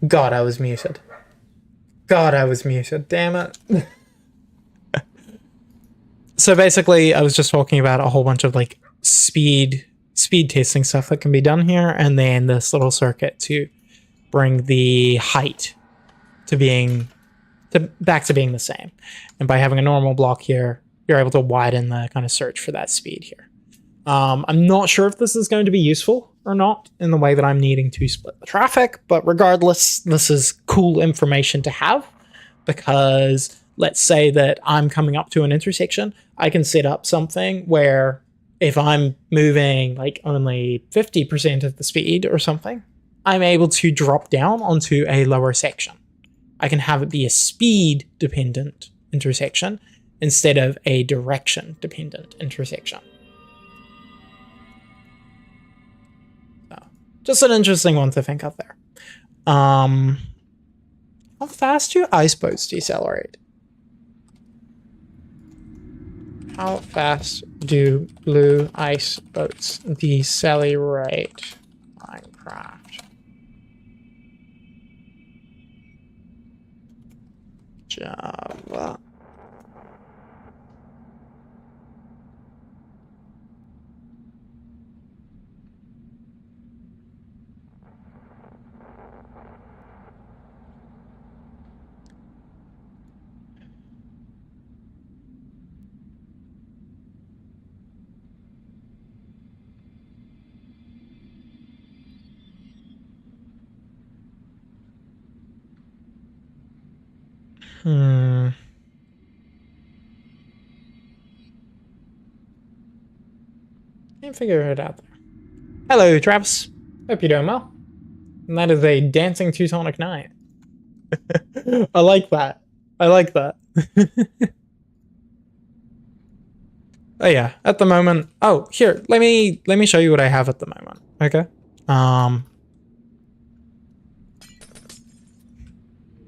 God, I was muted. God, I was muted. Damn it. So basically, I was just talking about a whole bunch of like speed testing stuff that can be done here, and then this little circuit to bring the height to being back to being the same. And by having a normal block here, you're able to widen the kind of search for that speed here. I'm not sure if this is going to be useful or not in the way that I'm needing to split the traffic, but regardless, this is cool information to have, because let's say that I'm coming up to an intersection, I can set up something where if I'm moving like only 50% of the speed or something, I'm able to drop down onto a lower section. I can have it be a speed dependent intersection instead of a direction dependent intersection. So, just an interesting one to think of there. How fast do ice boats decelerate? How fast do blue ice boats decelerate? Minecraft. Java. Can't figure it out there. Hello, Travis. Hope you're doing well. And that is a dancing Teutonic Knight. I like that. I like that. Oh yeah, at the moment. Oh, here, let me show you what I have at the moment. Okay.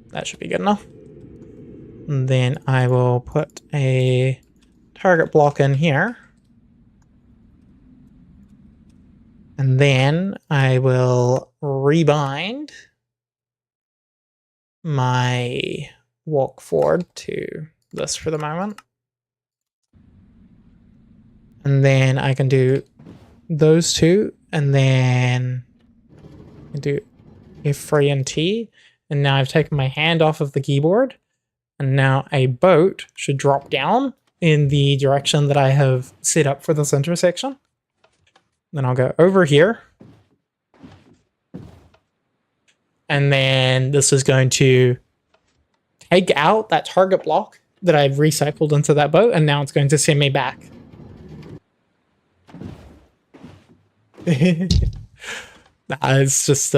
That should be good enough. And then I will put a target block in here. And then I will rebind my walk forward to this for the moment. And then I can do those two, and then I can do F3 and T. And now I've taken my hand off of the keyboard, and now a boat should drop down in the direction that I have set up for this intersection. Then I'll go over here. And then this is going to take out that target block that I've recycled into that boat, and now it's going to send me back. It's just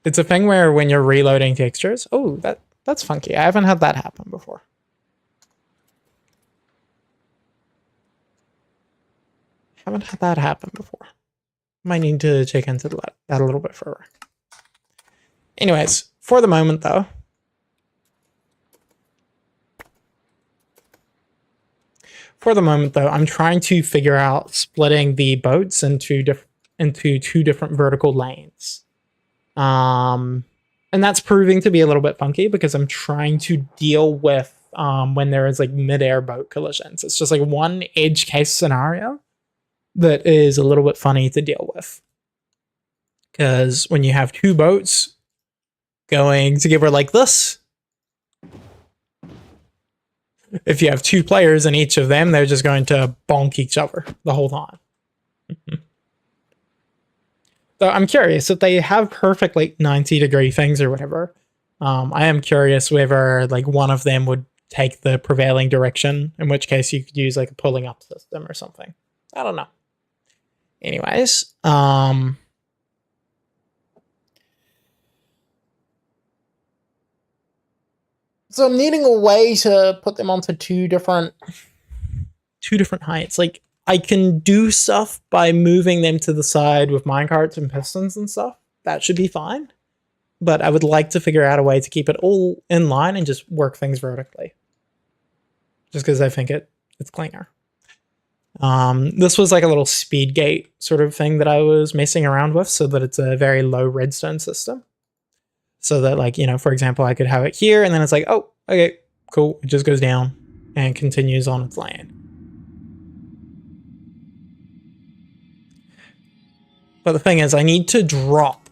it's a thing where when you're reloading textures, oh, that's funky. I haven't had that happen before. Haven't had that happen before. Might need to check into that a little bit further. Anyways, for the moment though, I'm trying to figure out splitting the boats into two different vertical lanes. And that's proving to be a little bit funky because I'm trying to deal with when there is like mid-air boat collisions. It's just like one edge case scenario that is a little bit funny to deal with. Because when you have two boats going together like this, if you have two players in each of them, they're just going to bonk each other the whole time. So I'm curious if they have perfect like 90-degree things or whatever. I am curious whether like one of them would take the prevailing direction, in which case you could use like a pulling up system or something. I don't know. Anyways, so I'm needing a way to put them onto two different heights. Like I can do stuff by moving them to the side with minecarts and pistons and stuff. That should be fine. But I would like to figure out a way to keep it all in line and just work things vertically. Just because I think it's cleaner. This was like a little speed gate sort of thing that I was messing around with so that it's a very low redstone system. So that, like, for example, I could have it here and then it's like, oh, okay, cool. It just goes down and continues on its lane. But the thing is, I need to drop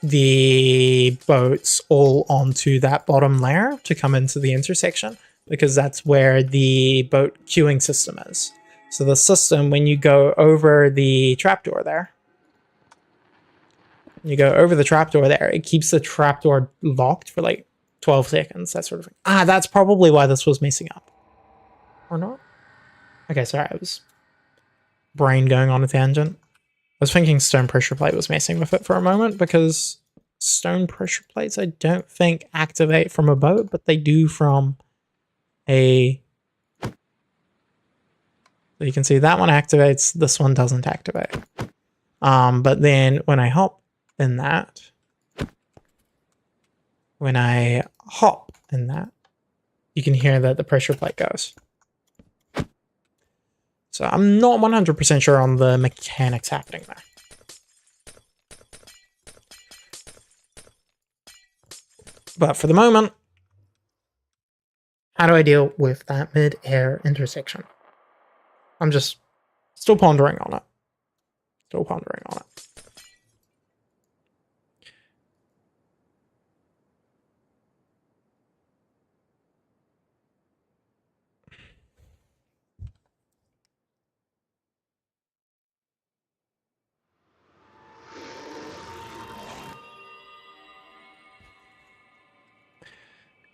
the boats all onto that bottom layer to come into the intersection, because that's where the boat queuing system is. So the system, when you go over the trapdoor there, it keeps the trapdoor locked for like 12 seconds, that sort of thing. That's probably why this was messing up. Or not? Okay, sorry, I was brain going on a tangent. I was thinking stone pressure plate was messing with it for a moment, because stone pressure plates I don't think activate from a boat, but they do from a... So you can see that one activates, this one doesn't activate. But then when I hop in that, you can hear that the pressure plate goes. So I'm not 100% sure on the mechanics happening there. But for the moment, how do I deal with that mid-air intersection? I'm just still pondering on it.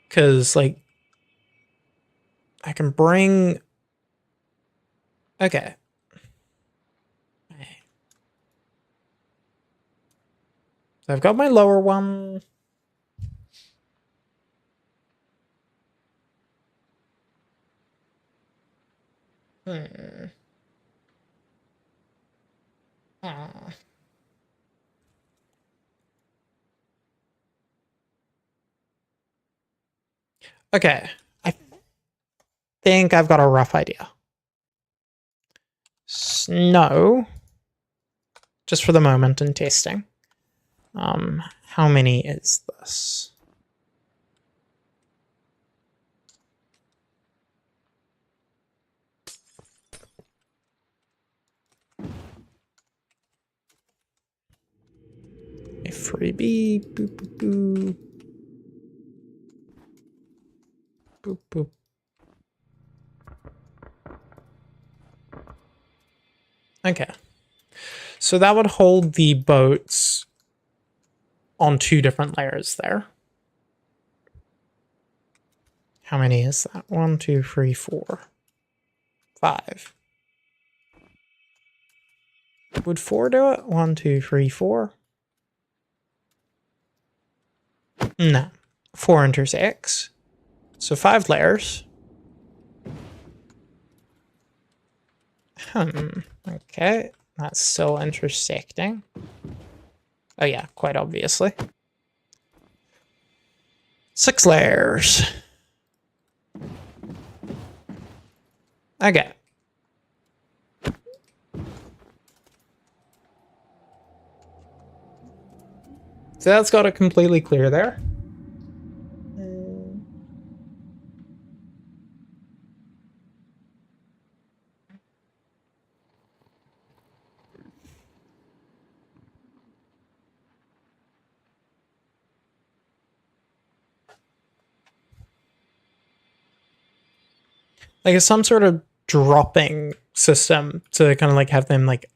Because, like, I can bring... Okay. So I've got my lower one. Okay. I think I've got a rough idea. Snow. Just for the moment in testing. How many is this? A freebie. Boop, boop, boop. Boop, boop. Okay. So that would hold the boats on 2 different layers there. How many is that? 1, 2, 3, 4, 5. Would 4 do it? 1, 2, 3, 4. No. 4 intersects. So 5 layers. Okay. That's still intersecting. Oh yeah, quite obviously. 6 layers. Okay. So that's got it completely clear there. Like, some sort of dropping system to kind of like have them like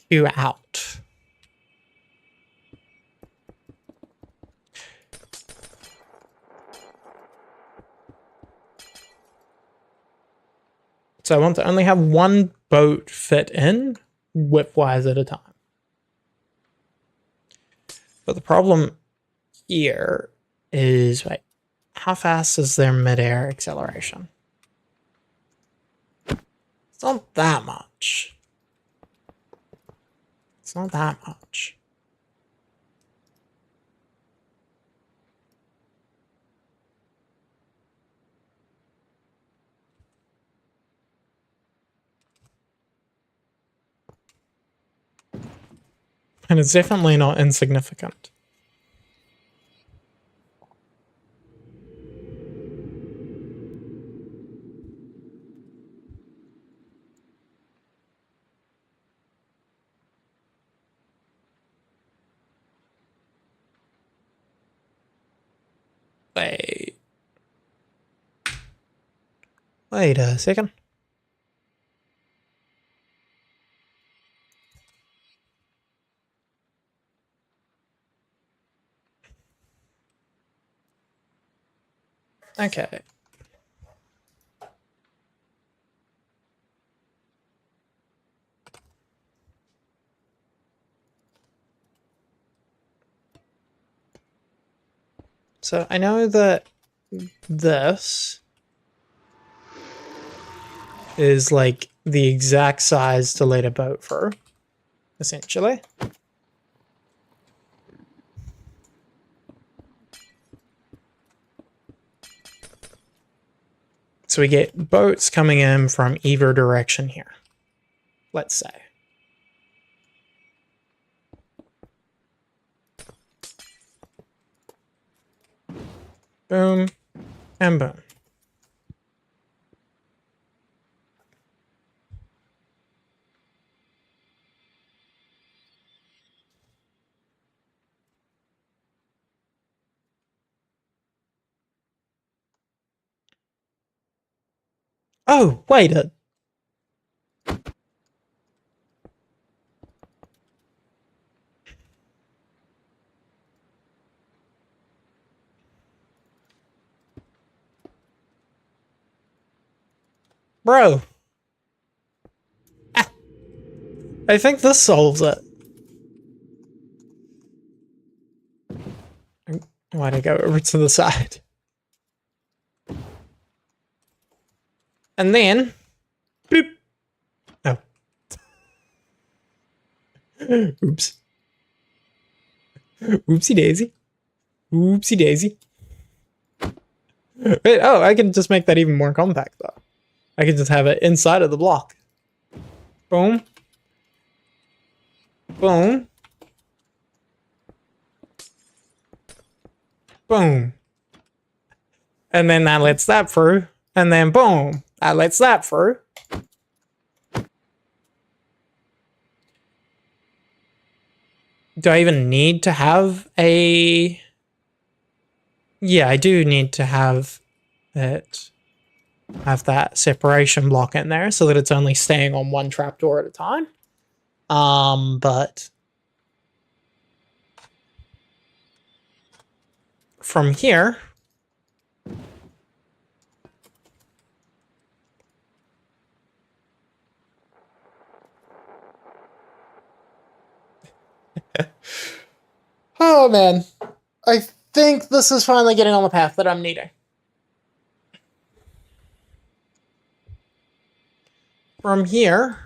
queue out. So I want to only have one boat fit in width-wise at a time. But the problem here is, wait, how fast is their mid-air acceleration? It's not that much. It's not that much. And it's definitely not insignificant. Wait a second. Okay. So I know that this is like the exact size to let a boat through, essentially. So we get boats coming in from either direction here, let's say. Boom and boom. Oh, wait a... Bro. Ah, I think this solves it. Why'd I go over to the side? And then... Boop. Oh. Oops. Oopsie daisy. Oopsie daisy. Wait, oh, I can just make that even more compact, though. I can just have it inside of the block. Boom. Boom. Boom. And then that lets that through. And then boom. That lets that through. Do I even need to have a... Yeah, I do need to have it... have that separation block in there so that it's only staying on one trapdoor at a time. But... from here... Oh, man. I think this is finally getting on the path that I'm needing. From here...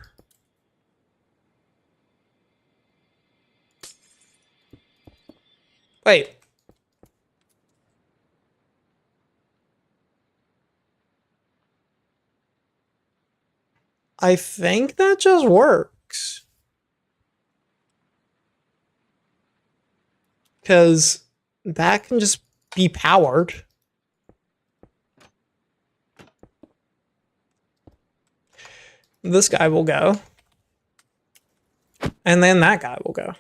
Wait. I think that just works. Because that can just be powered. This guy will go. And then that guy will go.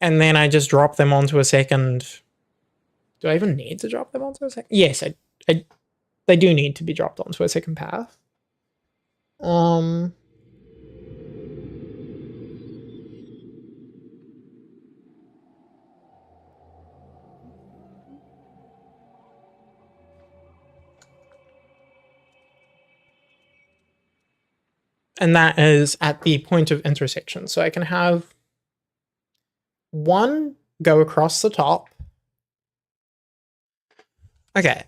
And then I just drop them onto a second. Do I even need to drop them onto a second? Yes, they do need to be dropped onto a second path. And that is at the point of intersection. So I can have one go across the top. Okay.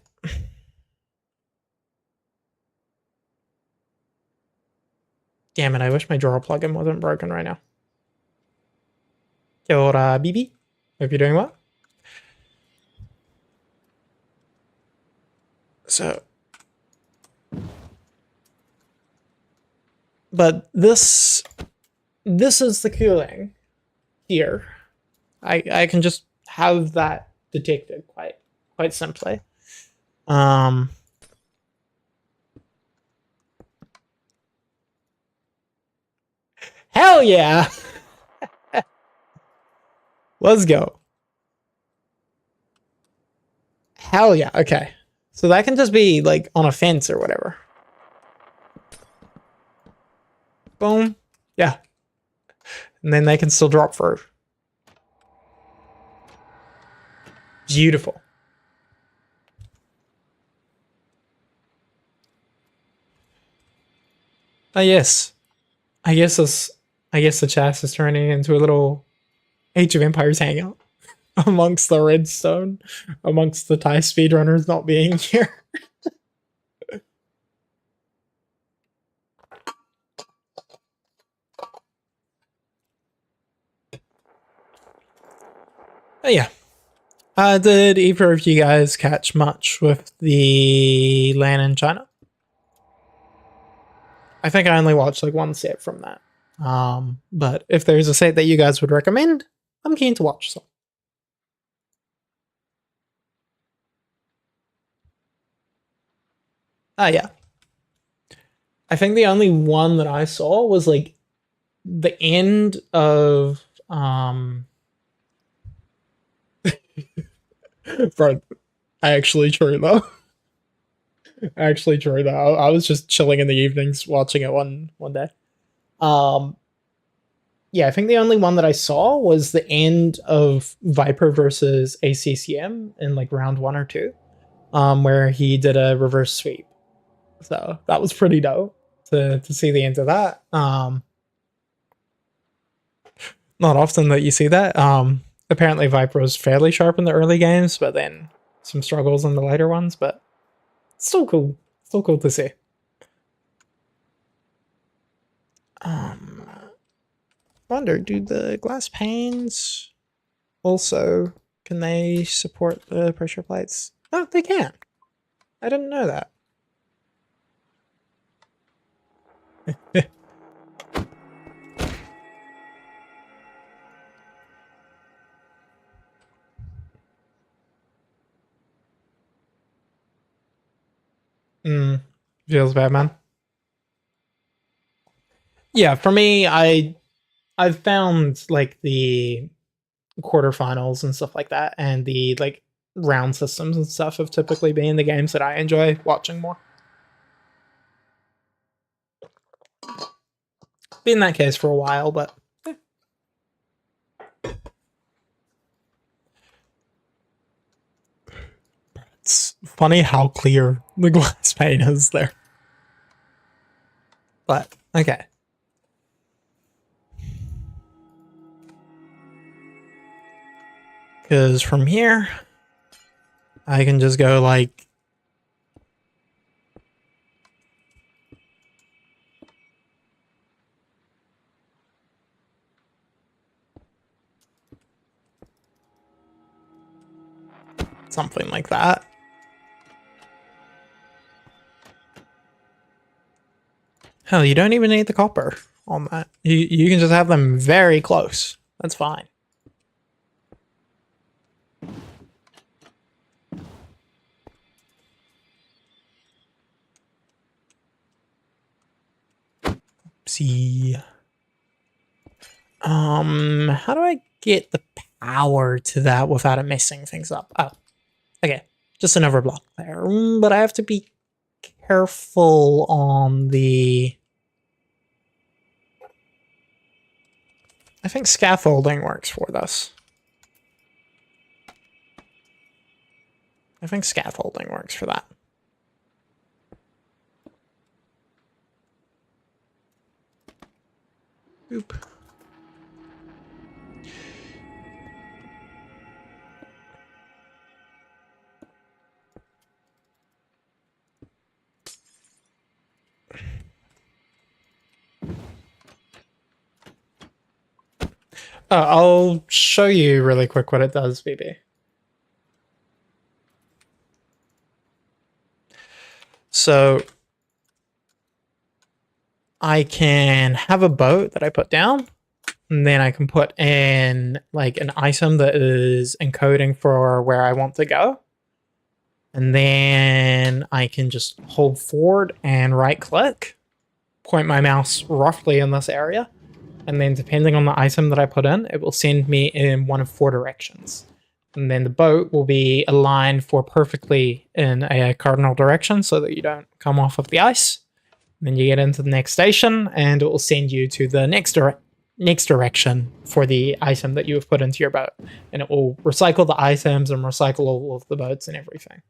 Damn it, I wish my drawer plugin wasn't broken right now. Kia ora, BB. Hope you're doing well. So... But this this is the cooling here. I can just have that detected quite simply. Hell yeah. Let's go. Hell yeah. Okay. So that can just be like on a fence or whatever. Boom. Yeah. And then they can still drop through. Beautiful. Oh yes. I guess the chest is turning into a little Age of Empires hangout amongst the Redstone, amongst the Thai speedrunners not being here. Oh yeah. Did either of you guys catch much with the LAN in China? I think I only watched like one set from that. But if there's a set that you guys would recommend, I'm keen to watch some. Yeah. I think the only one that I saw was like the end of bro, actually true though. Actually true though. I was just chilling in the evenings watching it one day. Um yeah, I think the only one that I saw was the end of Viper versus ACCM in like round 1 or 2, where he did a reverse sweep. So that was pretty dope to see the end of that. Not often that you see that. Apparently Viper was fairly sharp in the early games, but then some struggles in the later ones. But still cool. Still cool to see. Wonder, do the glass panes also, can they support the pressure plates? Oh, they can. I didn't know that. Feels bad, man. Yeah, for me, I've found like the quarterfinals and stuff like that, and the like round systems and stuff have typically been the games that I enjoy watching more. Been that case for a while, but it's funny how clear the glass pane is there. But okay. Because from here, I can just go like something like that. Hell, you don't even need the copper on that. You can just have them very close. That's fine. See. How do I get the power to that without it messing things up? Oh, okay. Just another block there. But I have to be careful on the... I think scaffolding works for this. I think scaffolding works for that. Boop. I'll show you really quick what it does, BB. So I can have a boat that I put down, And then I can put in like an item that is encoding for where I want to go. And then I can just hold forward and right click, point my mouse roughly in this area. And then depending on the item that I put in, it will send me in one of 4 directions. And then the boat will be aligned for perfectly in a cardinal direction so that you don't come off of the ice. And then you get into the next station and it will send you to the next direction for the item that you have put into your boat. And it will recycle the items and recycle all of the boats and everything.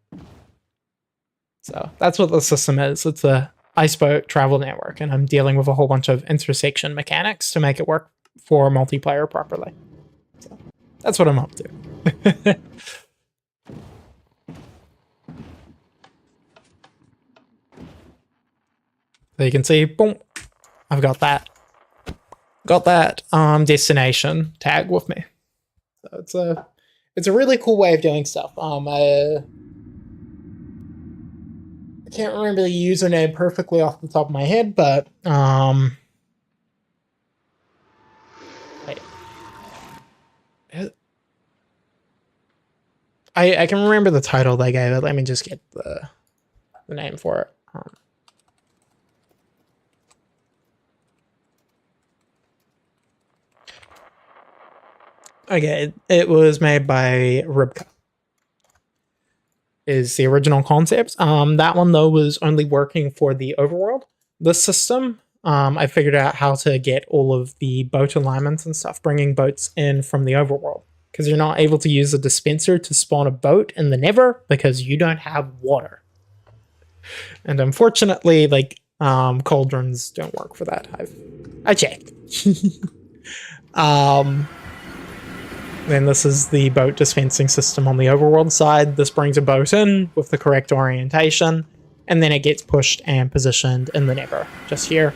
So that's what the system is. It's a ice boat travel network, and I'm dealing with a whole bunch of intersection mechanics to make it work for multiplayer properly. So that's what I'm up to. So you can see, boom, I've got that. Got that destination tag with me. So it's a really cool way of doing stuff. I can't remember the username perfectly off the top of my head, but wait. I can remember the title they gave it. Let me just get the name for it. Okay, it was made by Ribka. Is the original concept. That one though was only working for the overworld. This system, I figured out how to get all of the boat alignments and stuff, bringing boats in from the overworld. Because you're not able to use a dispenser to spawn a boat in the Nether because you don't have water. And unfortunately, like cauldrons don't work for that. I checked. Then this is the boat dispensing system on the overworld side. This brings a boat in with the correct orientation, and then it gets pushed and positioned in the Nether, just here,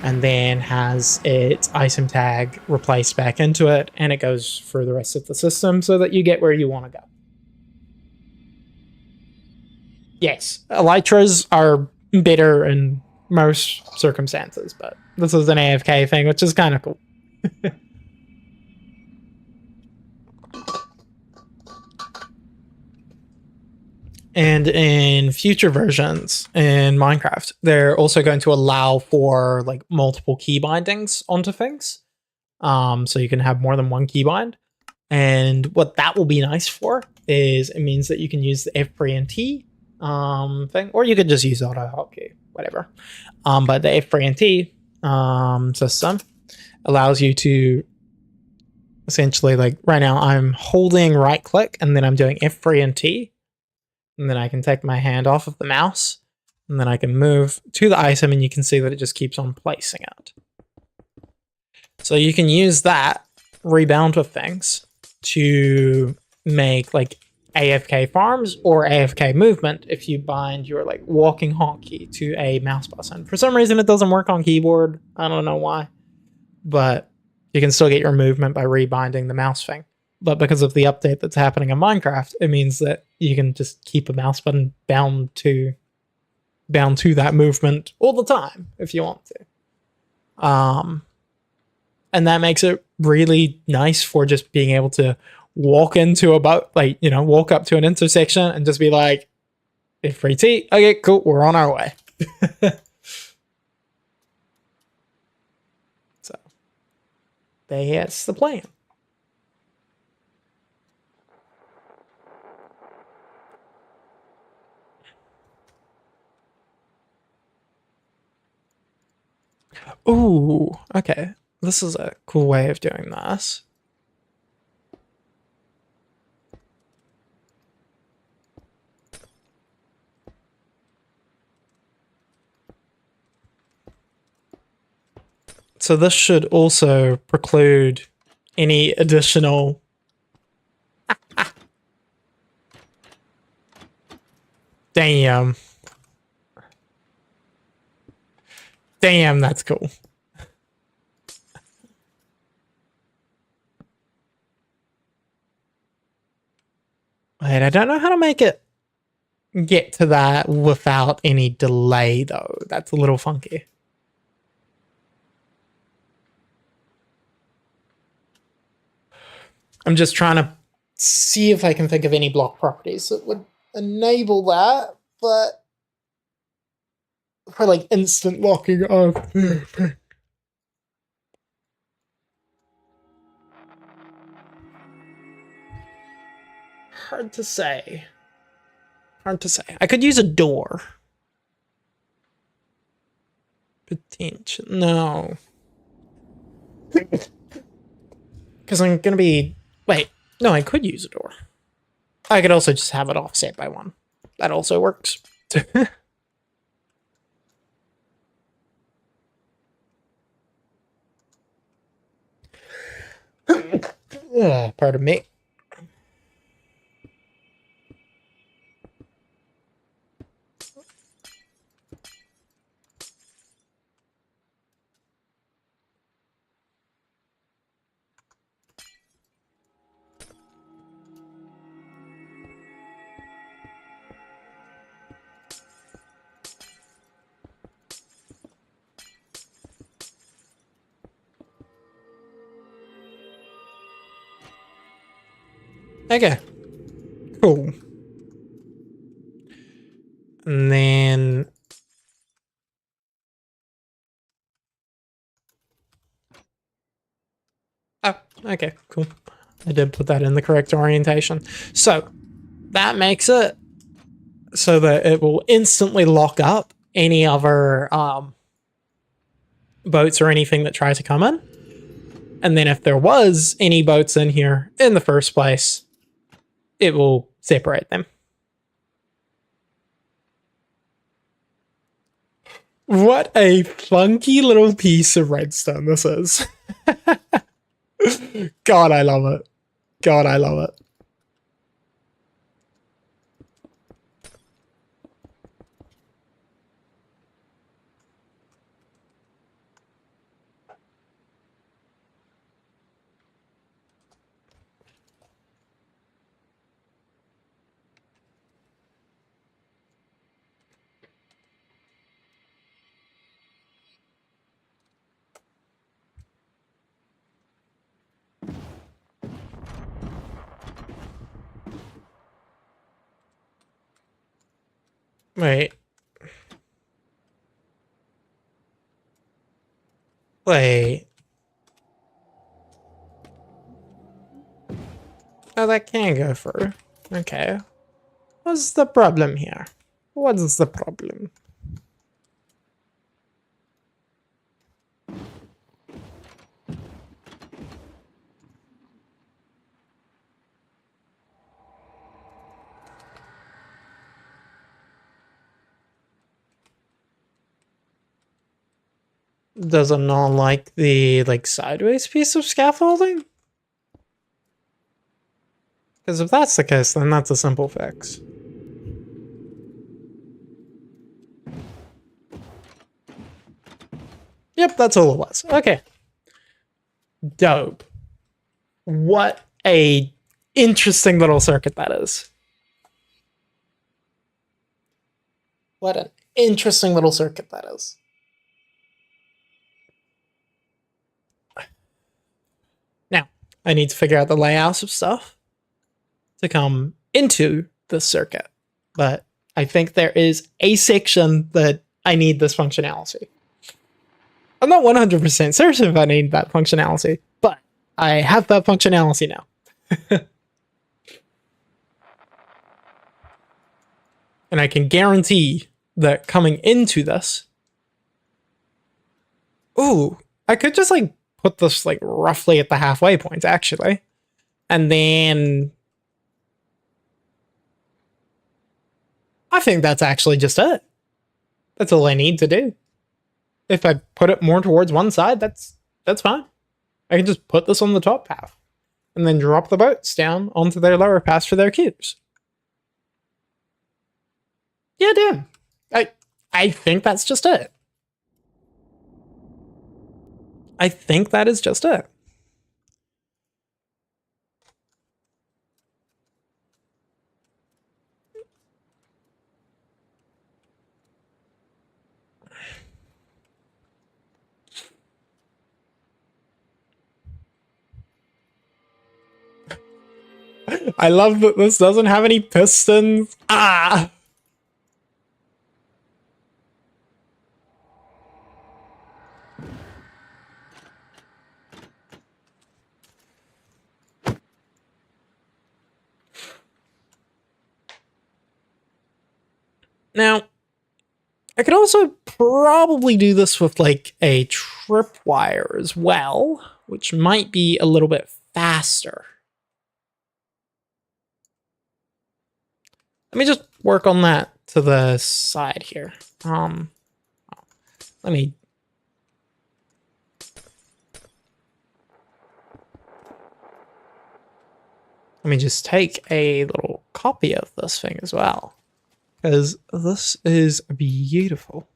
and then has its item tag replaced back into it, and it goes through the rest of the system so that you get where you want to go. Yes, elytras are better in most circumstances, but this is an AFK thing, which is kind of cool. And in future versions in Minecraft, they're also going to allow for like multiple key bindings onto things. So you can have more than one keybind. And what that will be nice for is it means that you can use the F3 and T thing, or you could just use auto hotkey, whatever. But the F3 and T system allows you to essentially, like right now I'm holding right click and then I'm doing F3 and T. And then I can take my hand off of the mouse, and then I can move to the item, and you can see that it just keeps on placing it. So you can use that rebound with things to make like AFK farms or AFK movement if you bind your like walking hotkey to a mouse button. For some reason, it doesn't work on keyboard. I don't know why, but you can still get your movement by rebinding the mouse thing. But because of the update that's happening in Minecraft, it means that you can just keep a mouse button bound to that movement all the time if you want to. And that makes it really nice for just being able to walk into a boat, like, you know, walk up to an intersection and just be like, F3T, okay, cool, we're on our way. So, that's the plan. Ooh, okay. This is a cool way of doing this. So this should also preclude any additional... Damn. Damn, that's cool. Wait, I don't know how to make it get to that without any delay, though. That's a little funky. I'm just trying to see if I can think of any block properties that would enable that, but for like instant locking of. Hard to say. Hard to say. I could use a door. Potential. No. Because I'm going to be... Wait. No, I could use a door. I could also just have it offset by 1. That also works. Pardon me. Okay. Cool. And then... Oh, okay, cool. I did put that in the correct orientation. So, that makes it so that it will instantly lock up any other boats or anything that try to come in. And then if there was any boats in here in the first place, it will separate them. What a funky little piece of redstone this is. God, I love it. God, I love it. Wait. Wait. Oh, that can go through. Okay. What's the problem here? What's the problem? Does it not like the sideways piece of scaffolding? Because if that's the case, then that's a simple fix. Yep, that's all it was. Okay. Dope. What a interesting little circuit that is. What an interesting little circuit that is. Now, I need to figure out the layouts of stuff to come into this circuit. But I think there is a section that I need this functionality. I'm not 100% certain if I need that functionality, but I have that functionality now. And I can guarantee that coming into this... Ooh, I could just put this roughly at the halfway point, actually. And then... I think that's actually just it. That's all I need to do. If I put it more towards one side, that's fine. I can just put this on the top path and then drop the boats down onto their lower paths for their queues. Yeah, damn. I think that's just it. I think that is just it. I love that this doesn't have any pistons. Ah! Now, I could also probably do this with like a tripwire as well, which might be a little bit faster. Let me just work on that to the side here. Let me just take a little copy of this thing as well, because this is beautiful.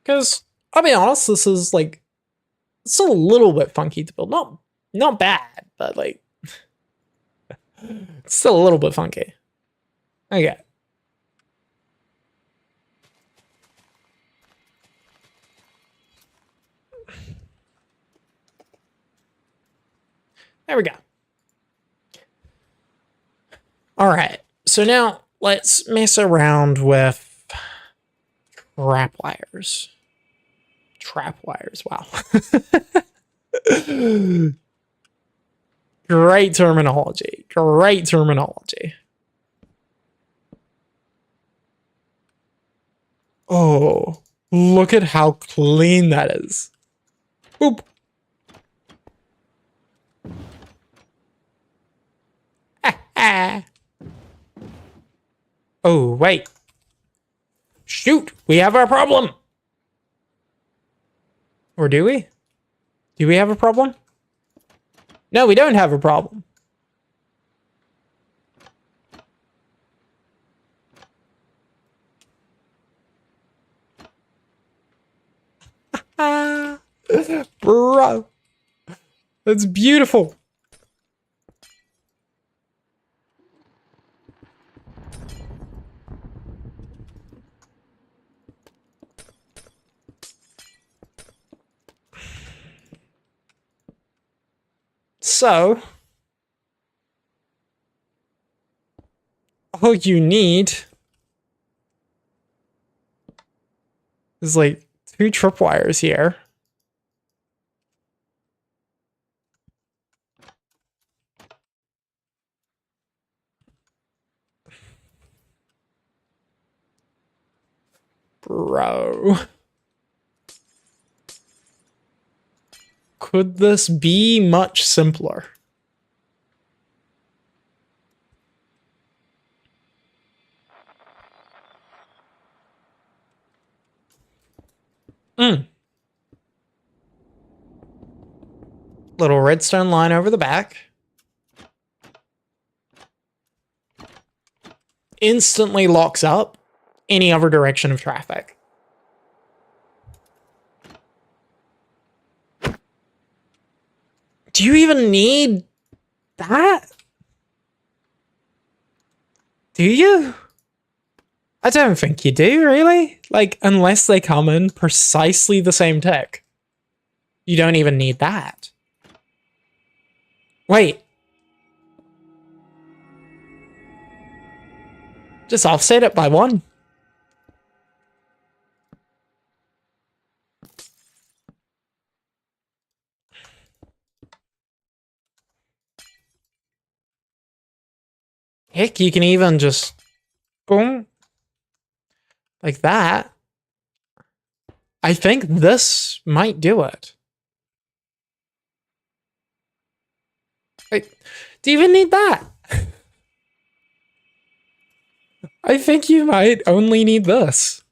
Because I'll be honest, this is like, it's a little bit funky to build. Not bad, but like it's still a little bit funky. Okay. There we go. All right. So now let's mess around with trap wires. Trap wires. Wow. Great terminology. Great terminology. Oh, look at how clean that is. Boop. Oh, wait. Shoot, we have our problem. Or do we? Do we have a problem? No, we don't have a problem. Bro. That's beautiful. So, all you need is like 2 tripwires here. Bro. Could this be much simpler? Little redstone line over the back. Instantly locks up any other direction of traffic. Do you even need that? Do you? I don't think you do, really. Like, unless they come in precisely the same tech. You don't even need that. Wait. Just offset it by 1. Heck, you can even just boom. Like that. I think this might do it. Wait, do you even need that? I think you might only need this.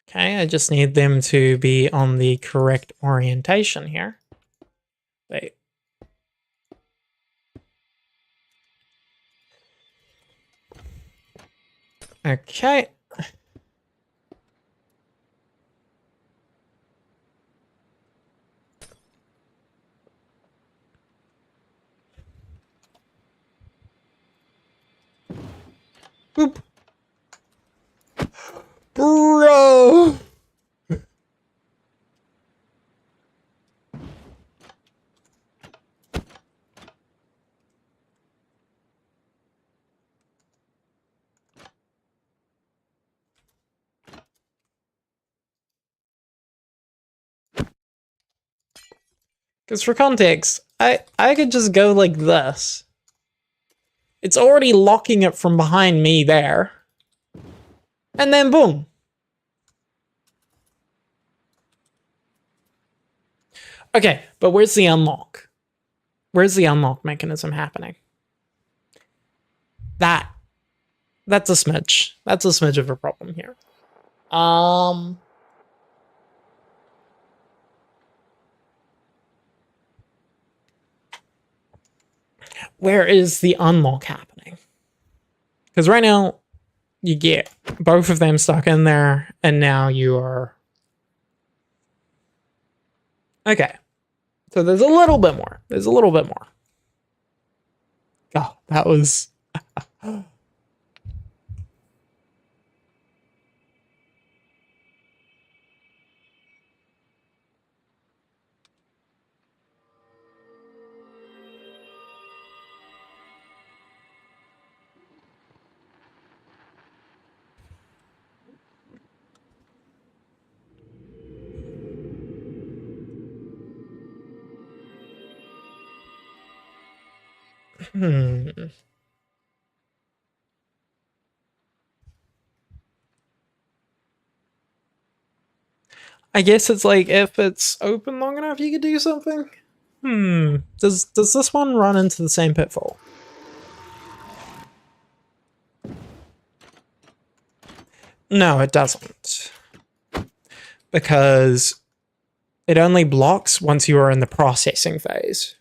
Okay, I just need them to be on the correct orientation here. Wait. Okay. Boop. Bro. Because for context, I could just go like this. It's already locking it from behind me there. And then boom. Okay, but where's the unlock? Where's the unlock mechanism happening? That's a smidge. That's a smidge of a problem here. Where is the unlock happening? Because right now, you get both of them stuck in there, and now you are... Okay. So there's a little bit more. There's a little bit more. Oh, that was... I guess it's like if it's open long enough, you could do something. Does this one run into the same pitfall? No, it doesn't. Because it only blocks once you are in the processing phase.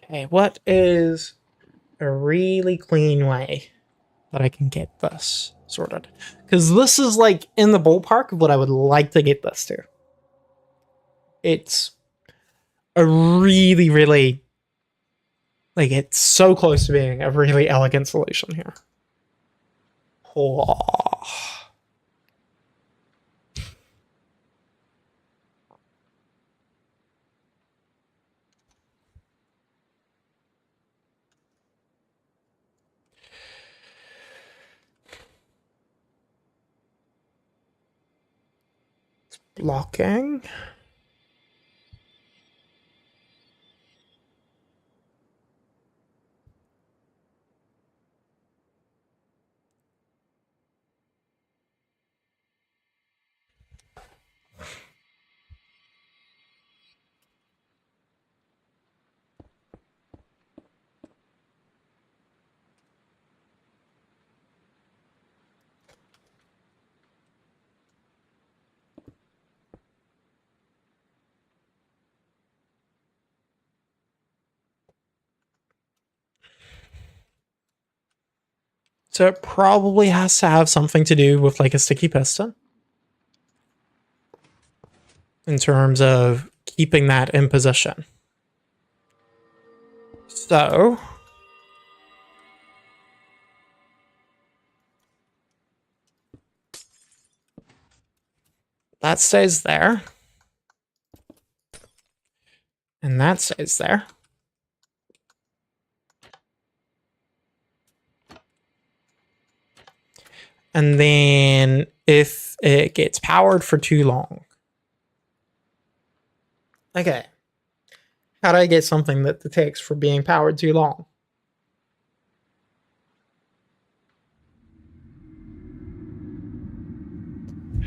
Okay, what is a really clean way that I can get this sorted? Because this is like in the ballpark of what I would like to get this to. It's a really, really... Like, it's so close to being a really elegant solution here. Oh. It's blocking. So it probably has to have something to do with like a sticky piston. In terms of keeping that in position. So... that stays there. And that stays there. And then if it gets powered for too long. Okay. How do I get something that detects for being powered too long?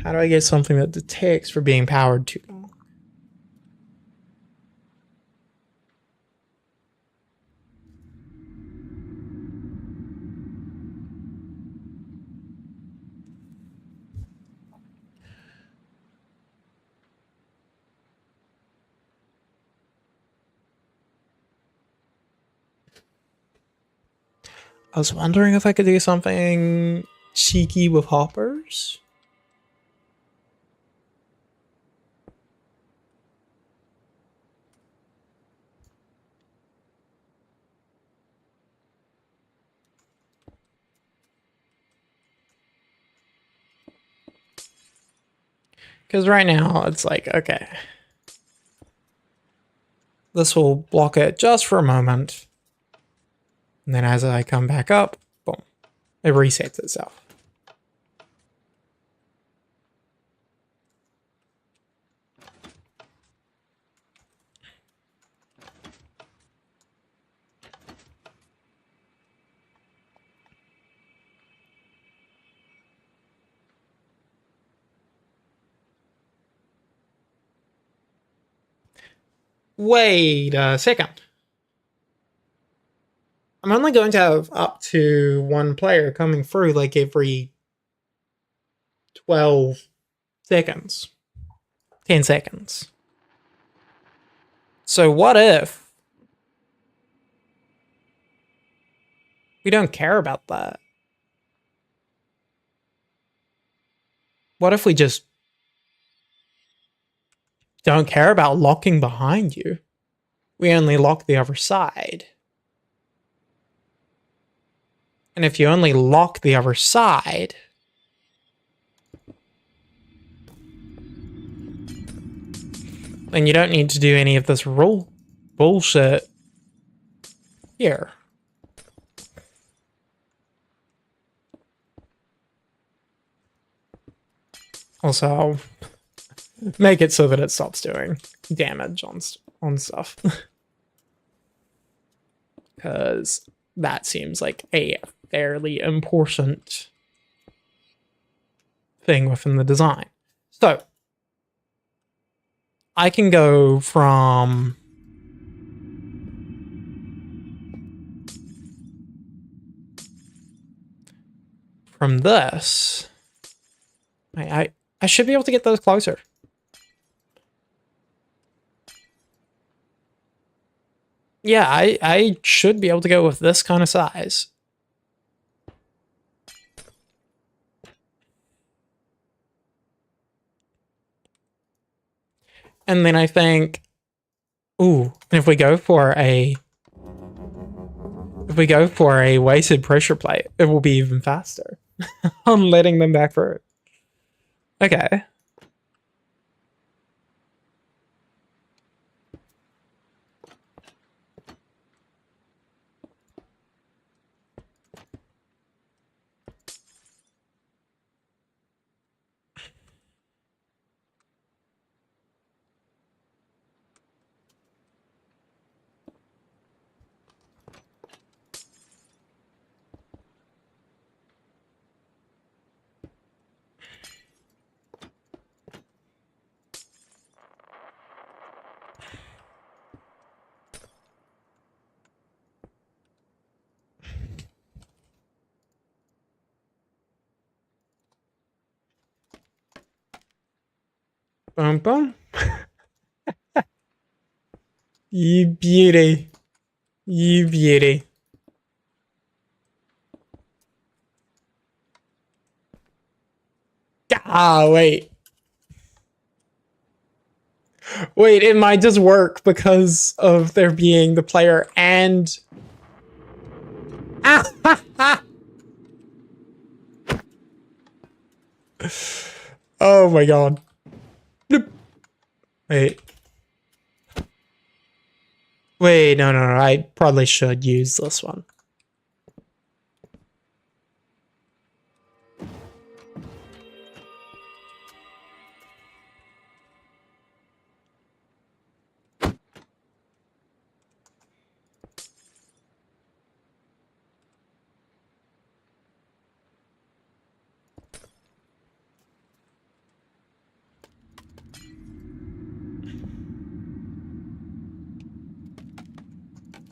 How do I get something that detects for being powered too long? I was wondering if I could do something cheeky with hoppers. Because right now it's like, okay, this will block it just for a moment. And then as I come back up, boom, it resets itself. Wait a second. I'm only going to have up to one player coming through like every 12 seconds, 10 seconds. So what if we don't care about that? What if we just don't care about locking behind you? We only lock the other side. And if you only lock the other side, then you don't need to do any of this rule bullshit here. Also, I'll make it so that it stops doing damage on stuff. Because that seems like a fairly important thing within the design. So, I can go from this. I should be able to get those closer. Yeah, I should be able to go with this kind of size. And then I think, ooh, if we go for a weighted pressure plate, it will be even faster on letting them back through. Okay. Boom, boom. You beauty. You beauty. Ah, wait. Wait, it might just work because of there being the player and... Oh my god. Wait. Wait, no, I probably should use this one.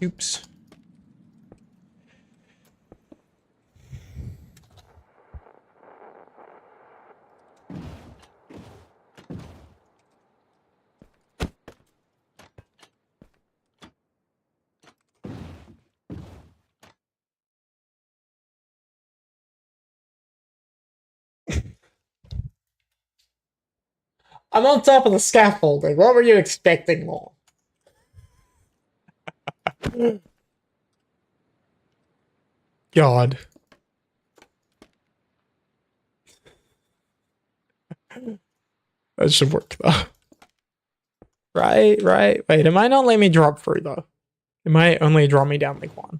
Oops. I'm on top of the scaffolding. What were you expecting more? God. That should work though. Right. Wait, it might not let me drop through though. It might only draw me down like one.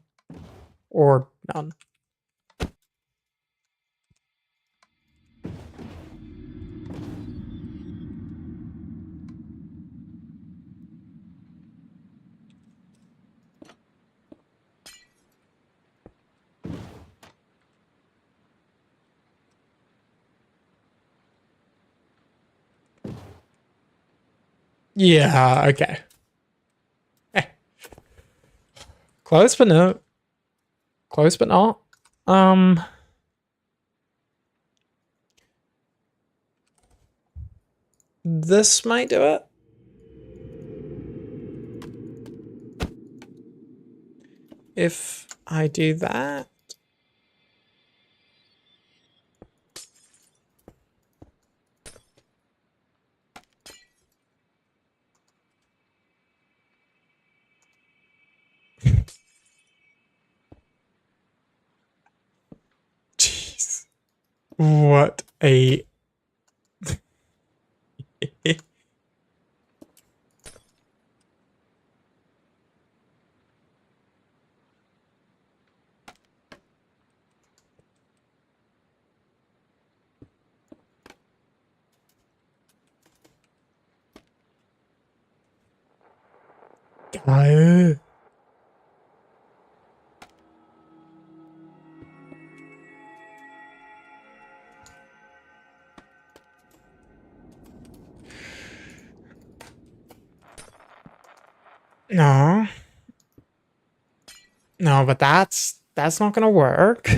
Or none. Yeah, okay. Close but no. Close but not. This might do it. If I do that. Jeez. What a... No. No, but that's not gonna work.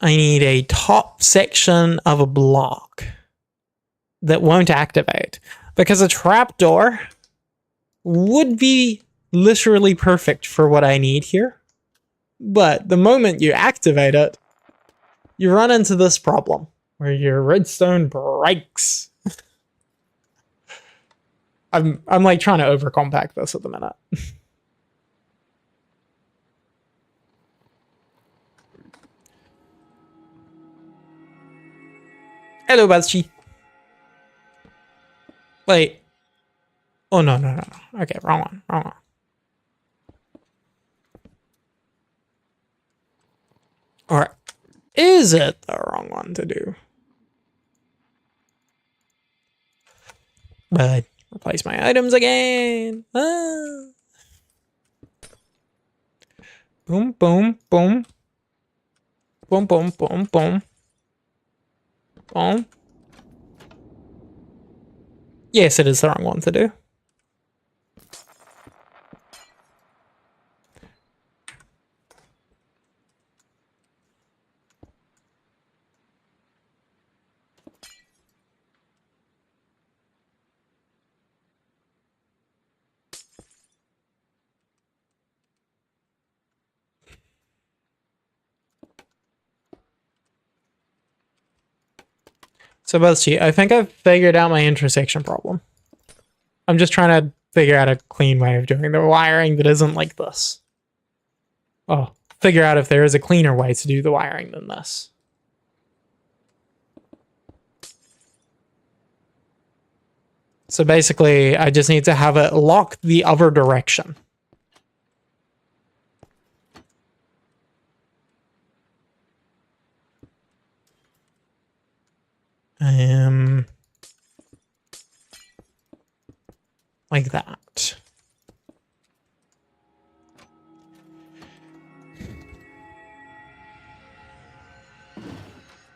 I need a top section of a block that won't activate, because a trapdoor would be literally perfect for what I need here. But the moment you activate it, you run into this problem where your redstone breaks. I'm like trying to overcompact this at the minute. Hello, Bazchi. Wait. Oh, no. Okay, wrong one. Or is it the wrong one to do? But replace my items again. Ah. Boom. Boom. Yes, it is the wrong one to do. So, Buzzchi, I think I've figured out my intersection problem. I'm just trying to figure out a clean way of doing the wiring that isn't like this. Oh, figure out if there is a cleaner way to do the wiring than this. So basically, I just need to have it lock the other direction. Like that.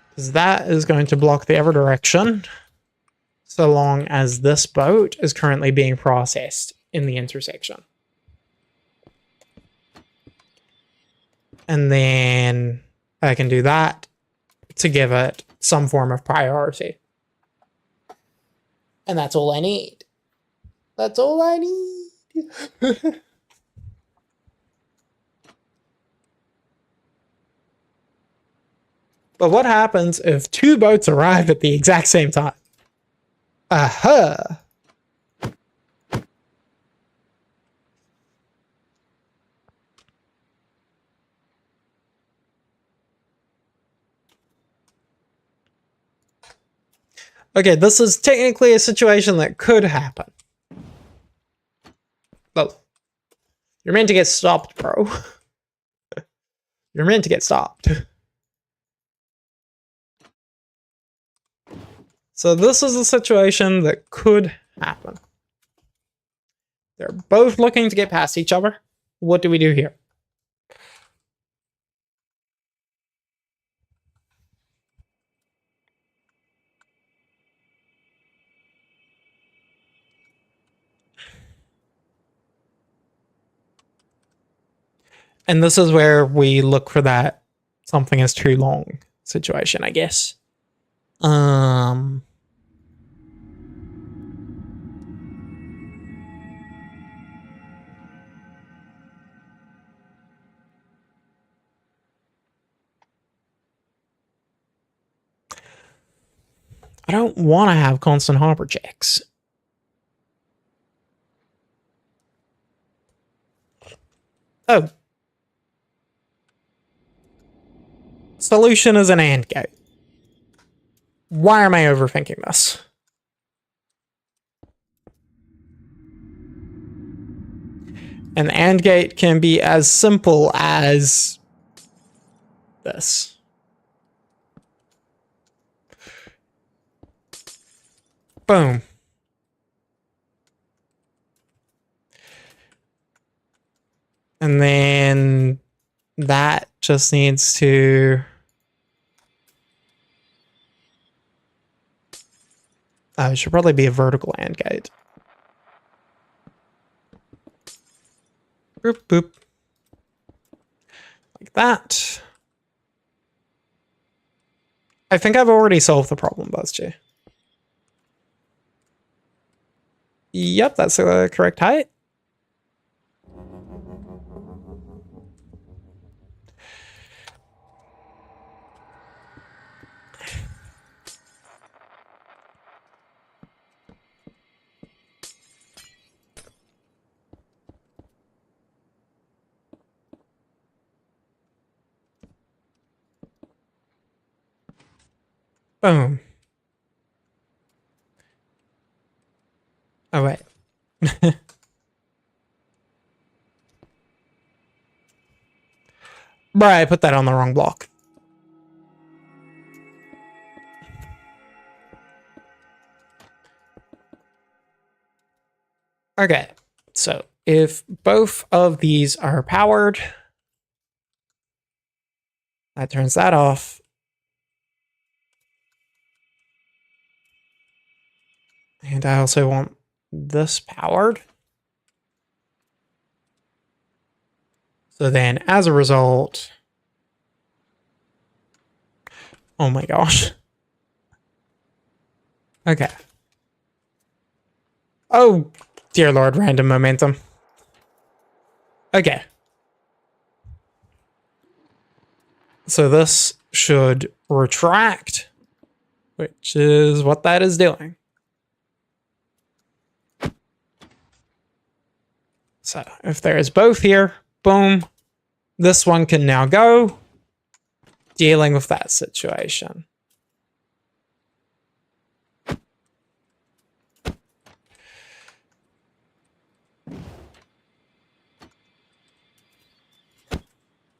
Because that is going to block the other direction, so long as this boat is currently being processed in the intersection. And then I can do that to give it some form of priority. And that's all I need. That's all I need. But what happens if two boats arrive at the exact same time? Aha! Okay, this is technically a situation that could happen. But you're meant to get stopped, bro. You're meant to get stopped. So this is a situation that could happen. They're both looking to get past each other. What do we do here? And this is where we look for that something is too long situation, I guess. I don't want to have constant harbor checks. Oh. Solution is an AND gate. Why am I overthinking this? An AND gate can be as simple as this. Boom. And then that just needs to... Oh, it should probably be a vertical AND gate. Boop, boop. Like that. I think I've already solved the problem, BuzzG. Yep, that's the correct height. Boom. Oh, wait. Bruh, I put that on the wrong block. Okay, so if both of these are powered, that turns that off. And I also want this powered. So then as a result, oh my gosh. Okay. Oh, dear Lord, random momentum. Okay. So this should retract, which is what that is doing. So if there's both here, boom, this one can now go, dealing with that situation.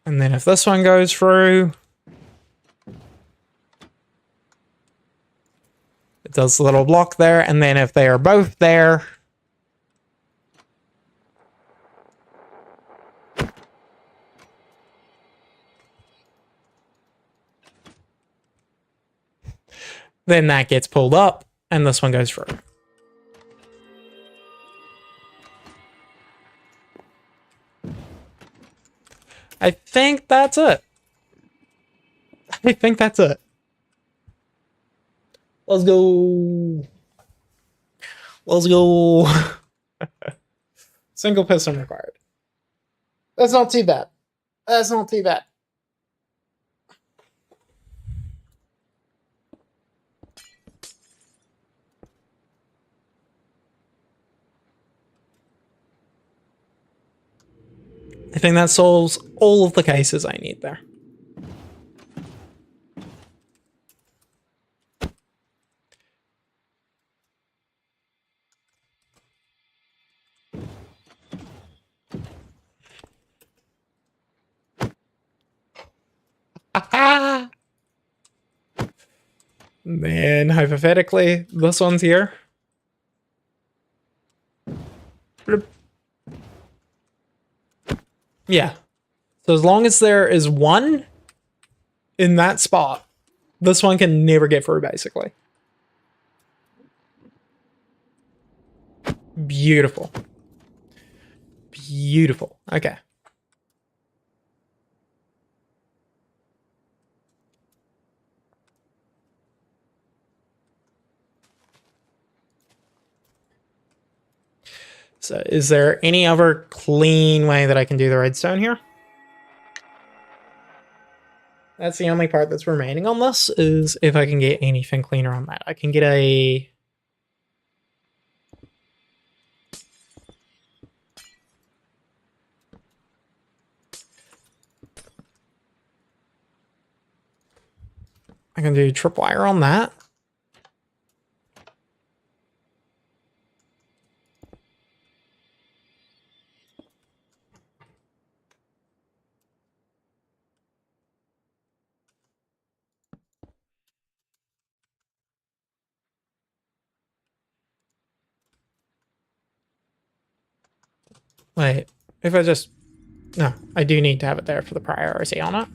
And then if this one goes through, it does a little block there. And then if they are both there, then that gets pulled up and this one goes through. I think that's it. I think that's it. Let's go. Let's go. Single piston required. That's not too bad. That's not too bad. I think that solves all of the cases I need there. Then hypothetically, this one's here. Yeah. So as long as there is one in that spot, this one can never get through, basically. Beautiful. Beautiful. Okay. So is there any other clean way that I can do the redstone here? That's the only part that's remaining on this, is if I can get anything cleaner on that. I can get a... I can do tripwire on that. Wait, if I just... No, I do need to have it there for the priority on it.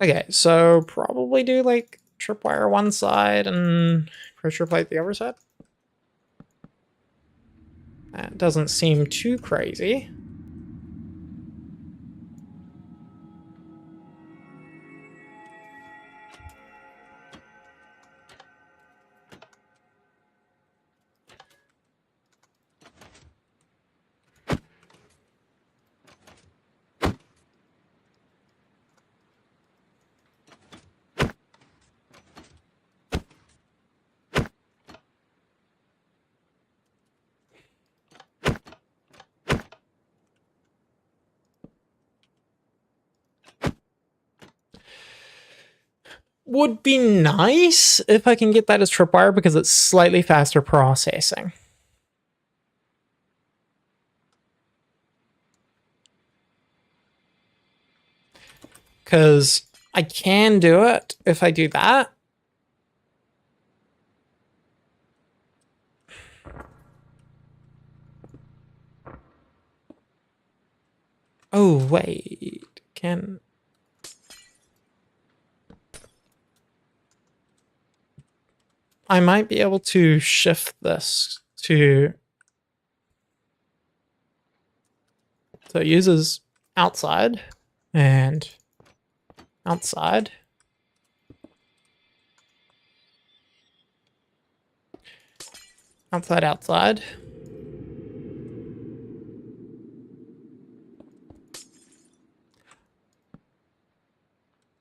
Okay, so probably do like tripwire one side and pressure plate the other side. That doesn't seem too crazy. Would be nice if I can get that as tripwire because it's slightly faster processing. Because I can do it if I do that. Oh, wait. Can... I might be able to shift this to... So it uses outside and outside. Outside, outside.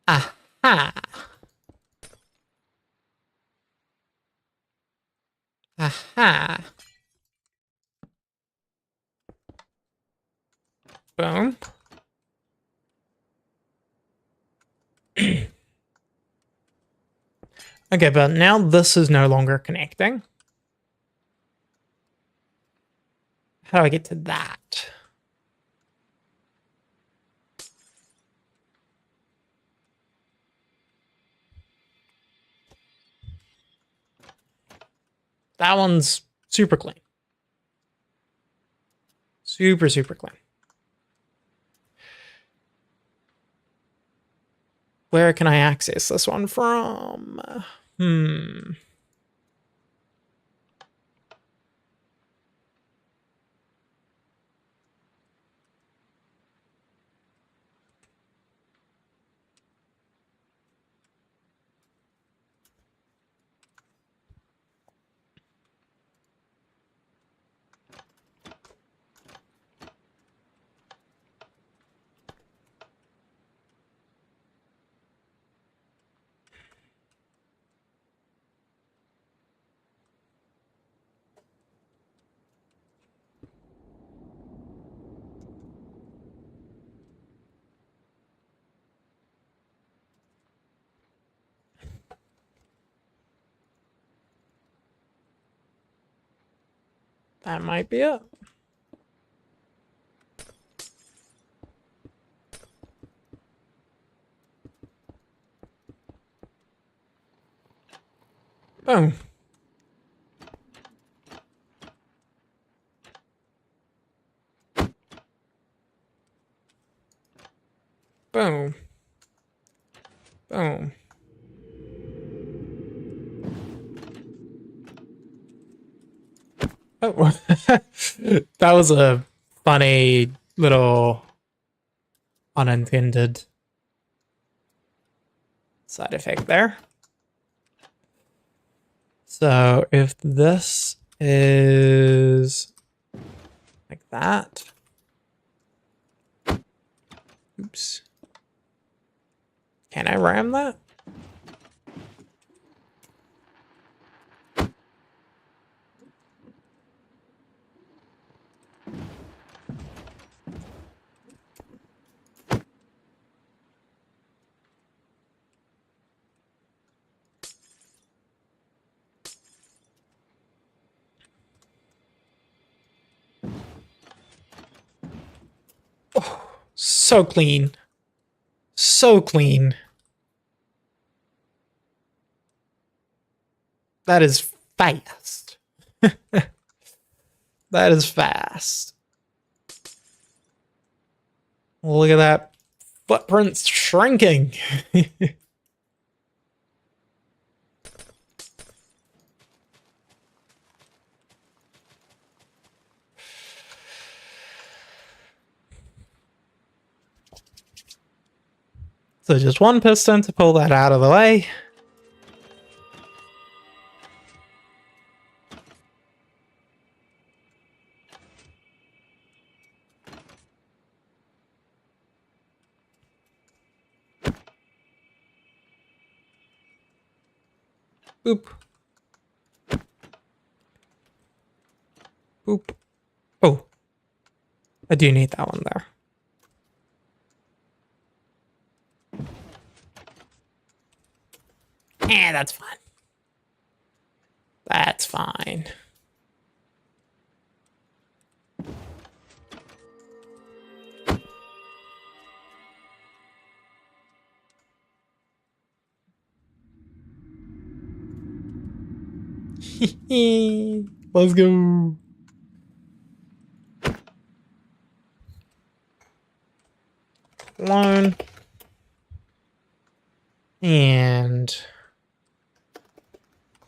Aha. Aha. Boom. Okay, but now this is no longer connecting. How do I get to that? That one's super clean. Super, super clean. Where can I access this one from? That might be it. Boom. Boom. Boom. Oh, that was a funny little unintended side effect there. So if this is like that, oops, can I ram that? Oh, so clean. So clean. That is fast. That is fast. Look at that. Footprints shrinking. So just one piston to pull that out of the way. Boop. Boop. Oh. I do need that one there. Eh, that's fine. That's fine. Let's go. Clone. And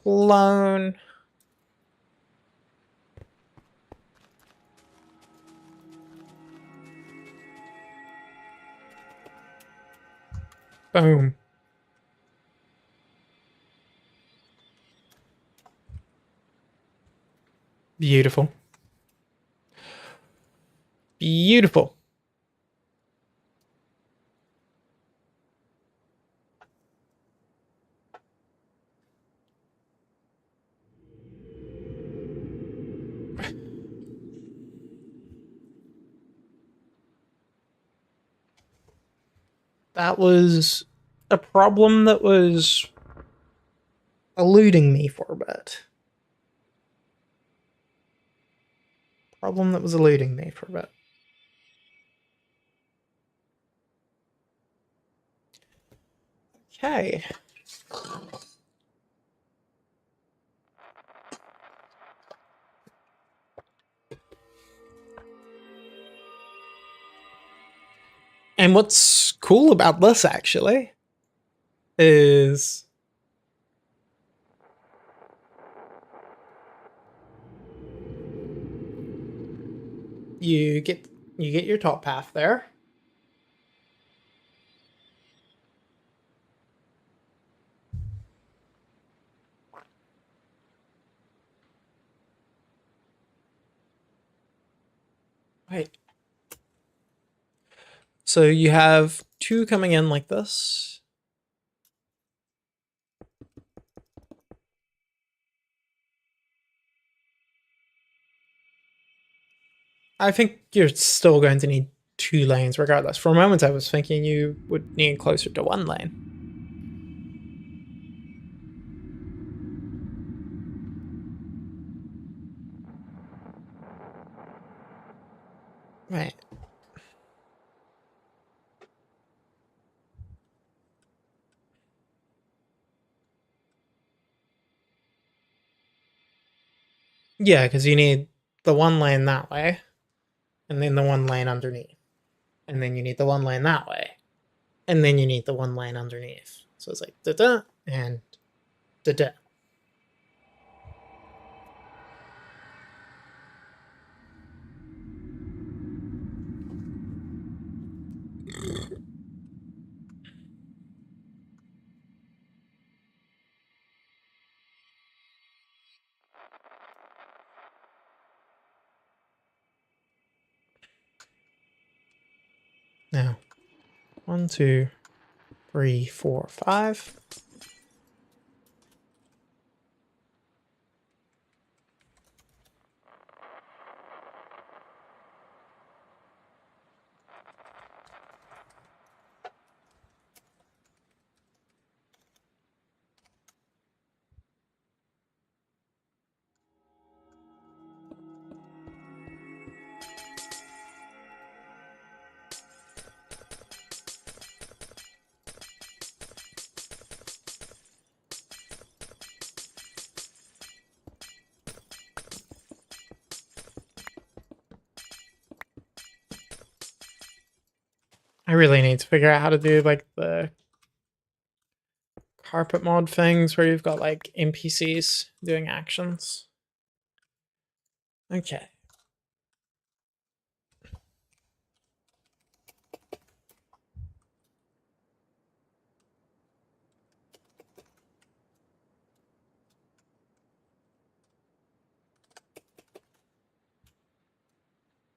clone. Boom. Beautiful. Beautiful. That was a problem that was eluding me for a bit. Problem that was eluding me for a bit. Okay. And what's cool about this actually is you get your top half there. Wait. So you have two coming in like this. I think you're still going to need two lanes regardless. For a moment, I was thinking you would need closer to one lane. Yeah, because you need the one lane that way, and then the one lane underneath. And then you need the one lane that way. And then you need the one lane underneath. So it's like da-da and da-da. Now, 1, 2, 3, 4, 5. I really need to figure out how to do like the carpet mod things where you've got like NPCs doing actions. Okay.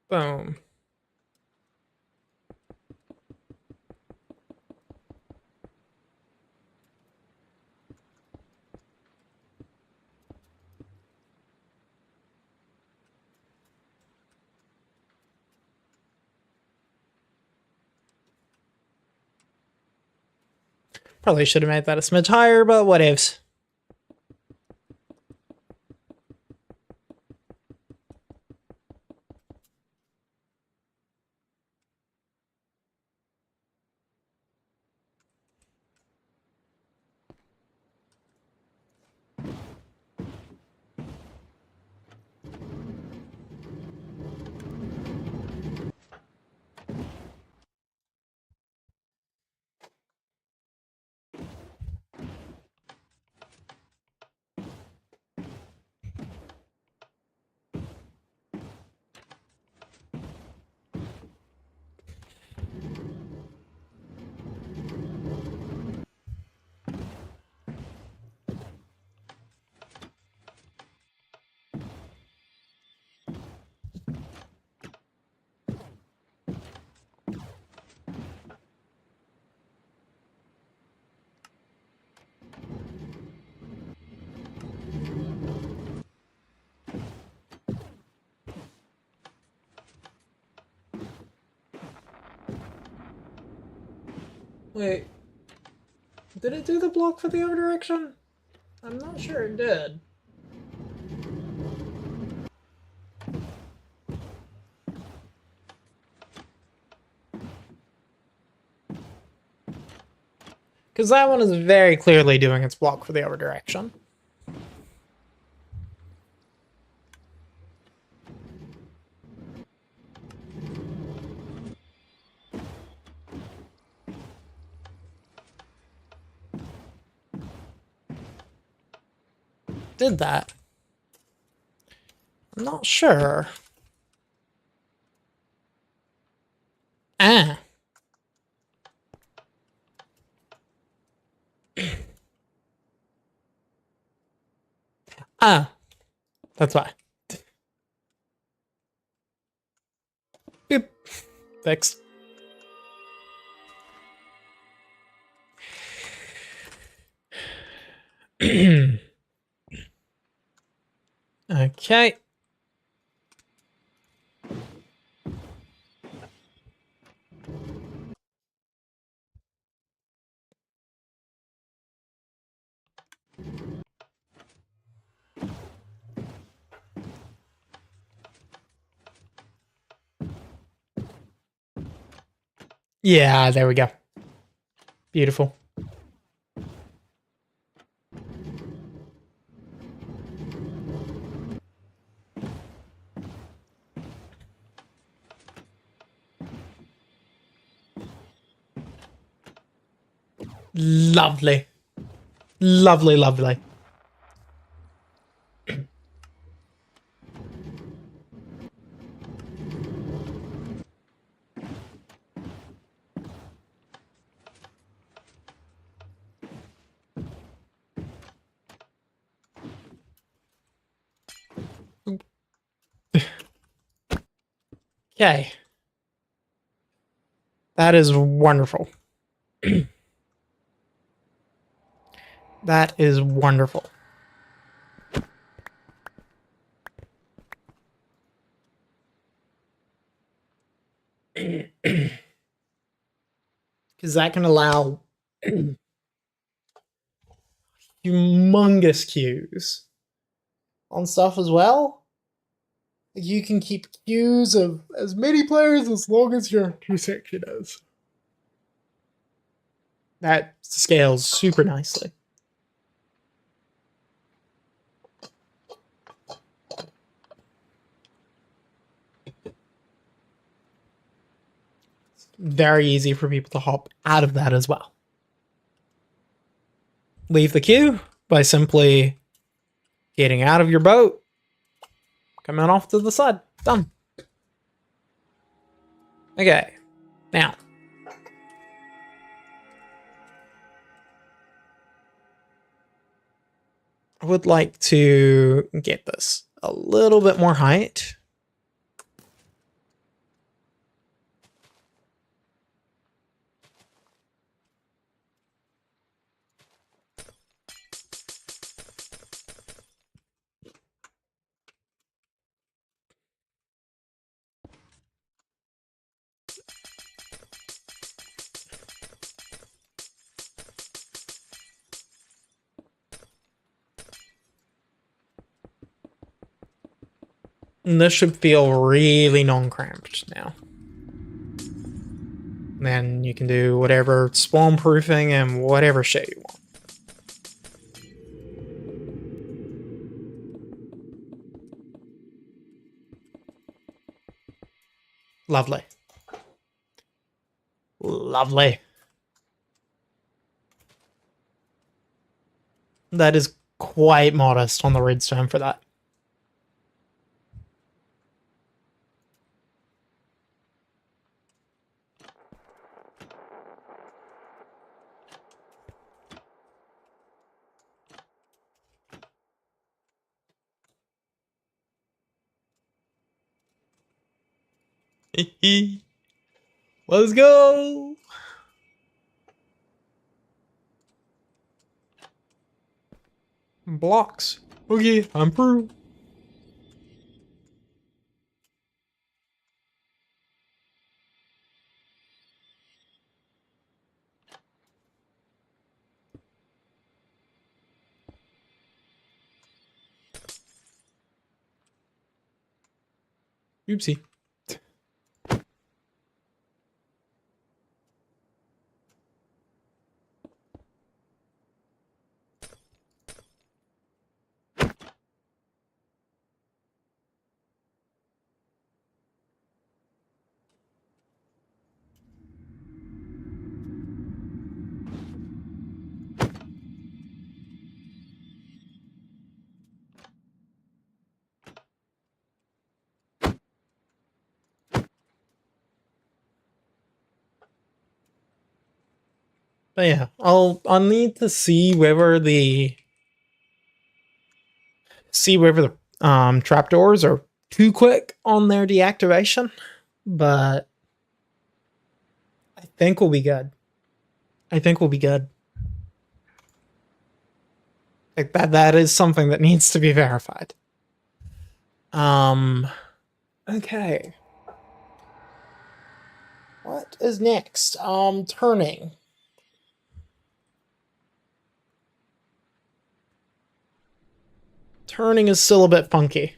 Boom. Probably should have made that a smidge higher, but whatevs. Wait, did it do the block for the other direction? I'm not sure it did. Because that one is very clearly doing its block for the other direction. Did that? I'm not sure. Ah. Ah. That's why. Boop. Fixed. Okay. Yeah, there we go. Beautiful. Lovely. Lovely, lovely. Okay. That is wonderful. That is wonderful. Because that can allow humongous queues on stuff as well. You can keep queues of as many players as long as your queue section is. That scales super nicely. It's very easy for people to hop out of that as well. Leave the queue by simply getting out of your boat, coming off to the side. Done. Okay, now. I would like to get this a little bit more height. And this should feel really non-cramped now. And then you can do whatever spawn proofing and whatever shit you want. Lovely. Lovely. That is quite modest on the redstone for that. Let's go. Blocks. Okay, I'm through. Oopsie. But yeah, I'll need to see whether the trapdoors are too quick on their deactivation, but I think we'll be good. I think we'll be good. Like that is something that needs to be verified. Okay. What is next? Turning. Turning is still a bit funky.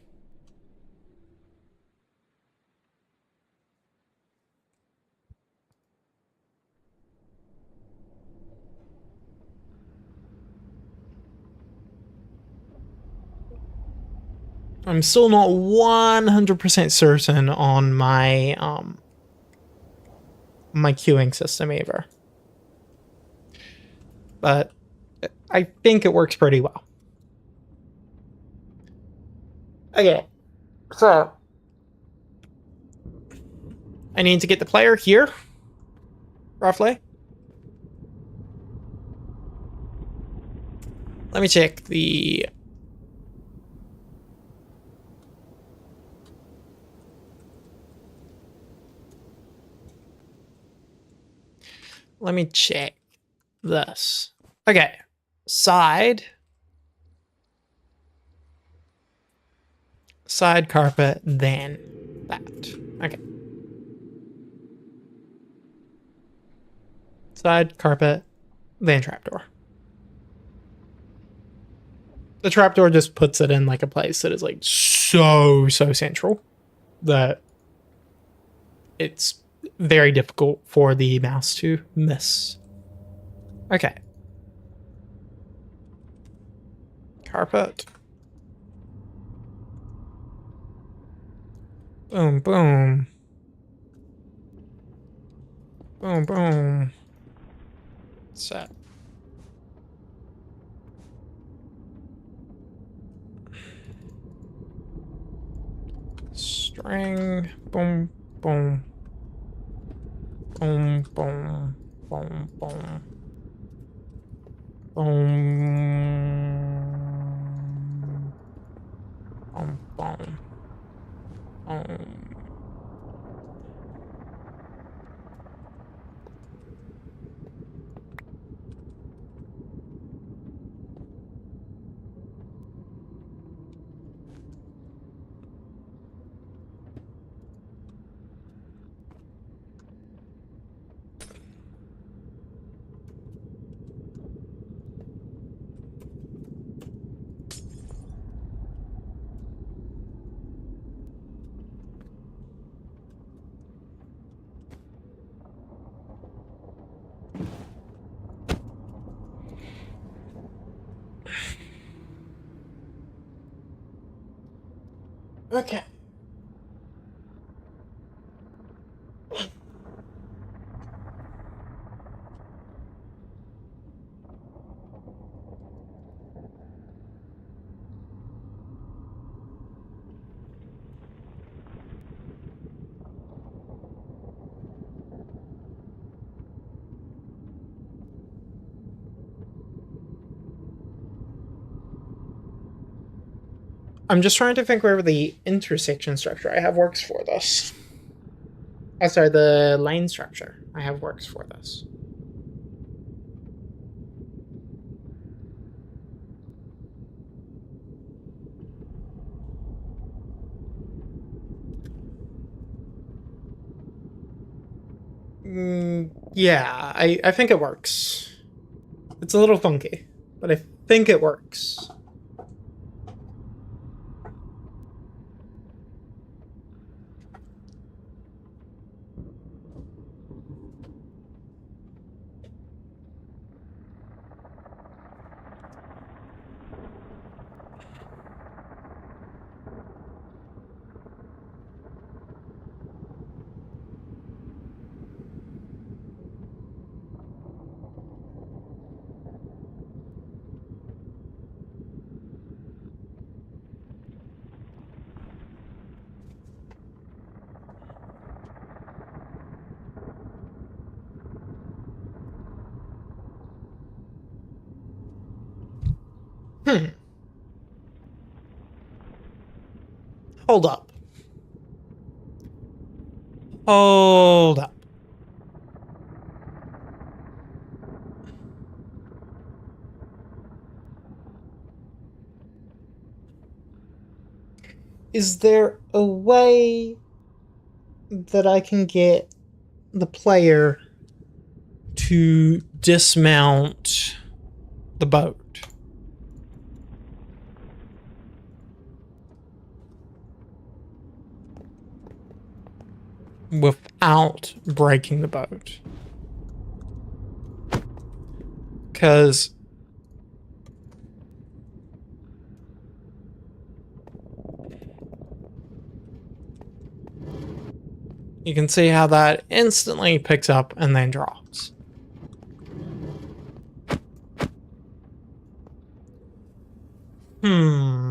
I'm still not 100% certain on my my queuing system either. but I think it works pretty well. Okay, so I need to get the player here, roughly. Let me check the... Let me check this. Okay, side carpet, then that. Okay. Side carpet, then trapdoor. The trapdoor just puts it in like a place that is like so central that it's very difficult for the mouse to miss. Okay. Carpet. Boom, boom. Boom, boom. Set. String. Boom, boom. Boom, boom. Boom, boom. Boom. Boom, boom. Boom. Okay. I'm just trying to think where the intersection structure I have works for this. Oh, sorry, the lane structure I have works for this. Yeah, I think it works. It's a little funky, but I think it works. Hold up. Hold up. Is there a way that I can get the player to dismount the boat without breaking the boat? Because you can see how that instantly picks up and then drops. Hmm.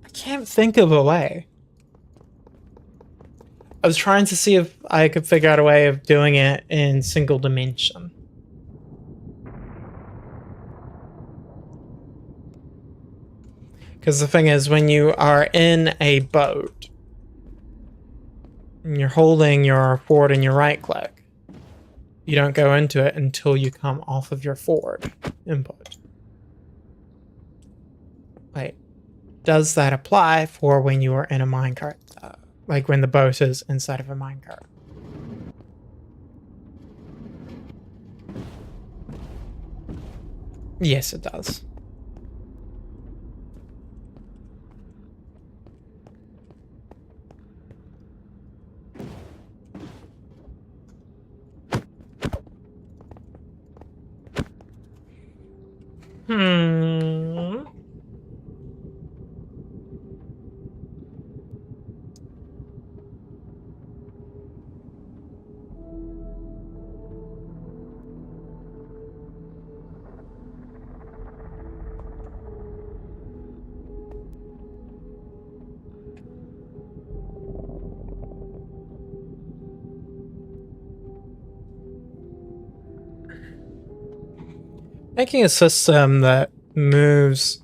I can't think of a way. I was trying to see if I could figure out a way of doing it in single dimension. Because the thing is, when you are in a boat, and you're holding your forward and your right click, you don't go into it until you come off of your forward input. Wait, does that apply for when you are in a minecart? Like when the boat is inside of a minecart? Yes, it does. Hmm. Making a system that moves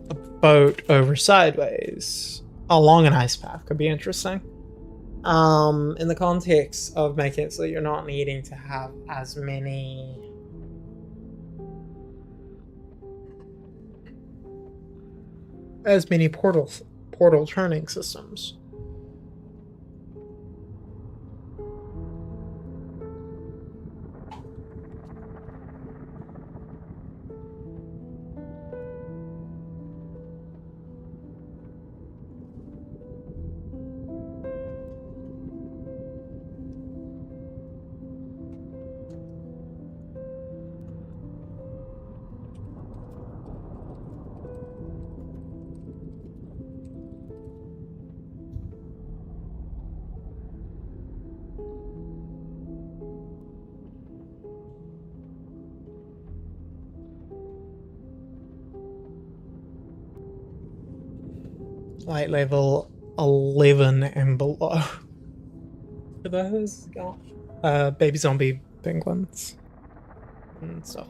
a boat over sideways along an ice path could be interesting. In the context of making it so you're not needing to have as many portal turning systems. Light level 11 and below. For those, baby zombie penguins and stuff.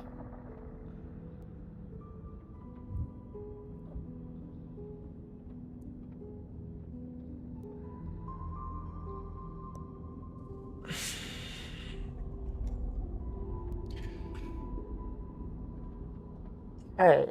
Hey.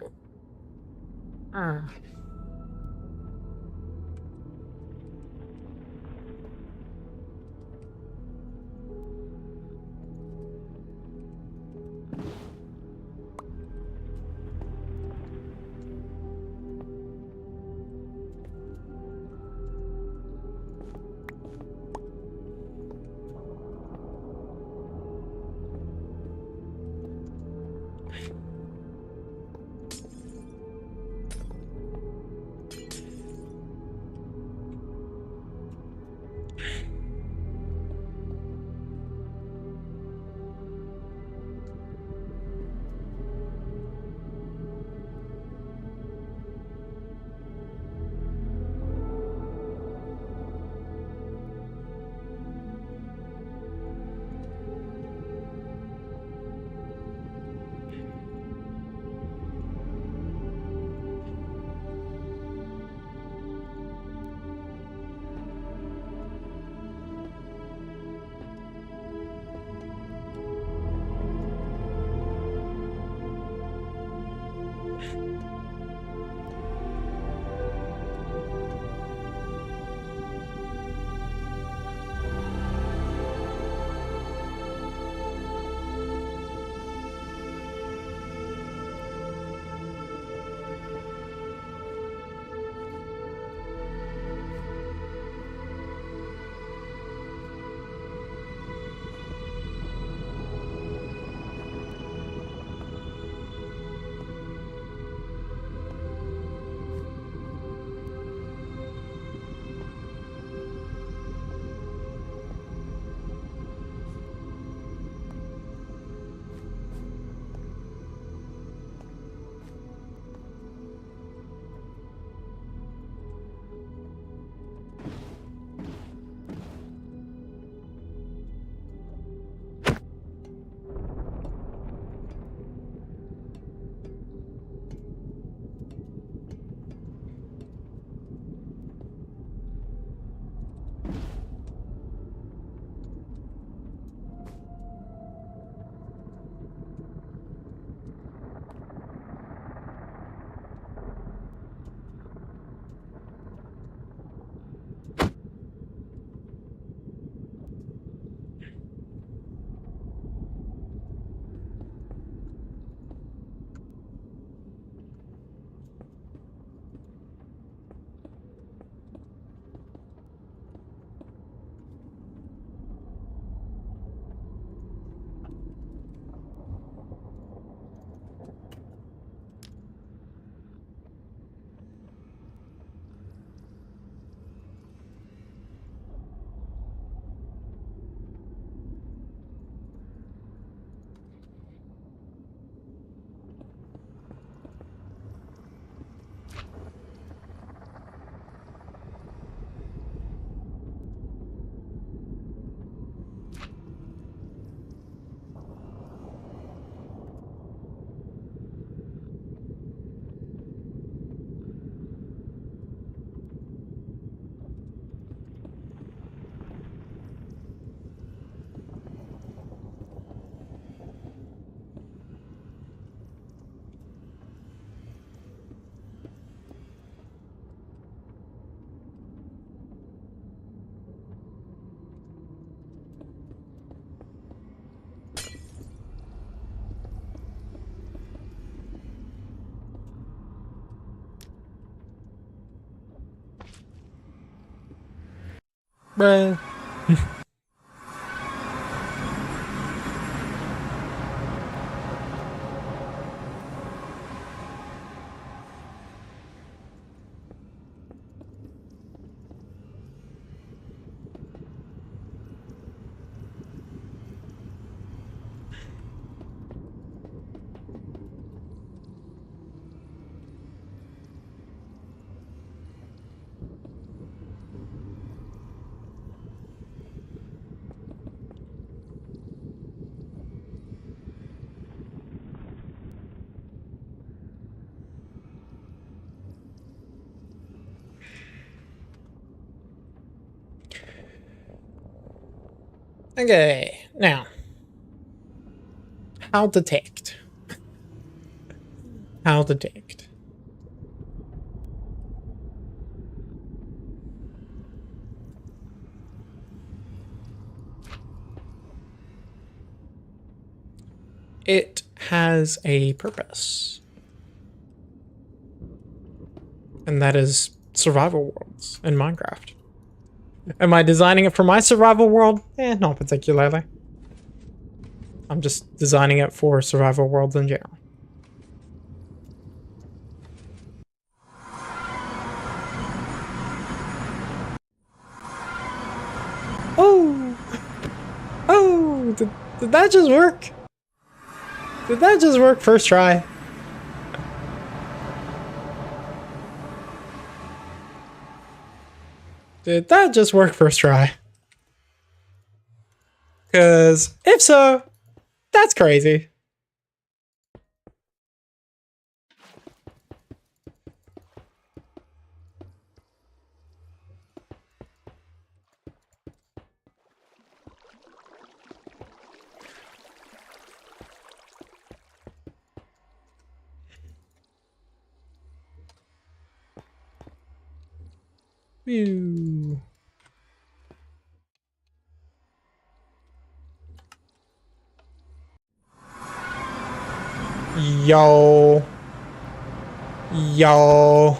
Bruh. Okay, now, how detect? How detect? It has a purpose, and that is survival worlds in Minecraft. Am I designing it for my survival world? Not particularly. I'm just designing it for survival worlds in general. Oh! Oh! Did that just work? Did that just work first try? Did that just work first try? Because if so, that's crazy. Ew. Yo. Yo.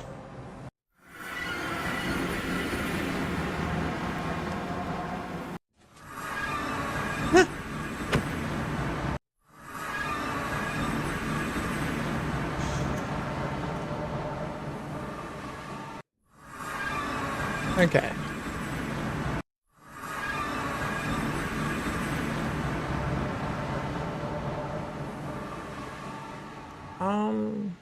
Okay. Um.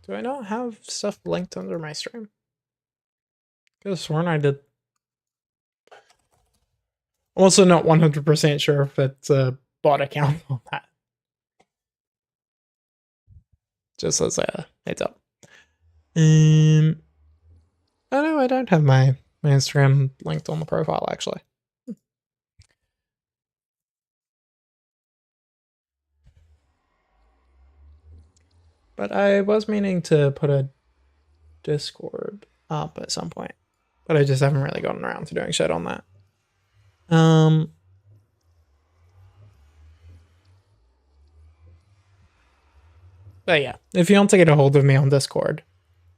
Do I not have stuff linked under my stream? Could have sworn I did. I'm also not 100% sure if it's a bot account on that. Just as a heads up. Oh no, I don't have my Instagram linked on the profile actually. But I was meaning to put a Discord up at some point. But I just haven't really gotten around to doing shit on that. But yeah, if you want to get a hold of me on Discord,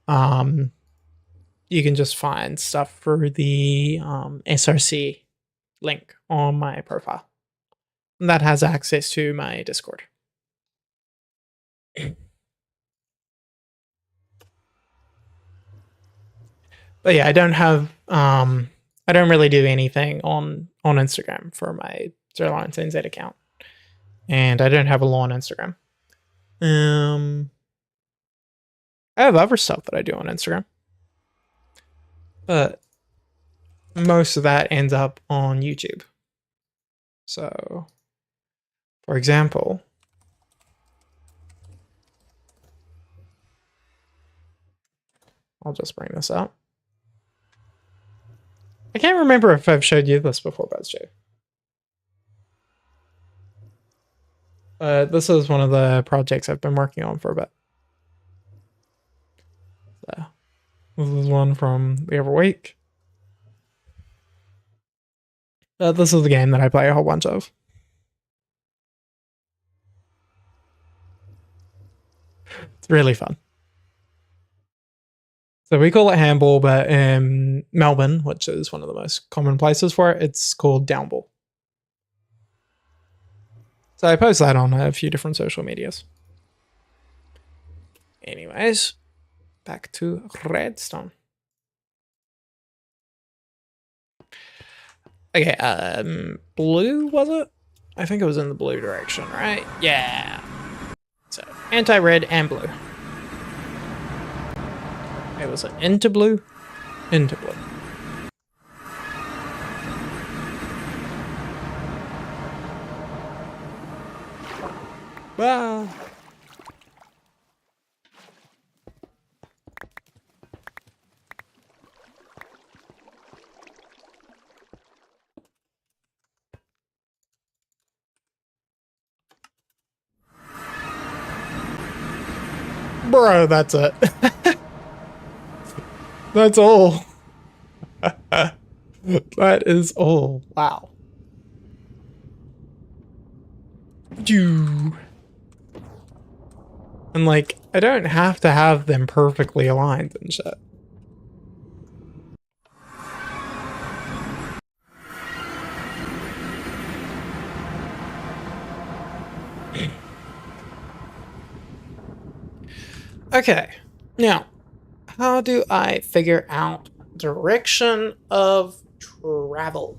you can just find stuff for the SRC link on my profile. And that has access to my Discord. But yeah, I don't have I don't really do anything on Instagram for my LawnNZ account. And I don't have a lawn Instagram. I have other stuff that I do on Instagram. But most of that ends up on YouTube. So, for example, I'll just bring this up. I can't remember if I've showed you this before, BuzzJ. This is one of the projects I've been working on for a bit. So, this is one from the other week. This is the game that I play a whole bunch of. It's really fun. So we call it handball, but in Melbourne, which is one of the most common places for it, it's called downball. So I post that on a few different social medias. Anyways, back to Redstone. Okay, blue, was it? I think it was in the blue direction, right? Yeah. So, anti-red and blue. Okay, was it into blue? Into blue. Wow. Bro, that's it. That's all. That is all. Wow. And like, I don't have to have them perfectly aligned and shit. Okay, now, how do I figure out direction of travel?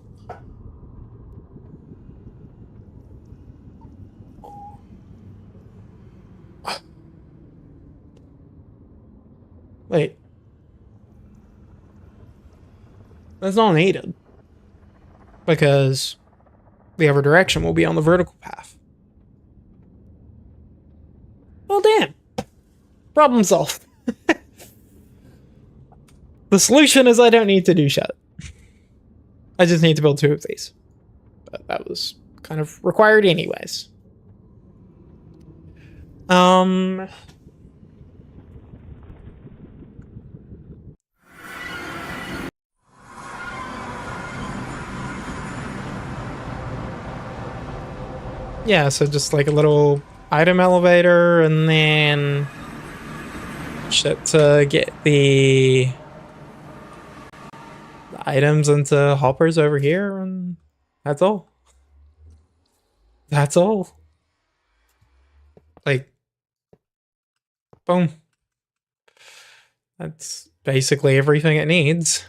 Wait. That's not needed. Because the other direction will be on the vertical path. Well, damn. Problem solved. The solution is I don't need to do shit. I just need to build 2 of these. But that was kind of required anyways. Yeah, so just like a little item elevator and then shit to get the items into hoppers over here, and that's all. That's all. Like, boom. That's basically everything it needs.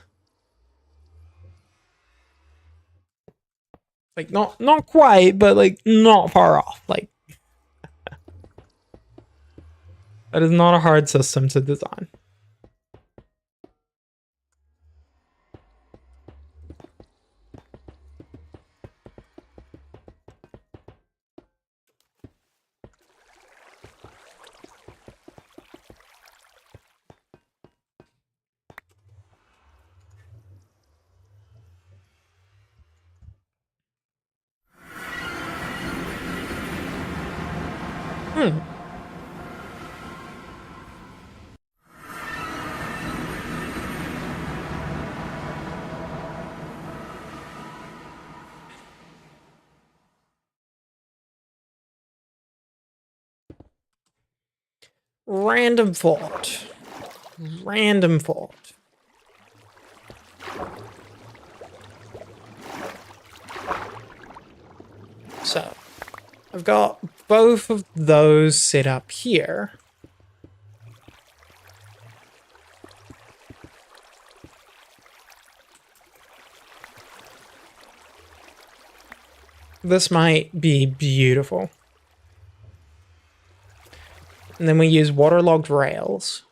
Like, not quite, but like not far off. Like, that is not a hard system to design. Random fault. Random fault. So, I've got both of those set up here. This might be beautiful. And then we use waterlogged rails.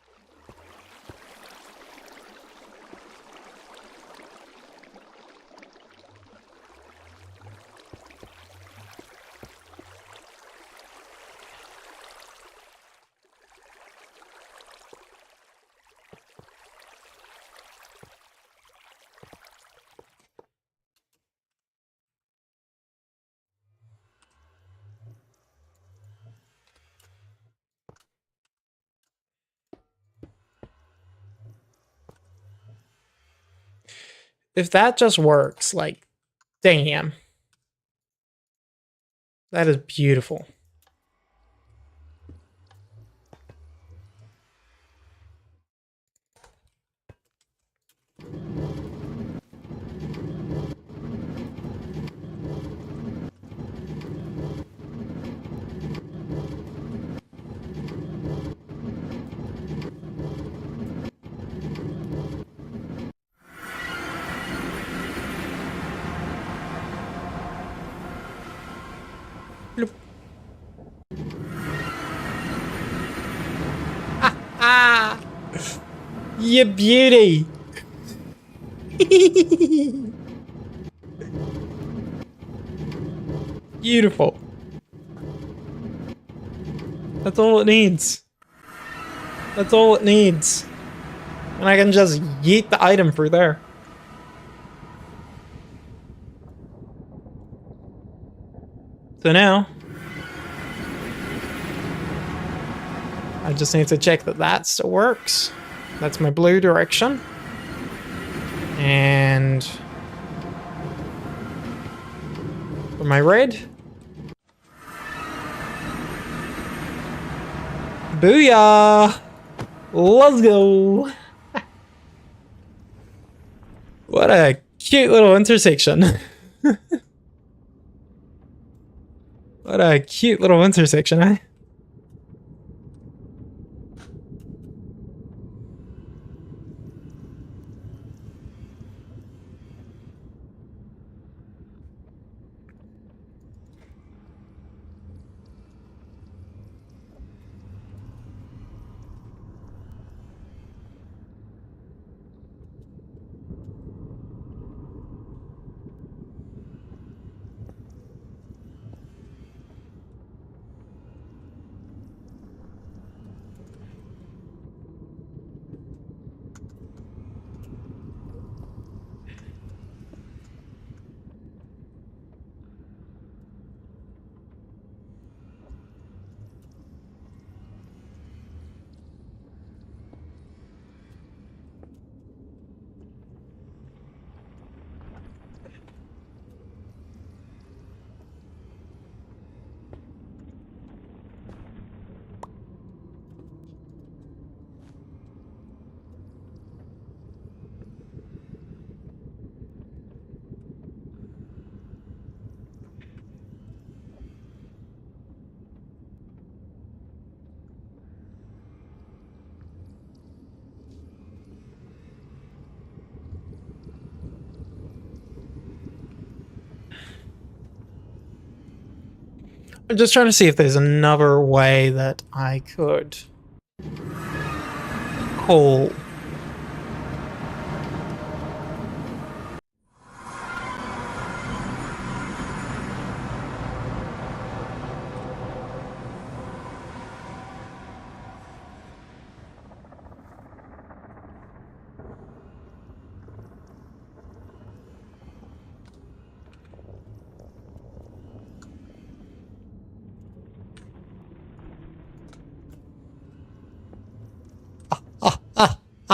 If that just works, like, Damn. That is beautiful. Bloop. Ah! You beauty! Beautiful. That's all it needs. That's all it needs. And I can just yeet the item through there. So now, I just need to check that that still works. That's my blue direction. And for my red. Booyah! Let's go! What a cute little intersection. What a cute little intersection, eh? I'm just trying to see if there's another way that I could call.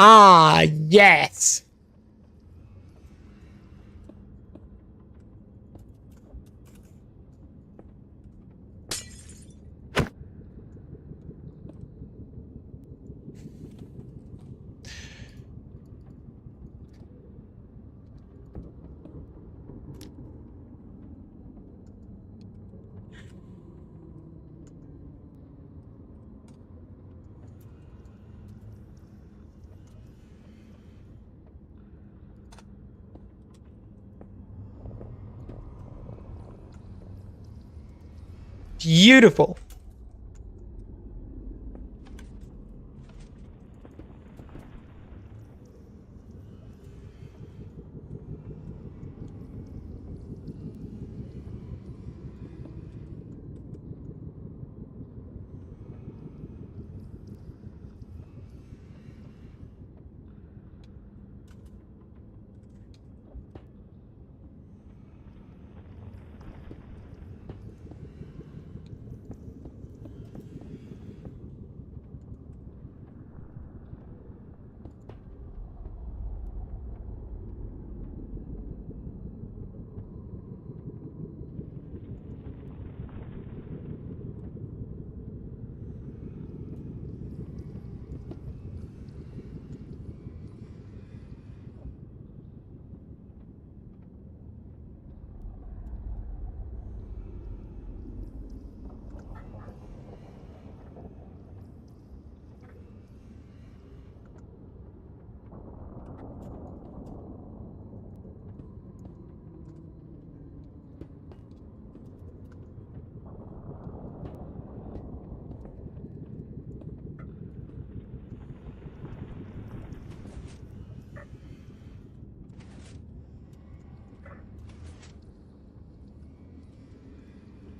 Ah, yes! Beautiful.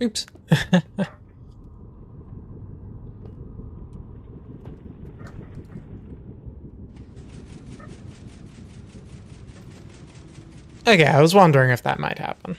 Oops. Okay, I was wondering if that might happen.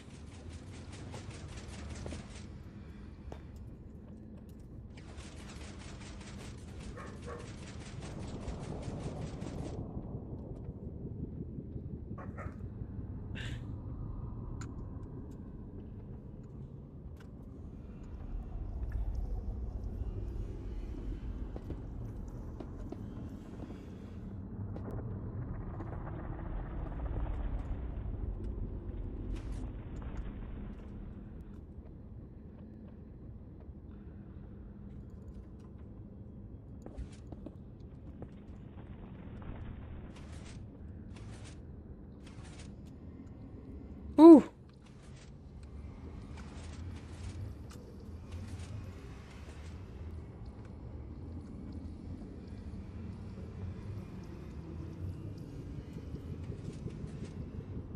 Ooh.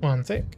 One sec.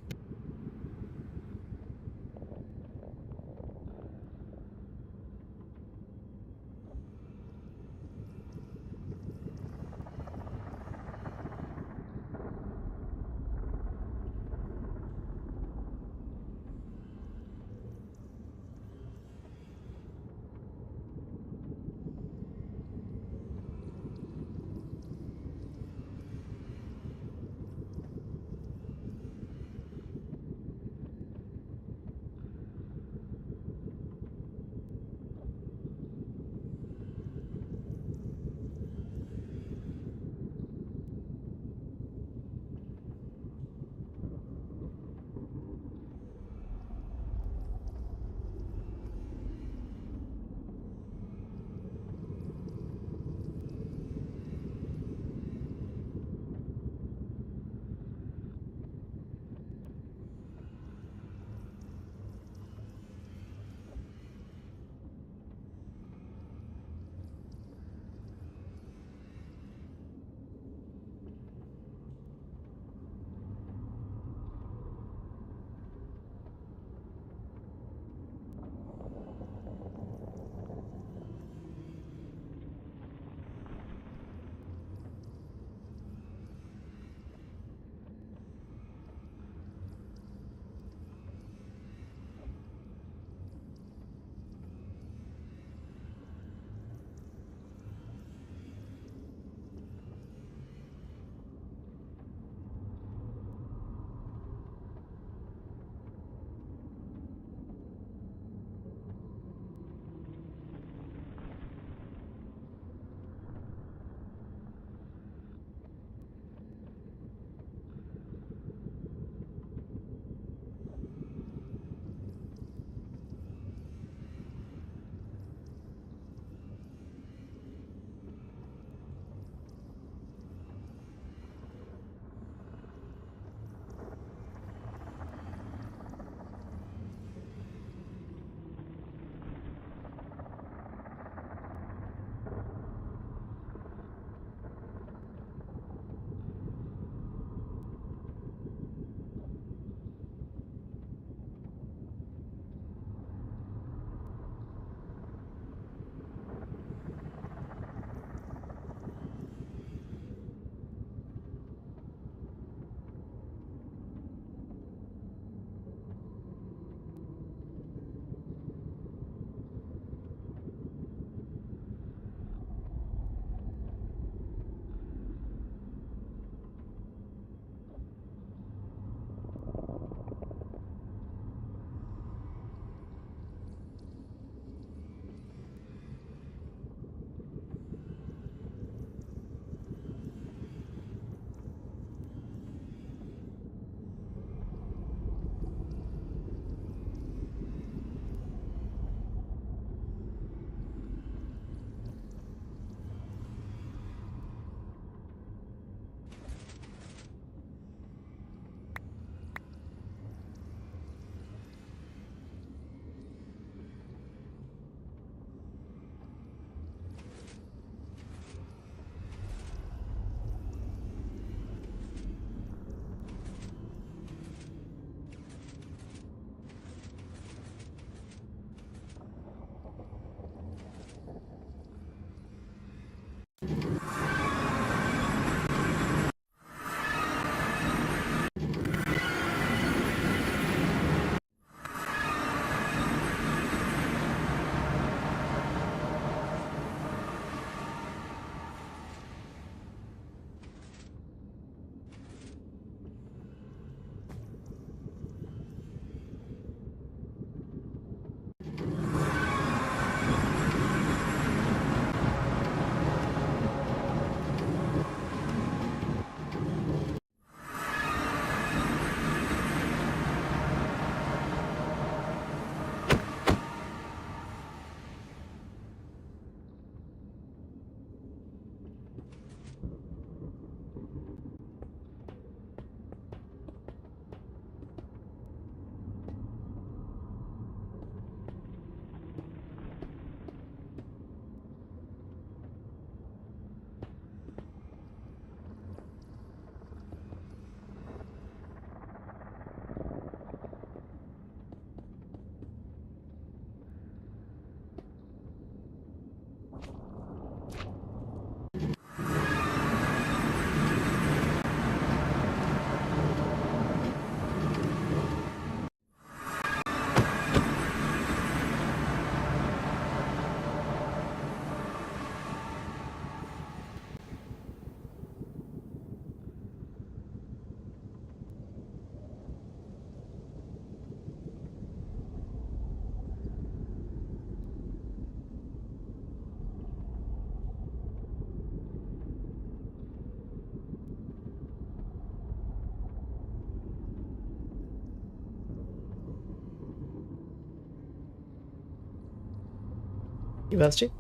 You bestie?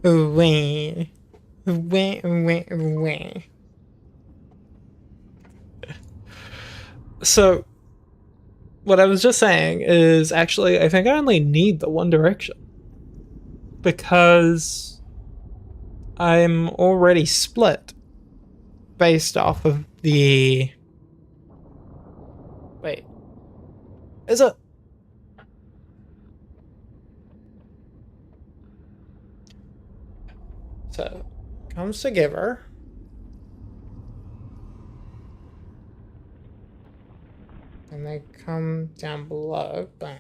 Wait. Wait. So, what I was just saying is actually, I think I only need the one direction. Because I'm already split based off of the... Wait. Is it? So, comes to giver. And they come down below. Bang.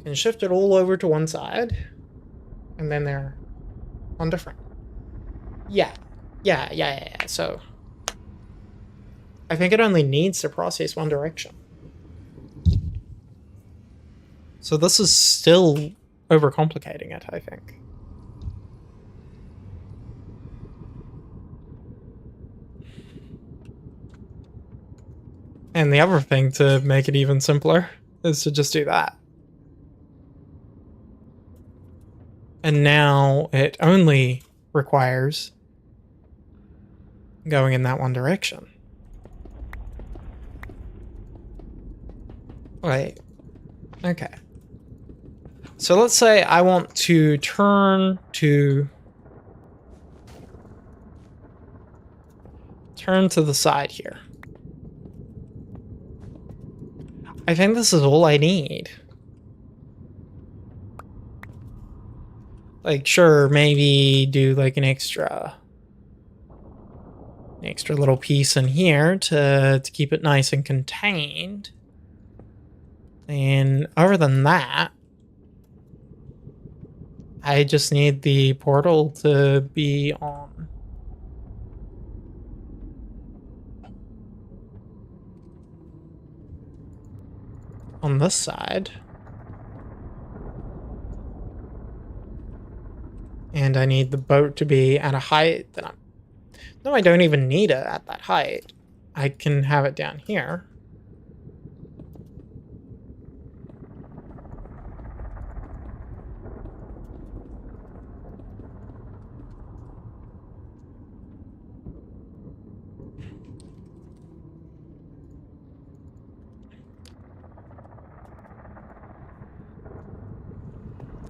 Can shift it all over to one side. And then they're on different. Yeah. So, I think it only needs to process one direction. So this is still overcomplicating it, I think. And the other thing to make it even simpler is to just do that. And now it only requires going in that one direction. Wait. Okay. So let's say I want to turn to the side here. I think this is all I need. Like, sure, maybe do like an extra little piece in here to keep it nice and contained. And other than that, I just need the portal to be on this side. And I need the boat to be at a height that no, I don't even need it at that height. I can have it down here.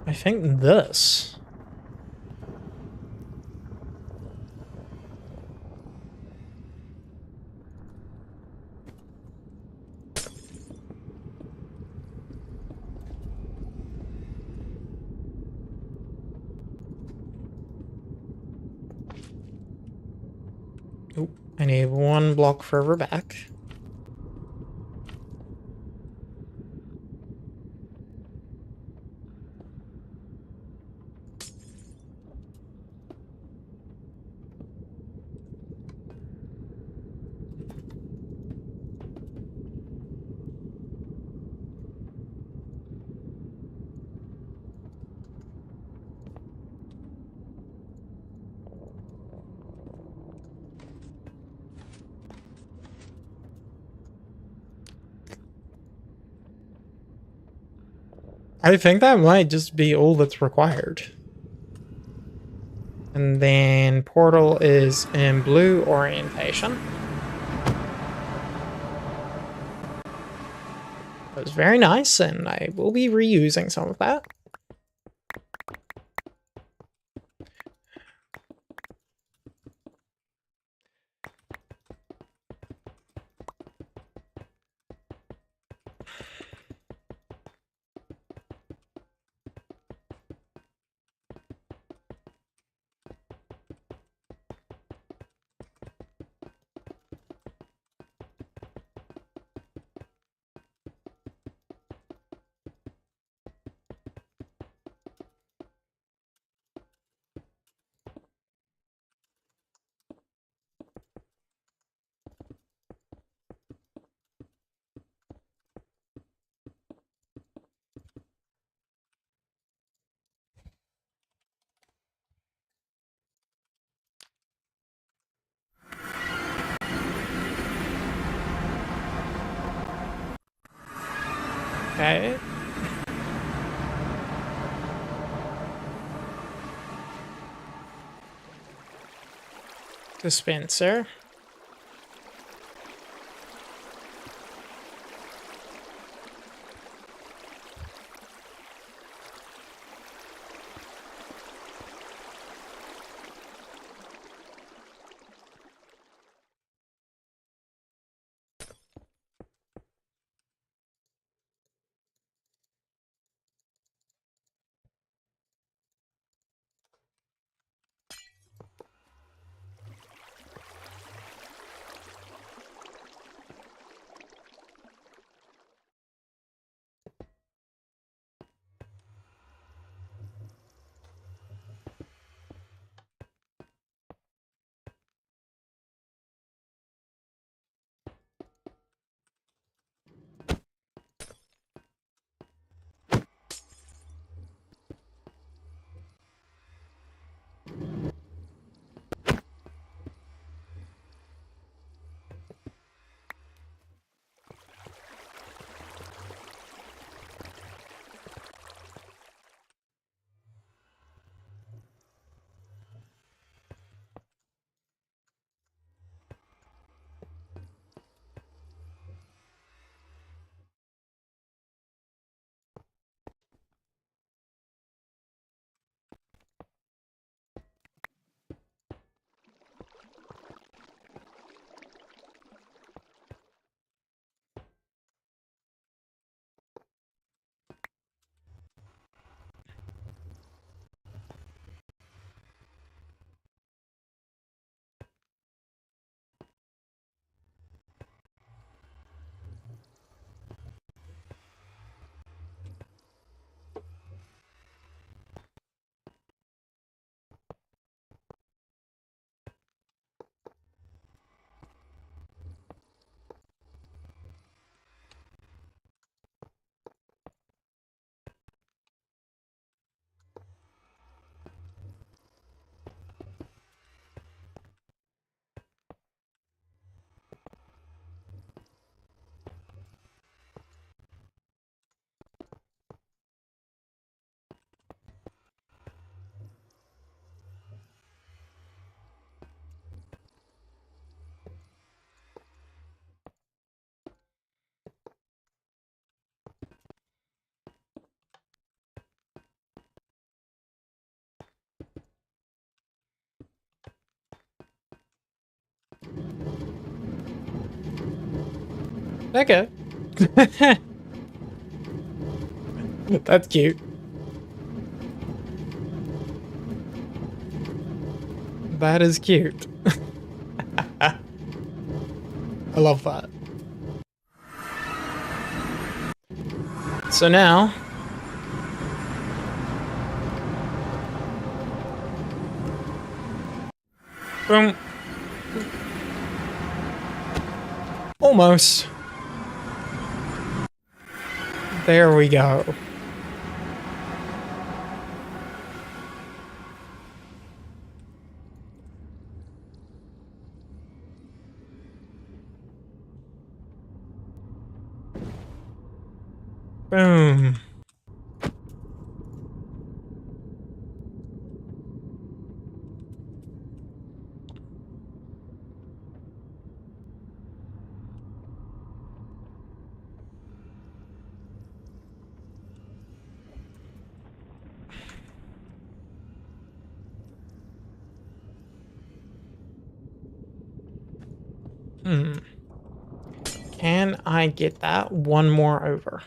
I think this. Oh, I need one block further back. I think that might just be all that's required. And then portal is in blue orientation. It was very nice, and I will be reusing some of that. Okay. Dispenser. Okay. That's cute. That is cute. I love that. So now, boom. Almost. There we go. Boom. Can I get that one more over?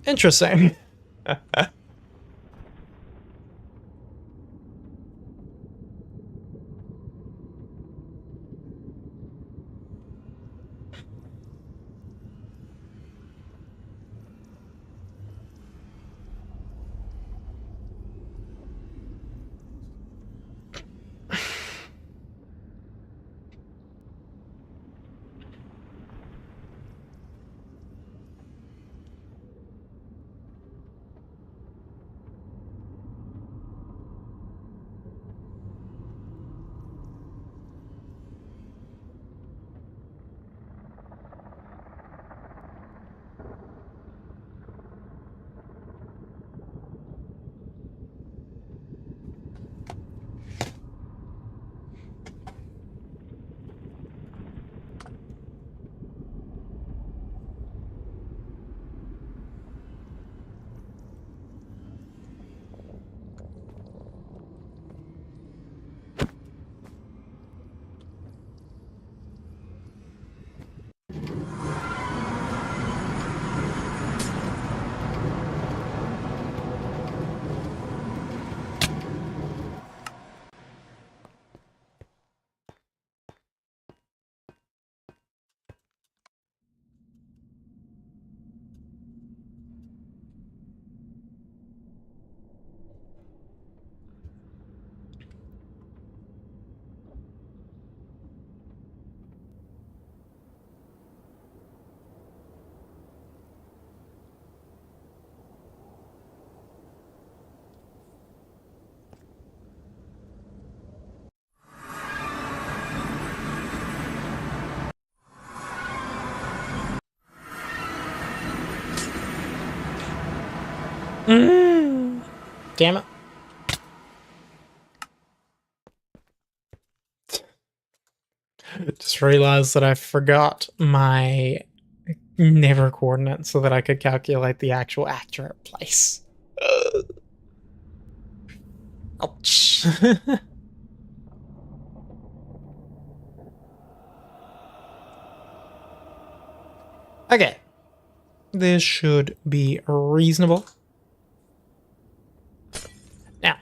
Interesting. Damn it. Just realized that I forgot my never coordinate so that I could calculate the actual accurate place. Ouch. Okay. This should be reasonable. Now,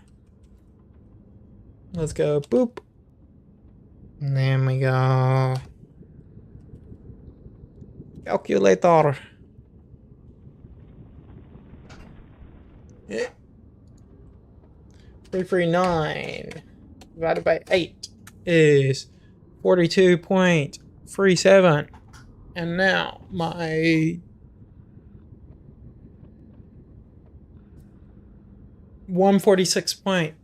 let's go boop. And then we go calculator. 339 divided by 8 is 42.37. And now my 146.5.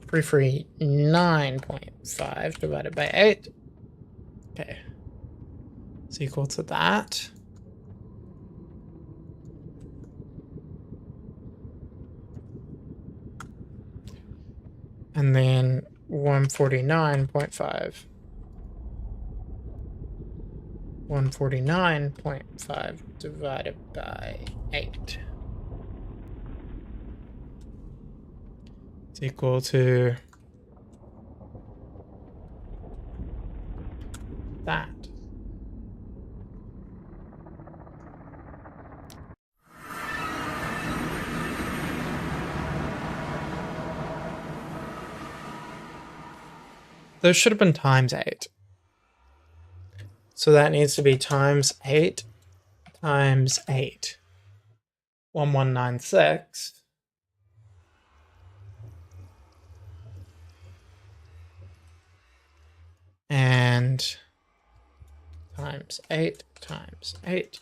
339.5 divided by 8. Okay. It's equal to that. And then 149.5. 149.5 divided by 8. It's equal to that. Those should have been times 8. So that needs to be times 8 times 8. 1196. And times 8 times 8.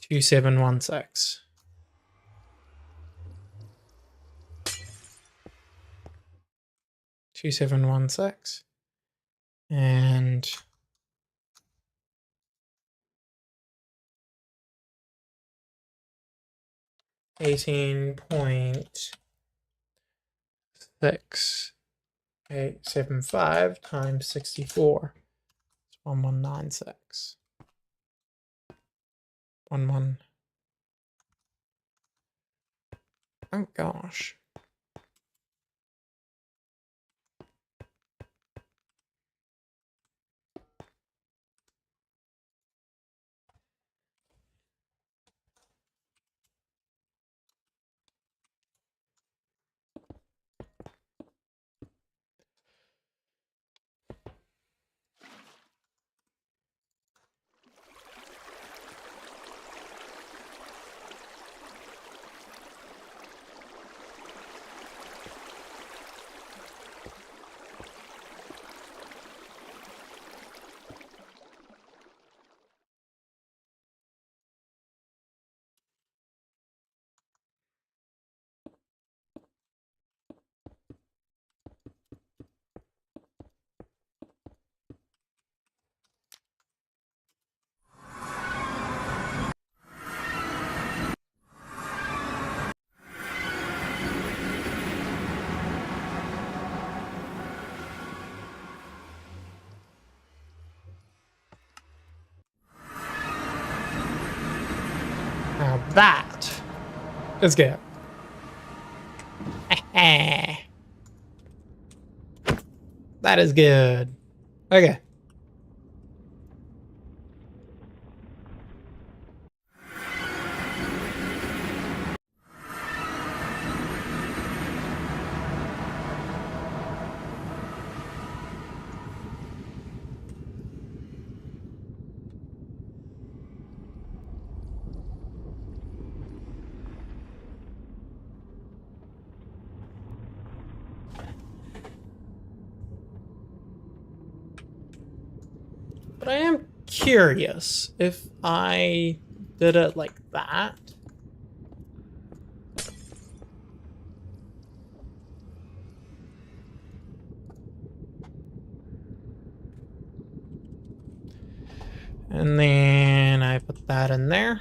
2716. 2716. And $18.6875 times 64. It's 1196. 11. Oh gosh. that is good. That is good. Okay. But I am curious if I did it like that. And then I put that in there.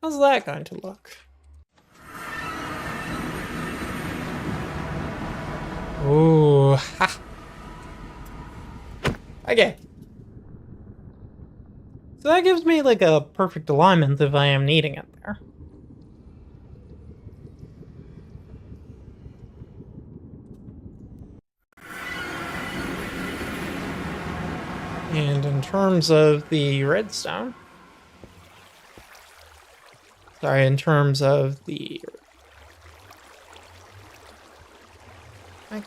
How's that going to look? Ooh, ha. Okay. So that gives me like a perfect alignment if I am needing it there. And in terms of the redstone, sorry, in terms of the, okay.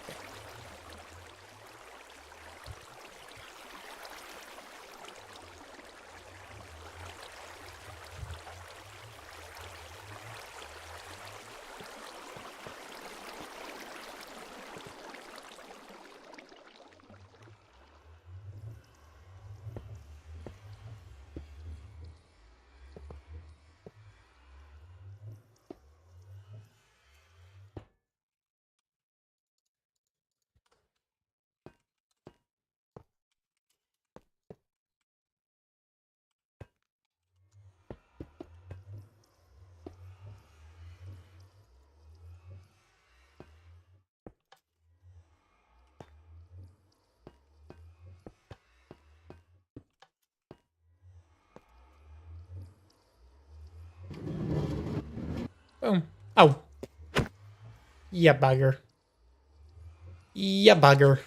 Boom. Oh. Yeah, bugger. Yeah, bugger.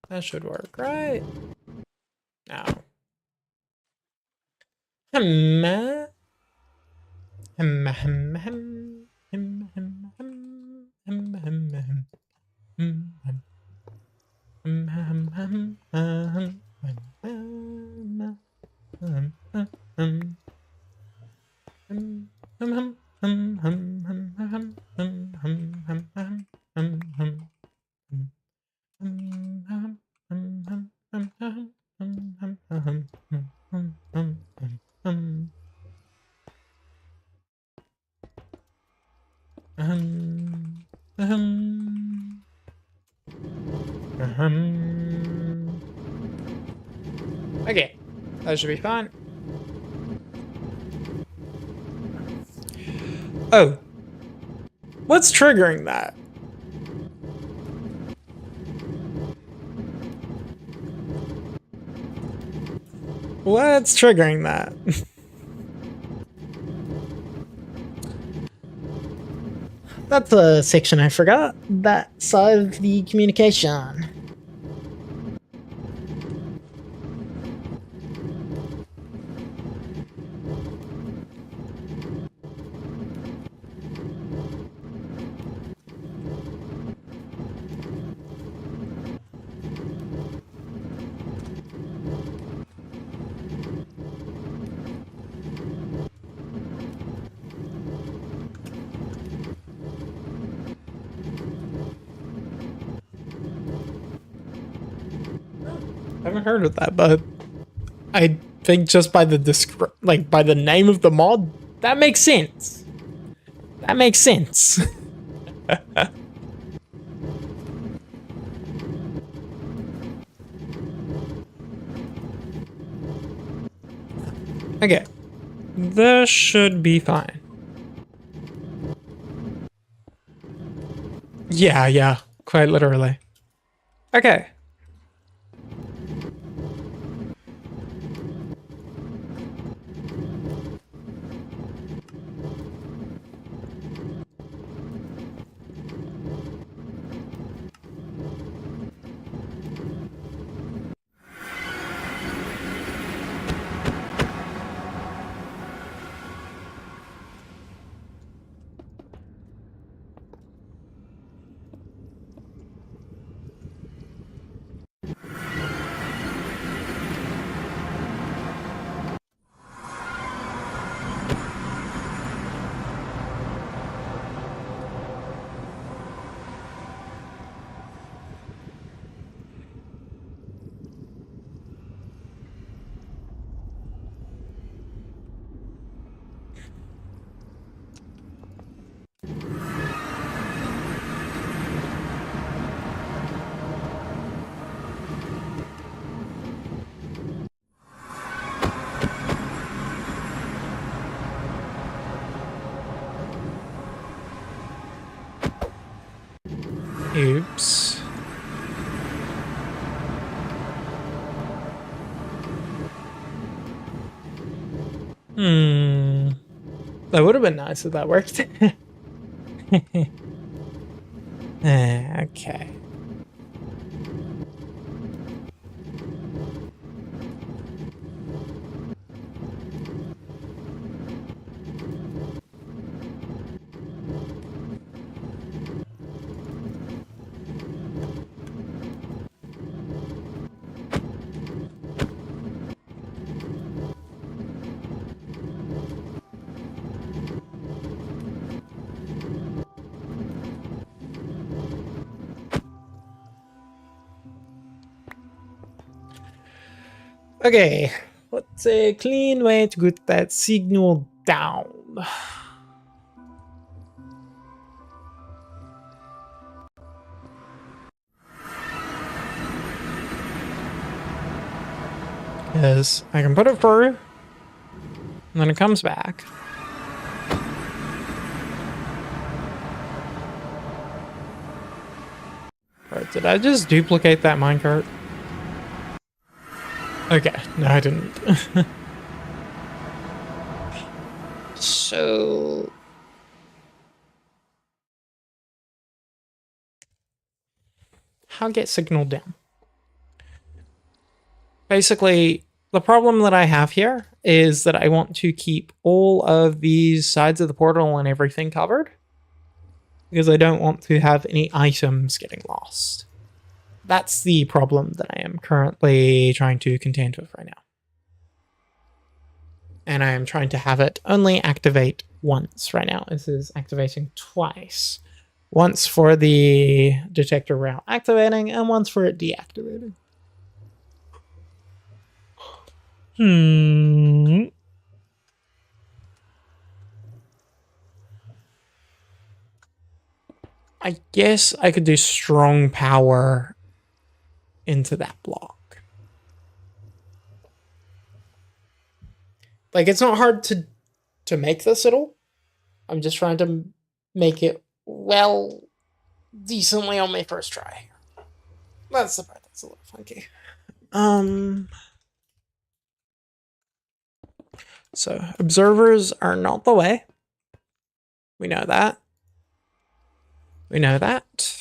That should work, right? No. Hmm. Hmm. Hmm. Hmm. Hmm. Okay, that should be fine. Oh, what's triggering that? What's triggering that? That's a section I forgot. That side of the communication. I haven't heard of that, but I think just by the by the name of the mod, that makes sense. That makes sense. Okay. This should be fine. Yeah, quite literally. Okay. Oops. That would have been nice if that worked. Okay. Okay, what's a clean way to get that signal down? Because I can put it through, and then it comes back. Right, did I just duplicate that minecart? Okay, no I didn't. So... how get signal down? Basically, the problem that I have here is that I want to keep all of these sides of the portal and everything covered, because I don't want to have any items getting lost. That's the problem that I am currently trying to contend with right now. And I am trying to have it only activate once right now. This is activating twice. Once for the detector rail activating and once for it deactivating. I guess I could do strong power into that block. Like, it's not hard to make this at all. I'm just trying to make it, well, decently on my first try. That's the part that's a little funky. So observers are not the way. We know that. We know that.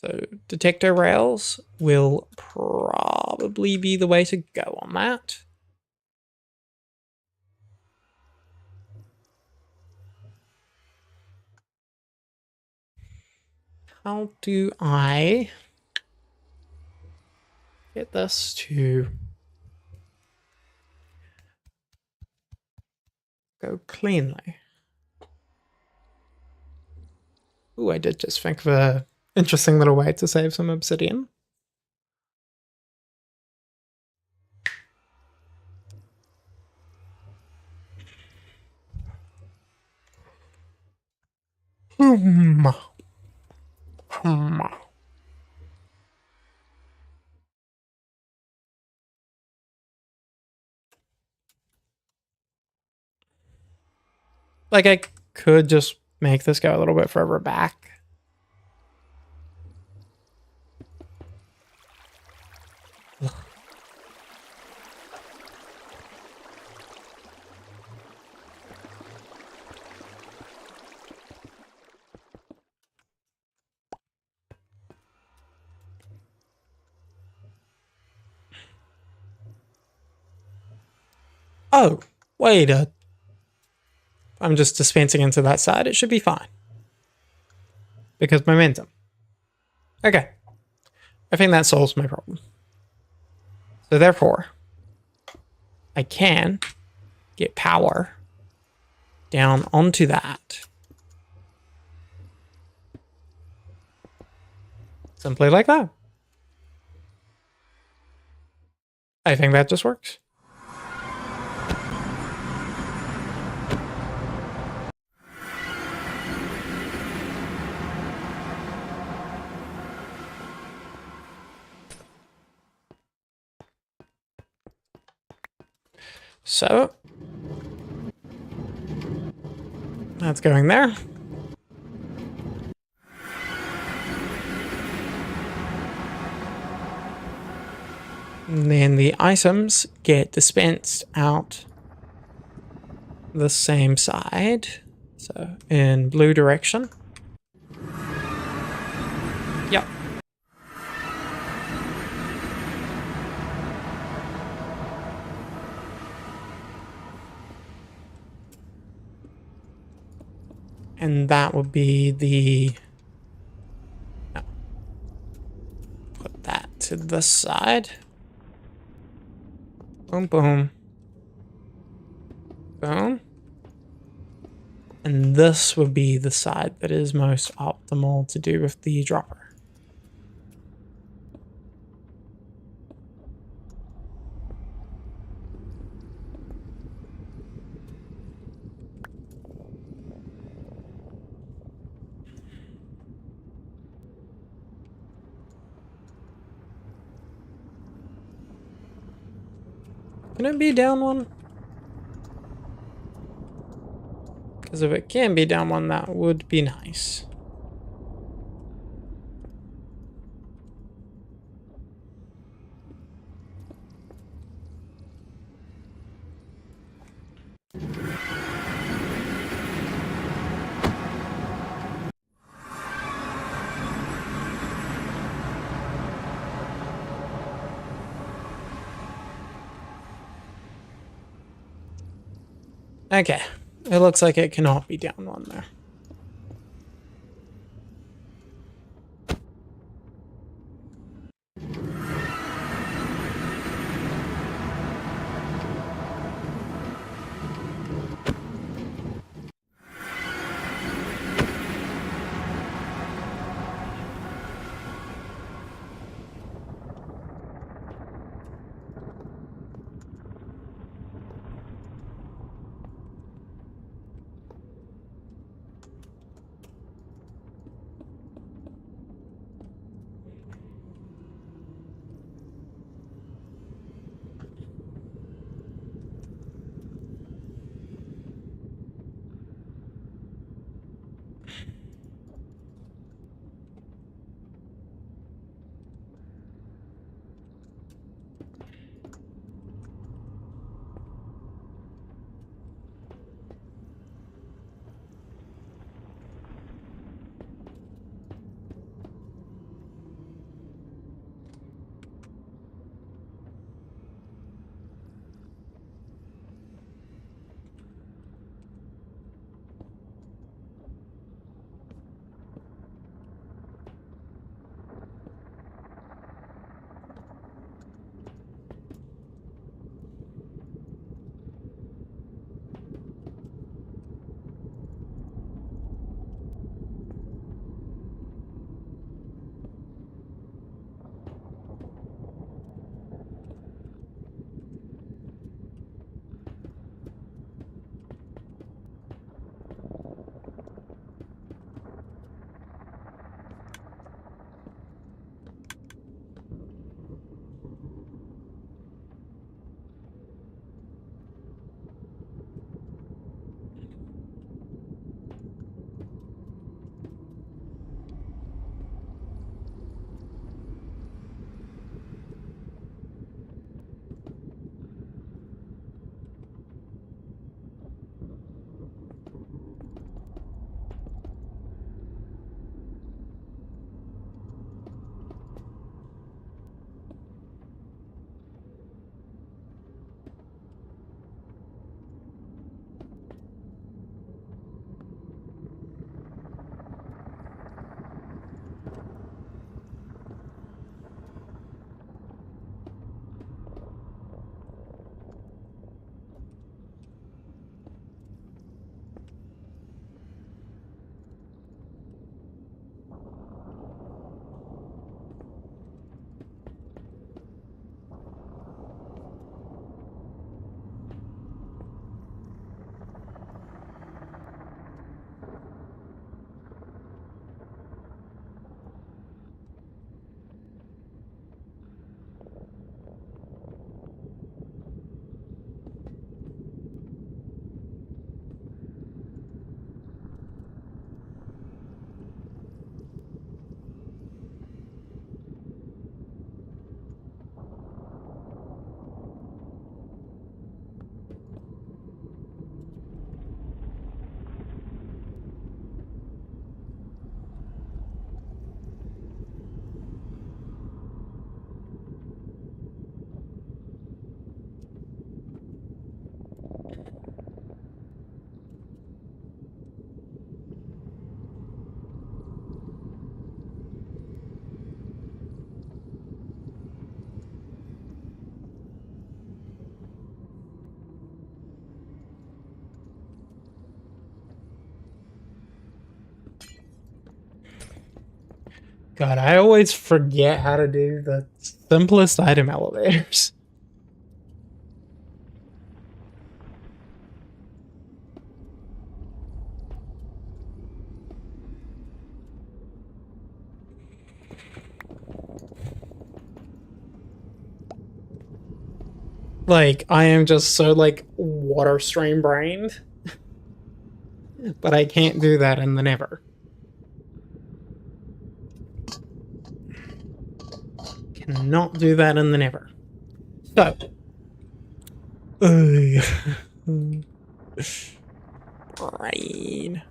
So detector rails will probably be the way to go on that. How do I get this to go cleanly? Ooh, I did just think of a interesting little way to save some obsidian. Like, I could just make this go a little bit further back. Oh, wait. I'm just dispensing into that side. It should be fine. Because momentum. Okay. I think that solves my problem. So therefore, I can get power down onto that. Simply like that. I think that just works. So that's going there. And then the items get dispensed out the same side. So in blue direction. Yep. And that would be the... No. Put that to this side. Boom, boom. Boom. And this would be the side that is most optimal to do with the dropper. Can it be down one? Because if it can be down one, that would be nice. Okay, it looks like it cannot be down one there. God, I always forget how to do the simplest item elevators. Like, I am just so, like, water stream brained, but I can't do that in the Never. Cannot do that in the Never. So, brain.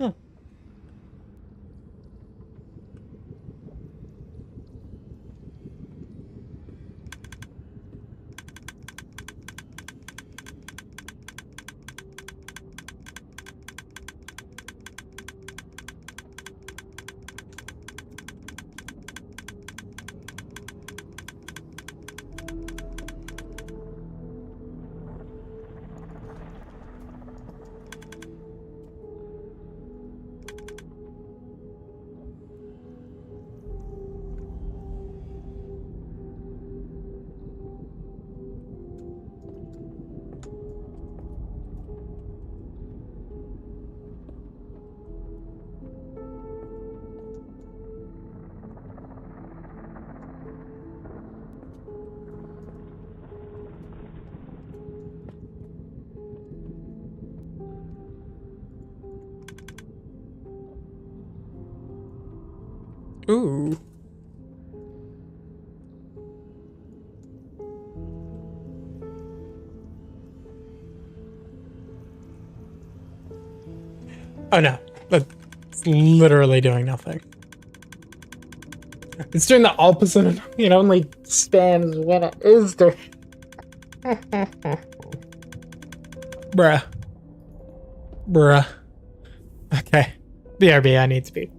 Huh. Ooh. Oh no, that's literally doing nothing. It's doing the opposite of it only spans when it is doing. Bruh. Bruh. Okay. BRB, I need speed.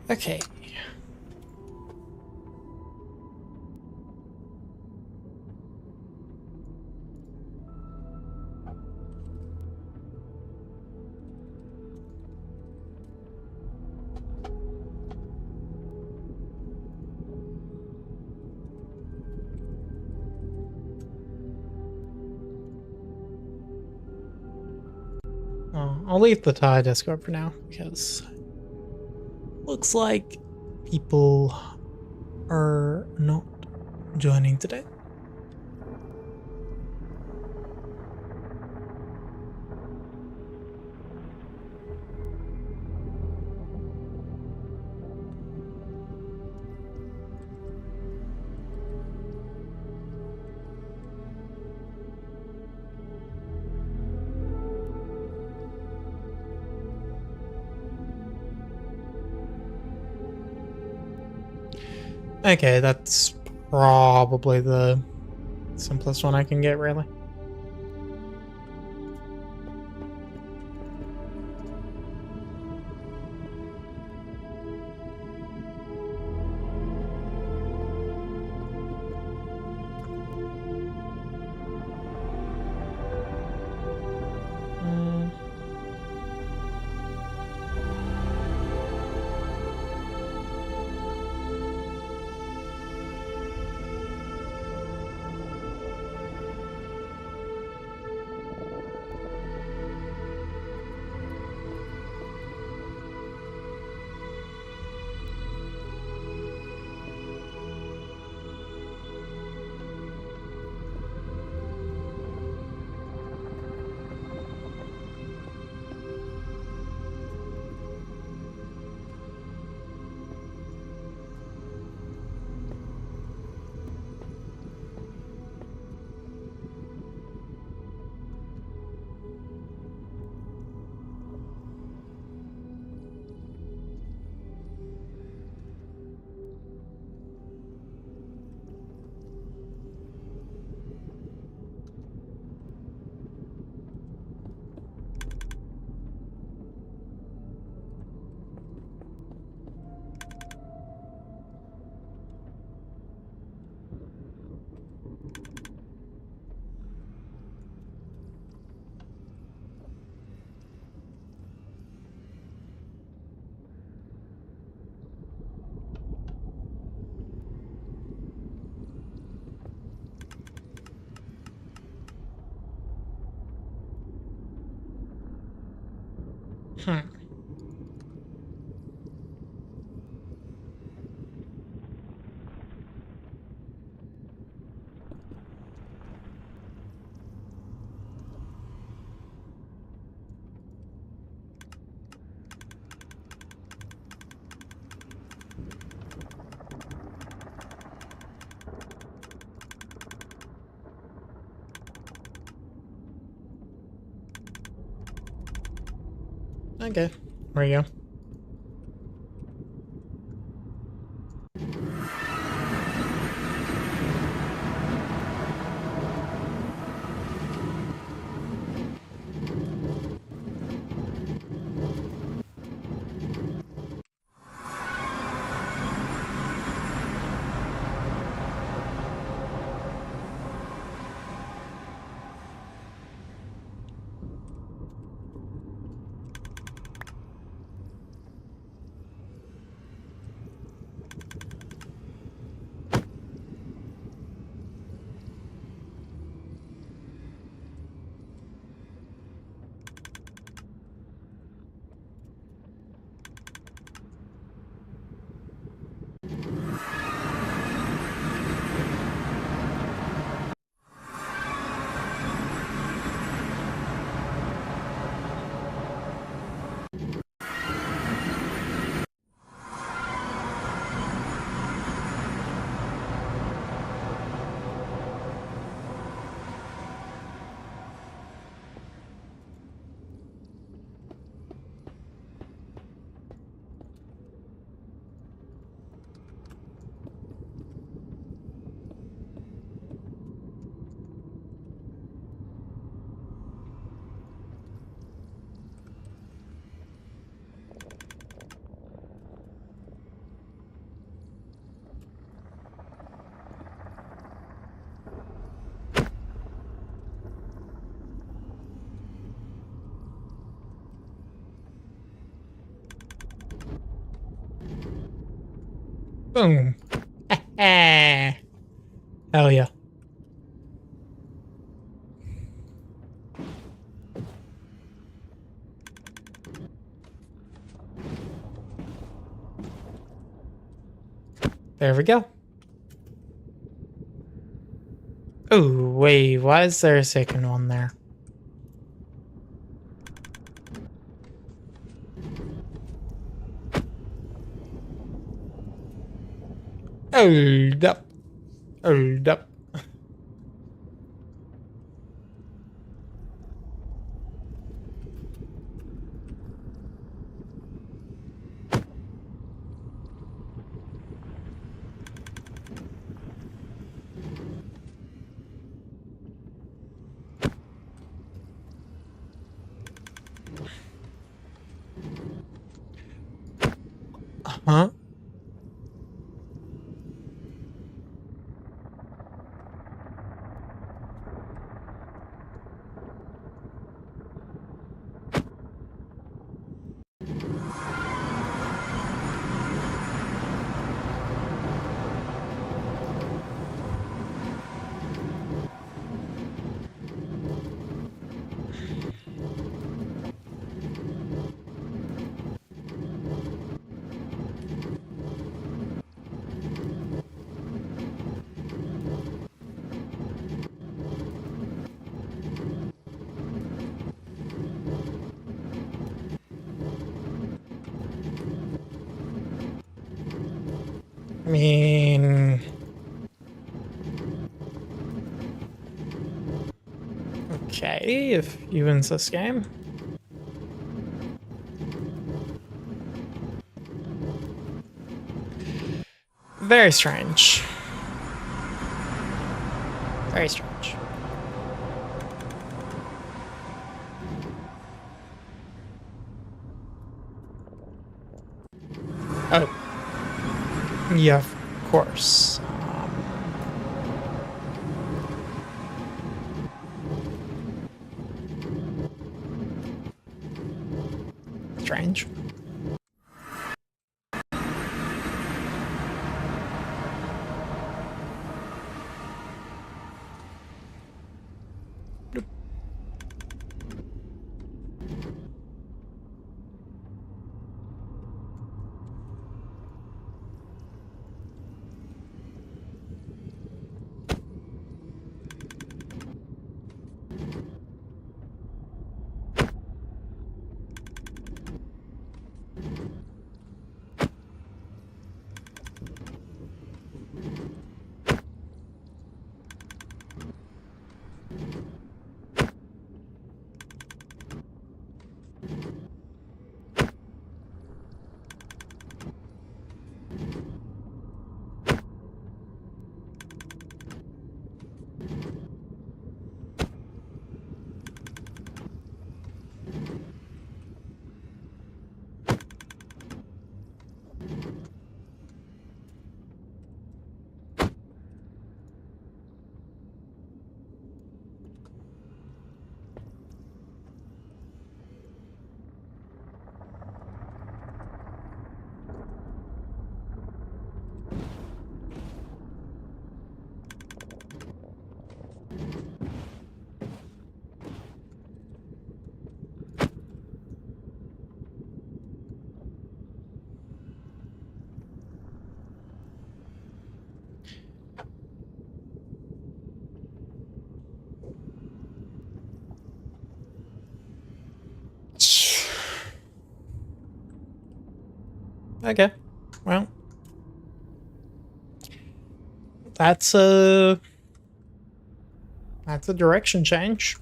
Okay. I'll leave the tire Discord for now because looks like people are not joining today. Okay, that's probably the simplest one I can get, really. Okay, there you go. Boom. Hell yeah. There we go. Oh, wait, why is there a second one there? Hold up. Hold up. Huh? I mean... Okay, if you wins this game. Very strange. Very strange. Oh. Yeah, of course. Strange. Okay. Well. That's a direction change.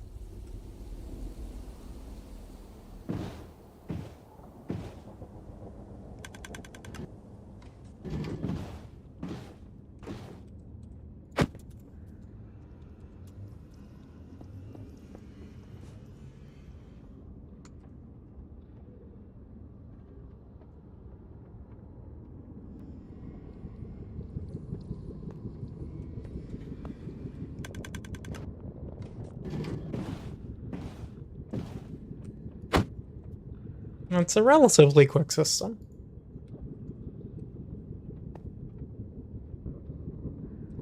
It's a relatively quick system.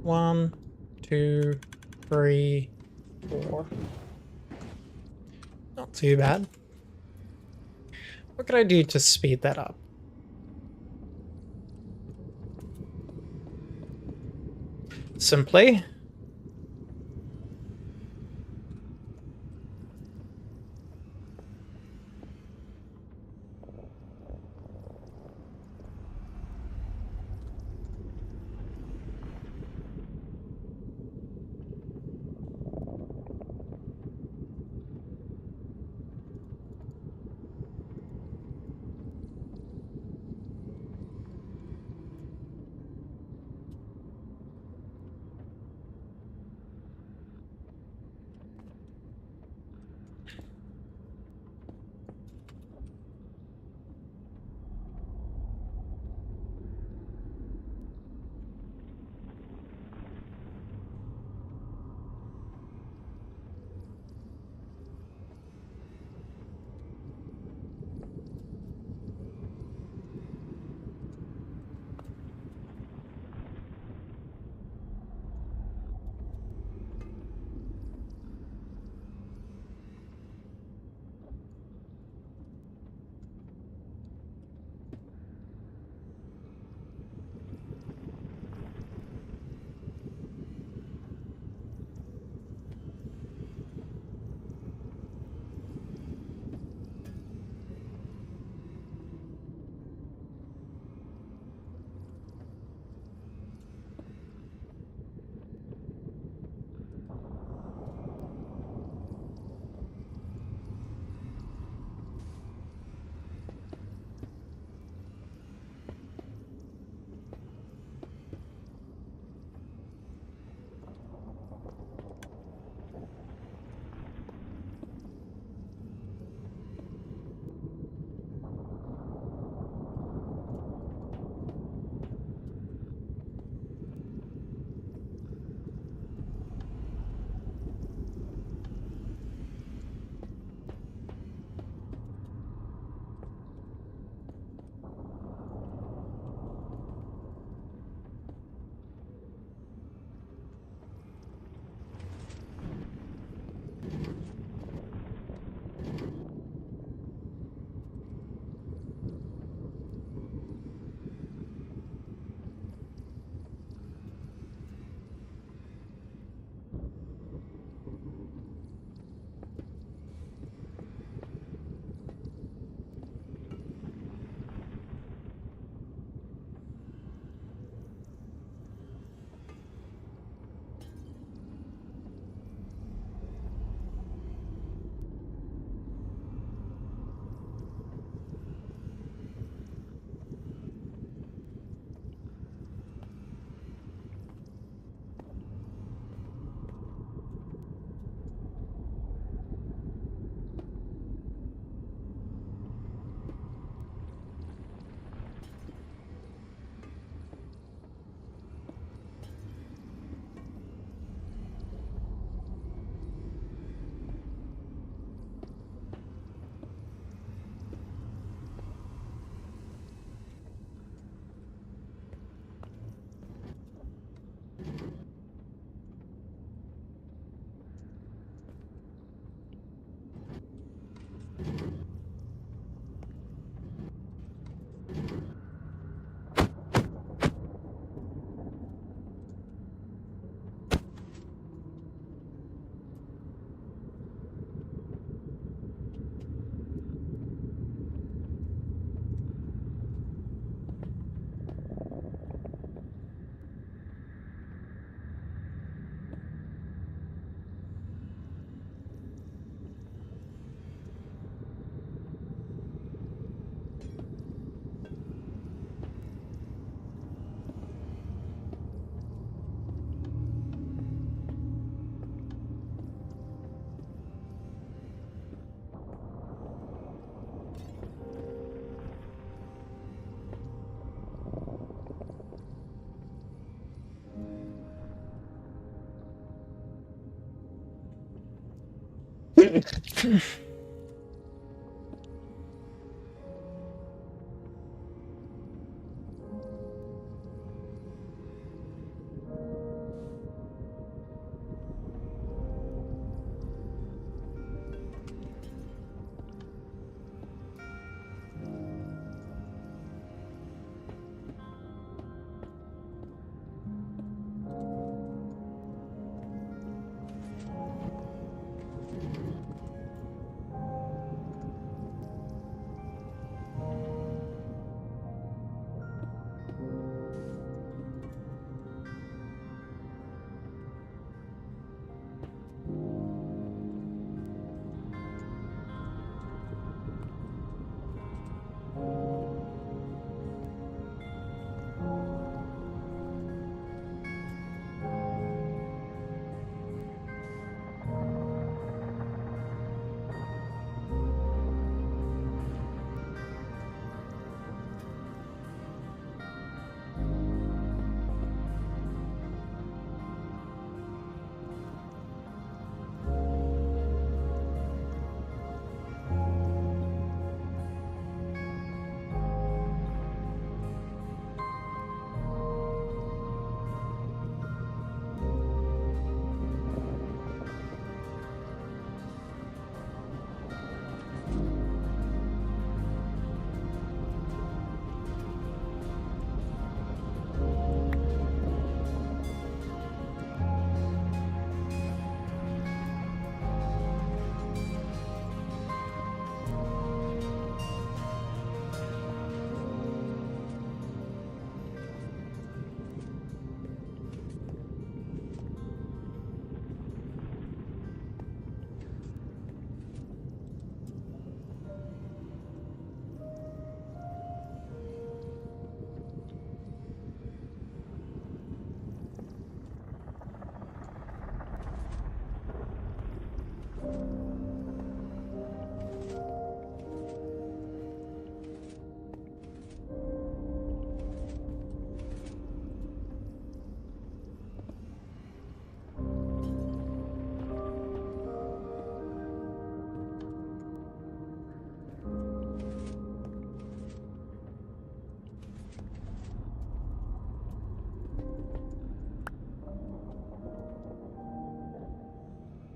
1, 2, 3, 4. Not too bad. What could I do to speed that up? Simply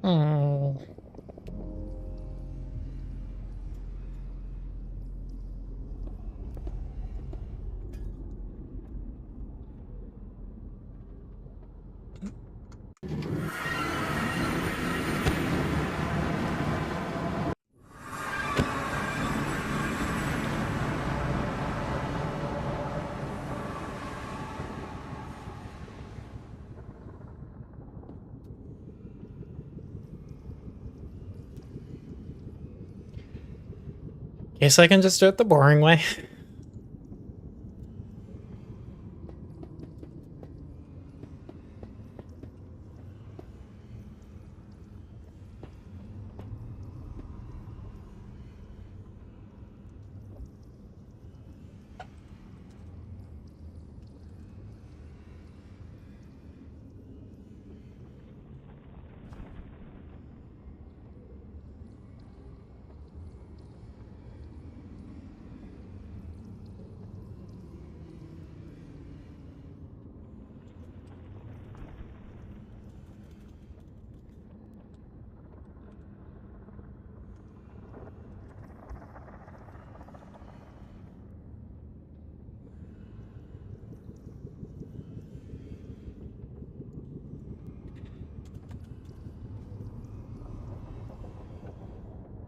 Oh. Guess I can just do it the boring way.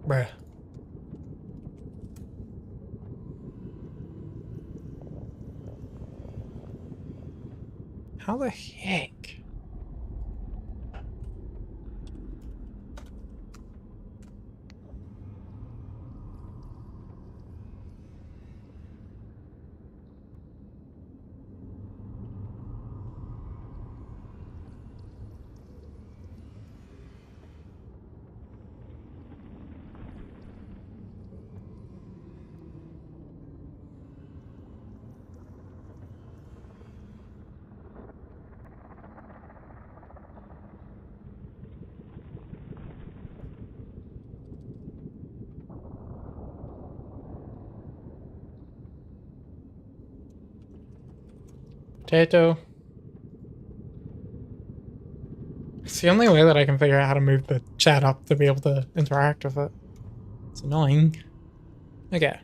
Bruh. How the heck? Potato. It's the only way that I can figure out how to move the chat up to be able to interact with it. It's annoying. Okay.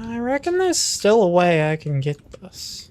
I reckon there's still a way I can get this.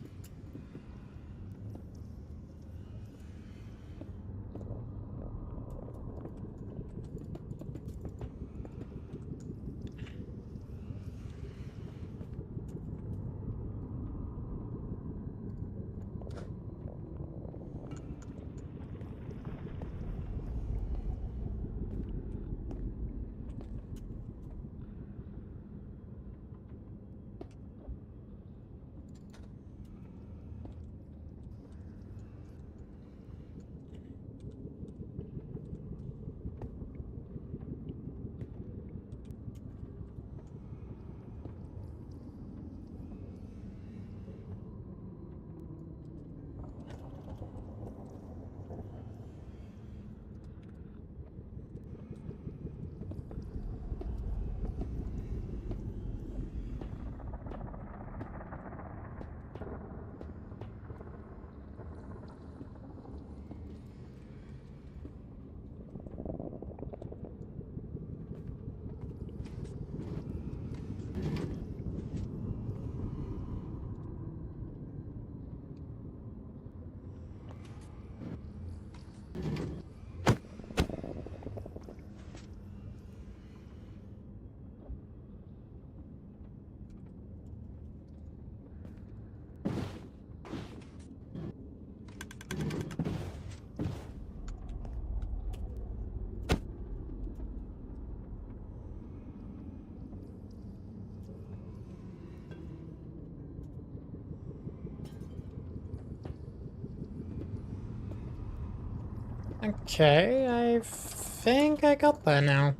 Okay, I think I got that now.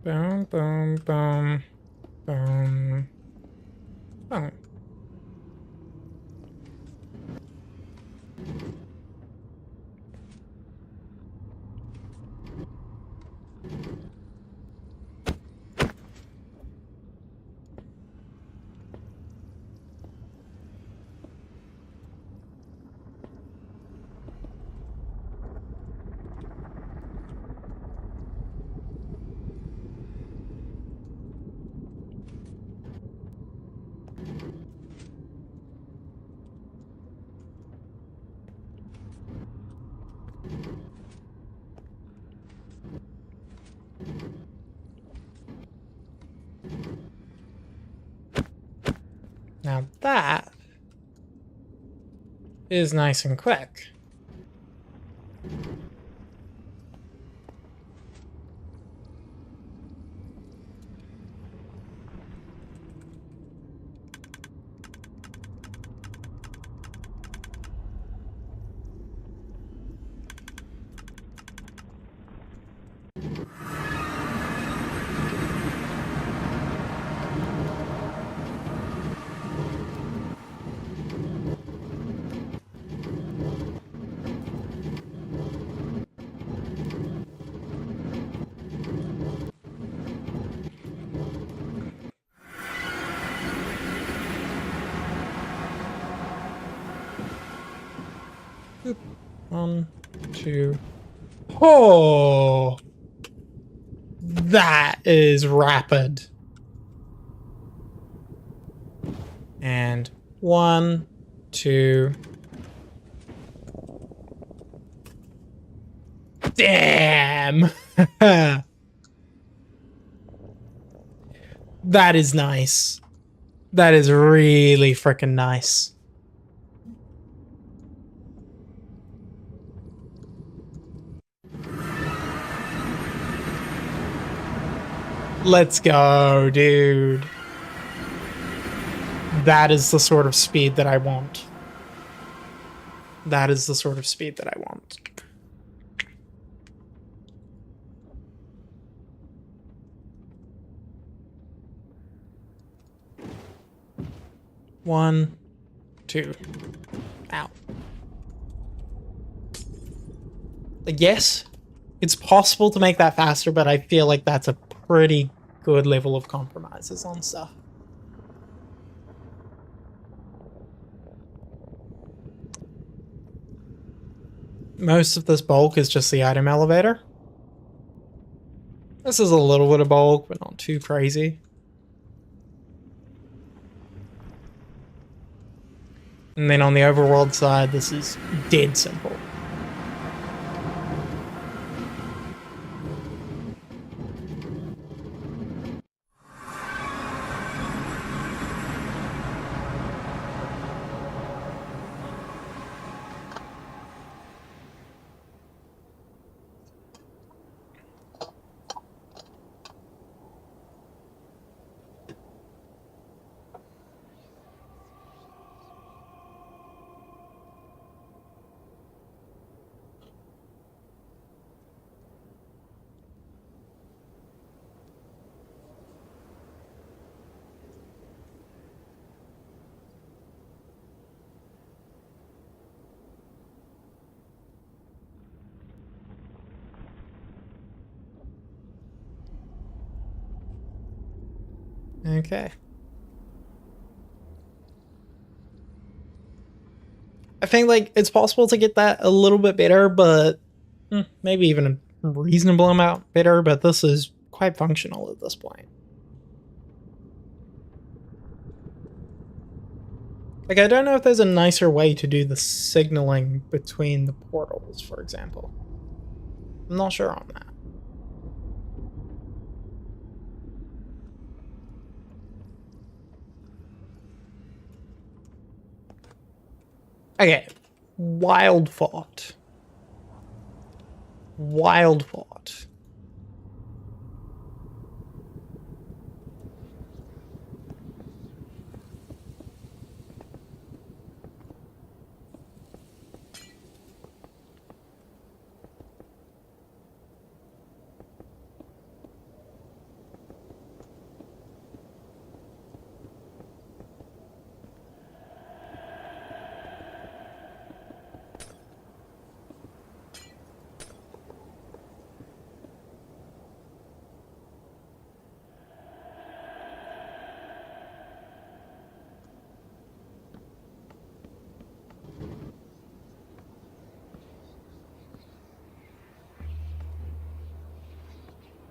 Boom, boom, boom, boom, boom. Now that is nice and quick. Boop. 1, 2. Oh, that is rapid. And 1, 2. Damn. That is nice. That is really freaking nice. Let's go, dude. That is the sort of speed that I want. That is the sort of speed that I want. One, 2. Ow. Yes, it's possible to make that faster, but I feel like that's a pretty good level of compromises on stuff. Most of this bulk is just the item elevator. This is a little bit of bulk, but not too crazy. And then on the overworld side, this is dead simple. Okay. I think like it's possible to get that a little bit better, but maybe even a reasonable amount better, but this is quite functional at this point. Like, I don't know if there's a nicer way to do the signaling between the portals, for example. I'm not sure on that. Okay, wild thought. Wild thought.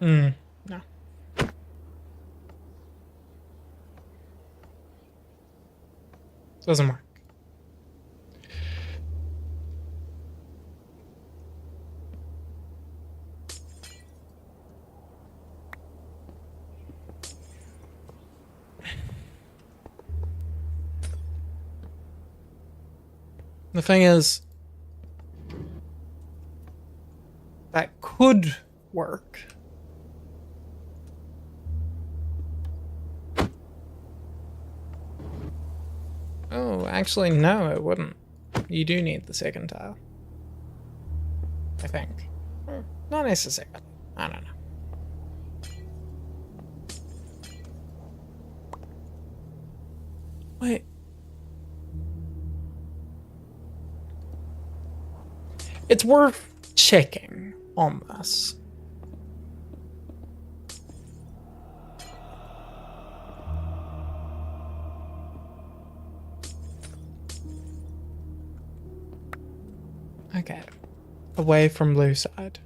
No. Doesn't work. The thing is, that could work. Oh, actually, no, it wouldn't. You do need the second tile. I think. Not necessarily. I don't know. Wait. It's worth checking on this. Okay. Away from blue side.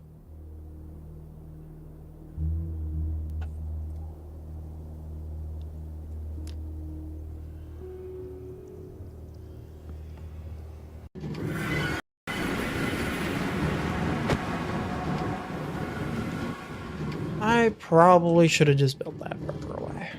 I probably should have just built that further away.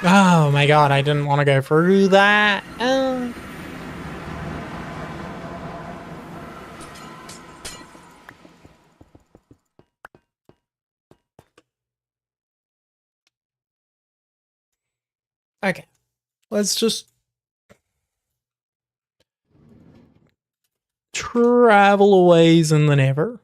Oh my god, I didn't want to go through that. Okay, let's just travel a ways and then ever.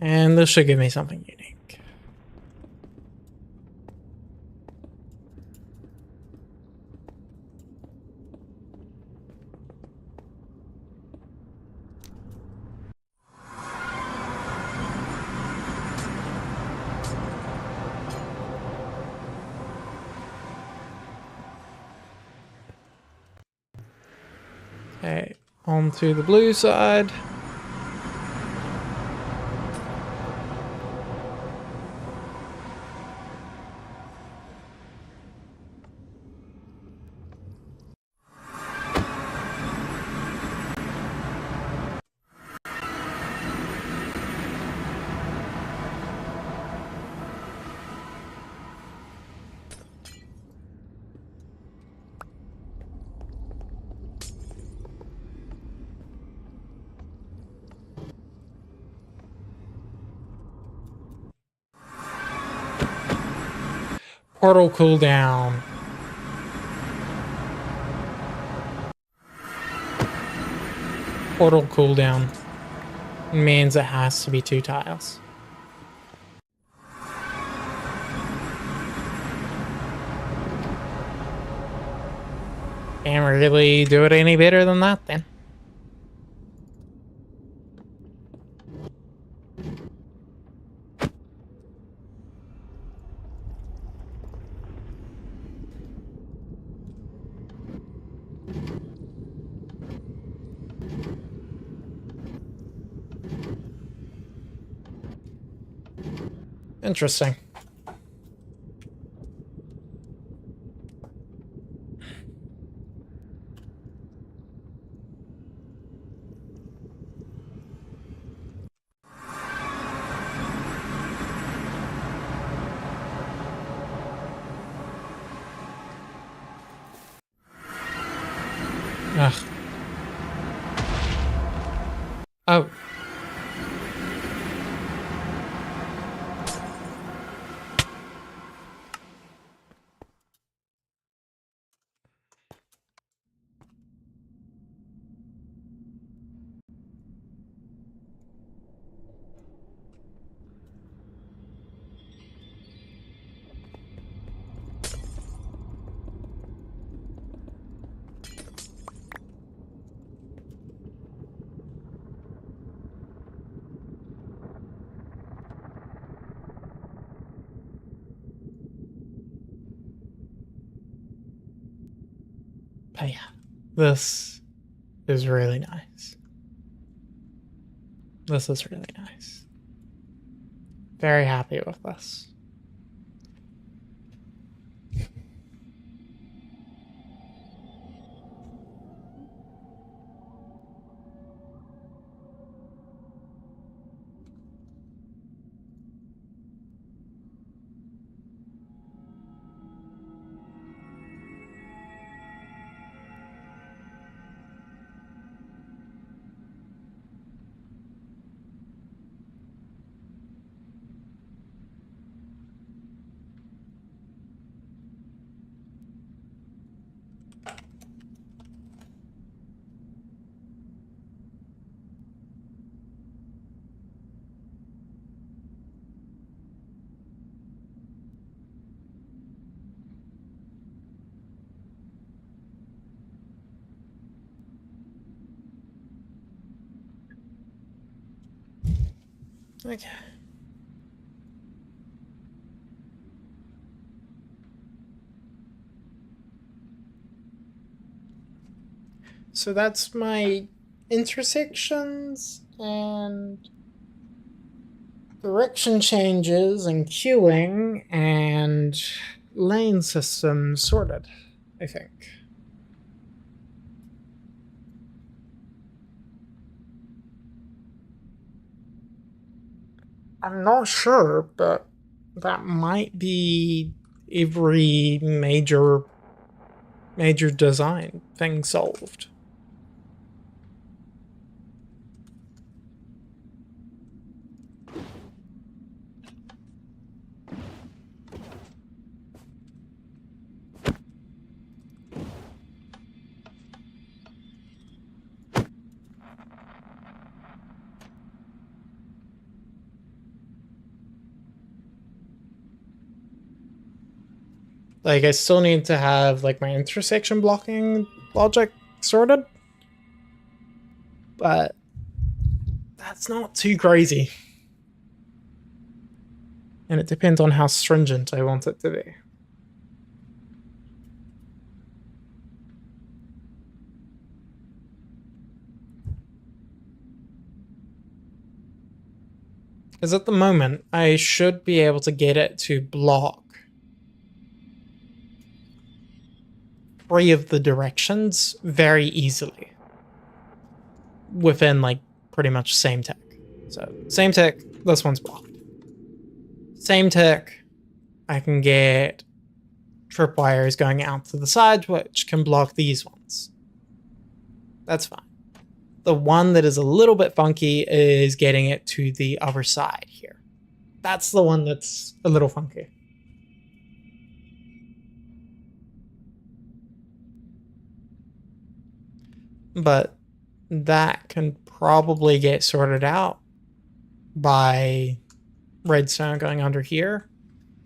And this should give me something unique. Okay, on to the blue side. Portal cooldown. Portal cooldown means it has to be 2 tiles. Can't really do it any better than that then. Interesting. Ugh. Oh. But yeah, this is really nice. This is really nice. Very happy with this. Okay. So that's my intersections and direction changes and queuing and lane system sorted, I think. I'm not sure, but that might be every major design thing solved. Like, I still need to have, like, my intersection blocking logic sorted. But that's not too crazy. And it depends on how stringent I want it to be. Because at the moment, I should be able to get it to block 3 of the directions very easily. Within, like, pretty much same tick. So, same tick, this one's blocked. Same tick, I can get tripwires going out to the side, which can block these ones. That's fine. The one that is a little bit funky is getting it to the other side here. That's the one that's a little funky. But that can probably get sorted out by redstone going under here.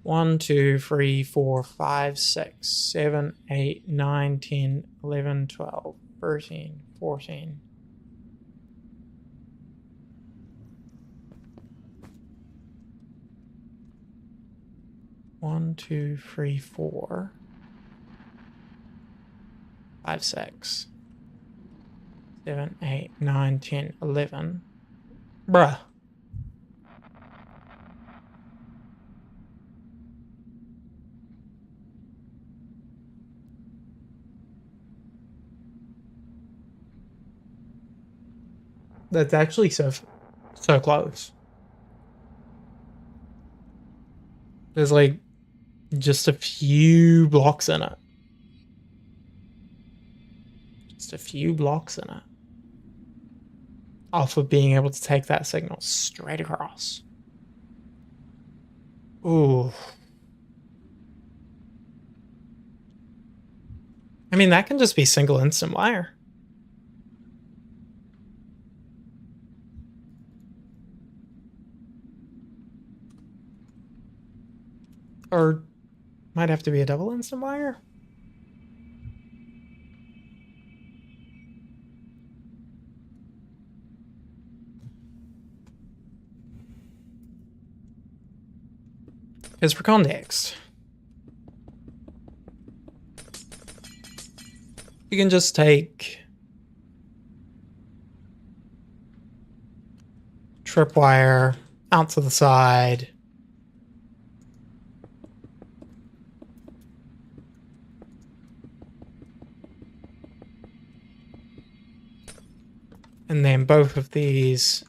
1, 2, 3, 4, 5, 6, 7, 8, 9, 10, 11, 12, 13, 14. One, 2, 3, 4, 5, 6, 7, 8, 9, 10, 11. Bruh. That's actually so close. There's like just a few blocks in it. Just a few blocks in it. Off of being able to take that signal straight across. Ooh. I mean, that can just be single instant wire. Or might have to be a double instant wire. Because for context, you can just take tripwire out to the side. And then both of these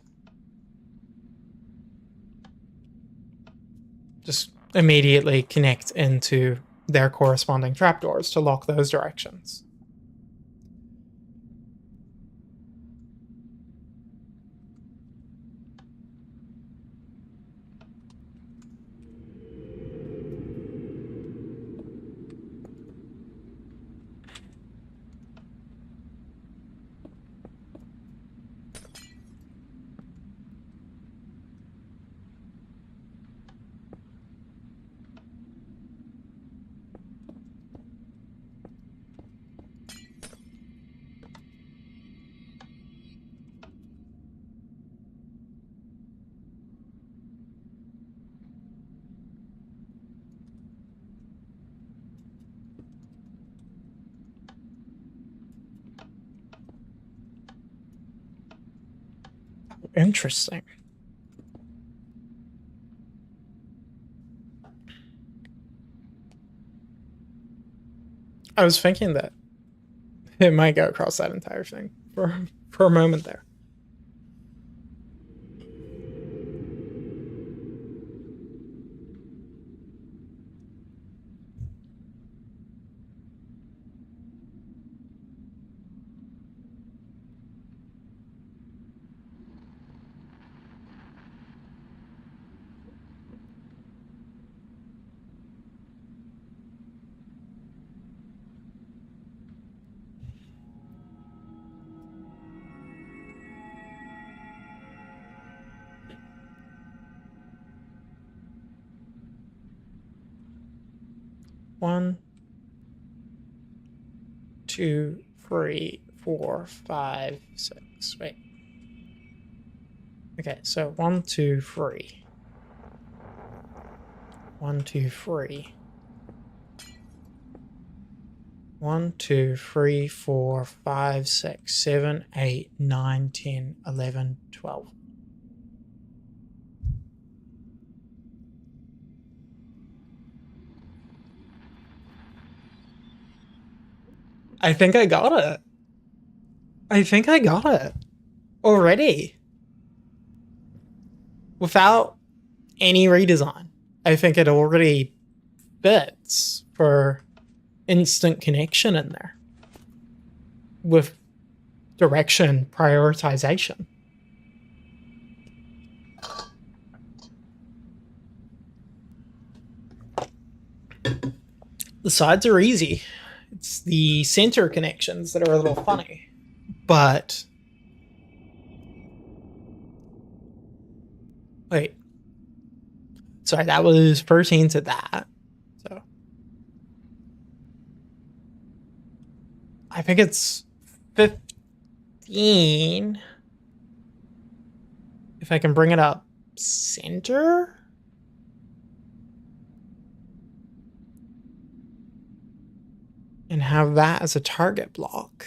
just immediately connect into their corresponding trapdoors to lock those directions. Interesting. I was thinking that it might go across that entire thing for a moment there. One, two, three, four, five, six. Wait. Okay, so 1, 2, 3. 1, 2, 3. 1, 2, 3, 4, 5, 6, 7, 8, 9, 10, 11, 12. I think I got it. I think I got it already. Without any redesign. I think it already fits for instant connection in there with direction prioritization. The sides are easy. It's the center connections that are a little funny, but wait. Sorry, that was 13 to that. So I think it's 15. If I can bring it up center. And have that as a target block.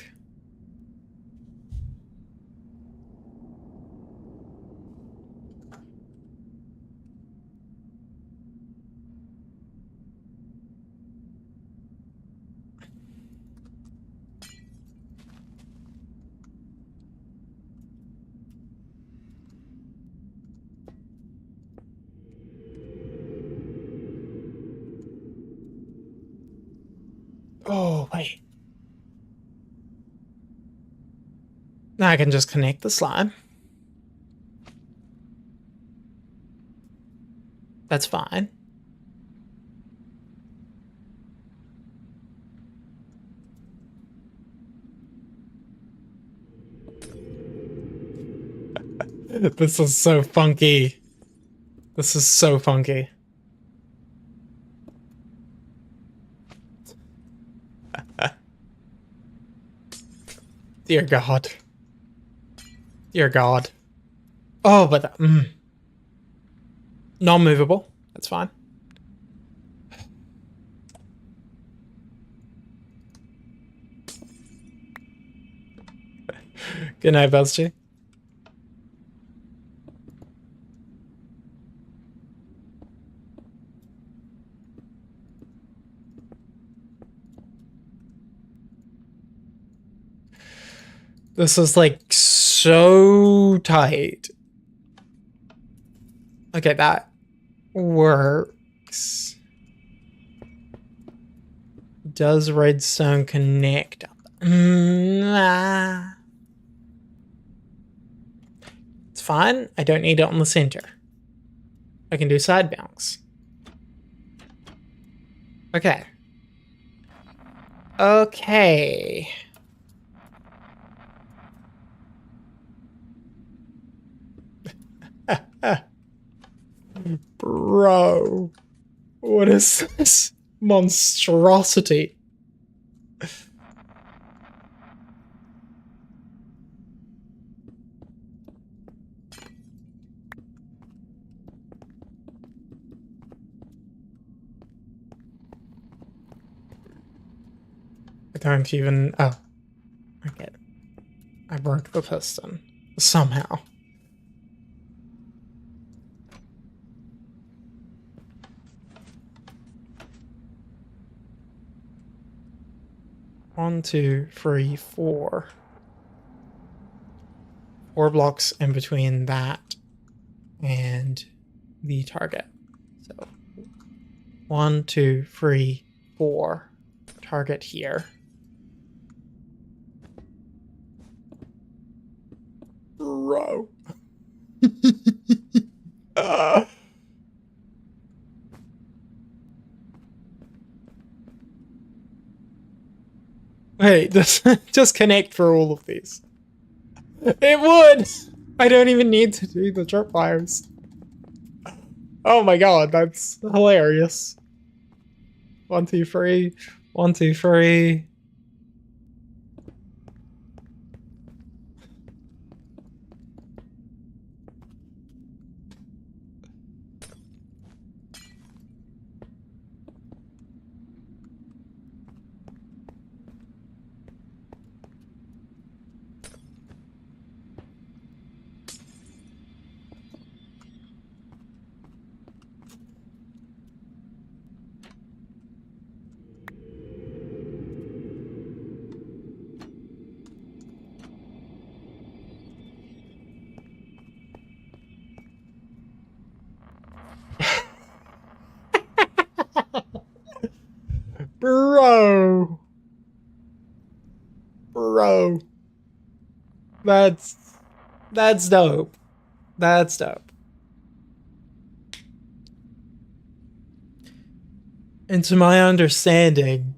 Oh, wait. Now I can just connect the slime. That's fine. This is so funky. This is so funky. Dear God. Dear God. Oh, but that, non-movable. That's fine. Good night, BuzzG. This is like so tight. Okay, that works. Does redstone connect? Nah. It's fine. I don't need it on the center. I can do side bounce. Okay. Okay. Bro. What is this monstrosity? I don't even... Oh. Okay. I broke the piston. Somehow. One, two, three, four. 4 blocks in between that and the target. So 1, 2, 3, 4. Target here. Bro. Wait, just connect for all of these. It would! I don't even need to do the trip wires. Oh my god, that's hilarious. 1, 2, 3. 1, 2, 3. Bro. Bro. That's dope. That's dope. And to my understanding,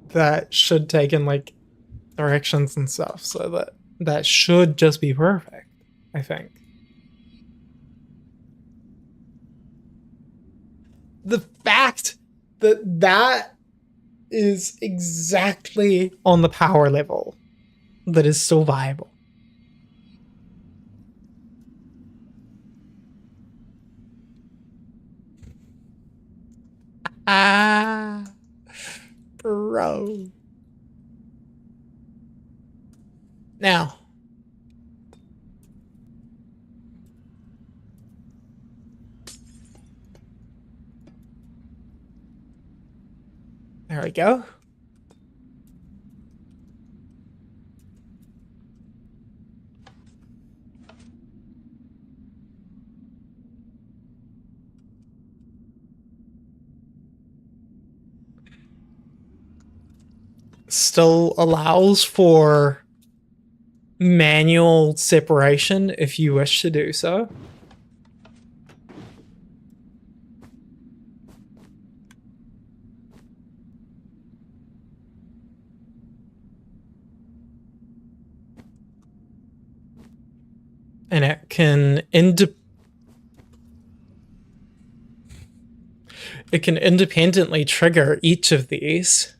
that should take in like directions and stuff, so that should just be perfect, I think. The fact that that is exactly on the power level that is still viable. Ah, bro. Now, there we go. still allows for manual separation if you wish to do so. And it can independently trigger each of these.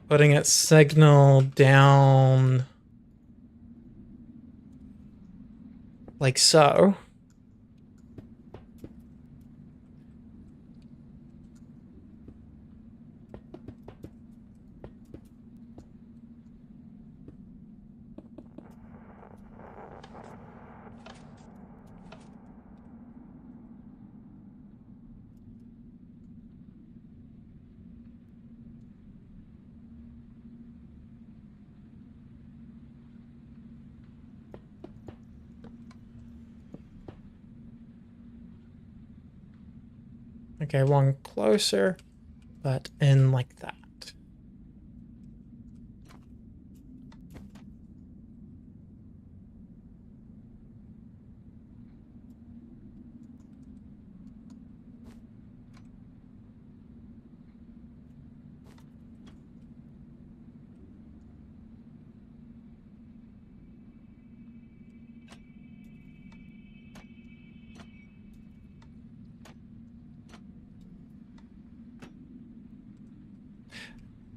Putting its signal down like so. Okay, one closer, but in like that.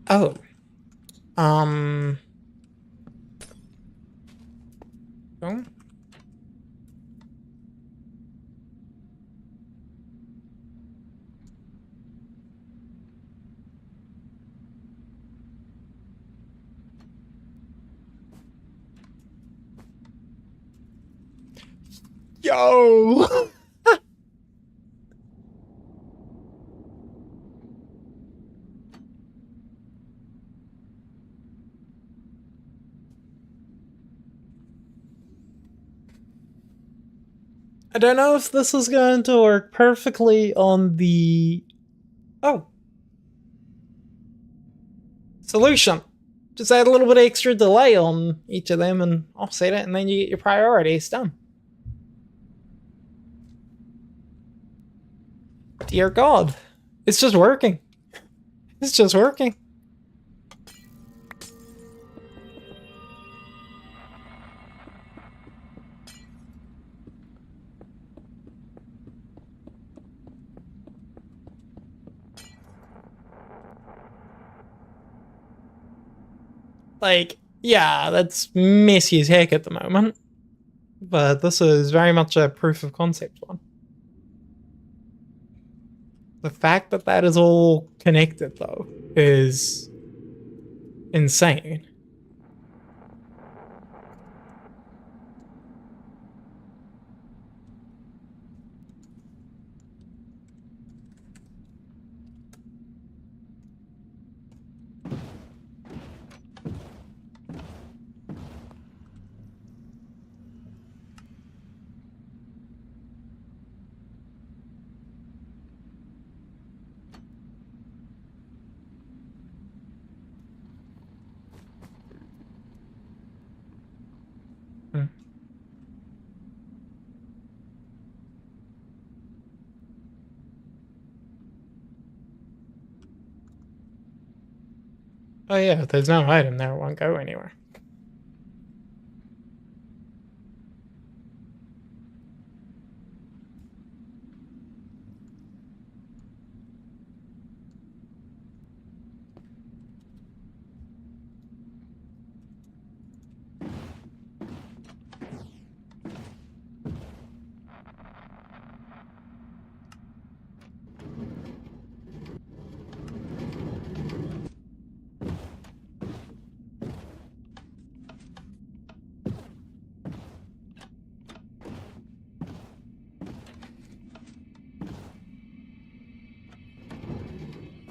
Oh. Oh. Yo! I don't know if this is going to work perfectly on the... Oh. Solution. Just add a little bit of extra delay on each of them and offset it, and then you get your priorities done. Dear God. It's just working. It's just working. Like, yeah, that's messy as heck at the moment. But this is very much a proof of concept one. The fact that that is all connected, though, is insane. Hmm. Oh yeah, if there's no item there, it won't go anywhere.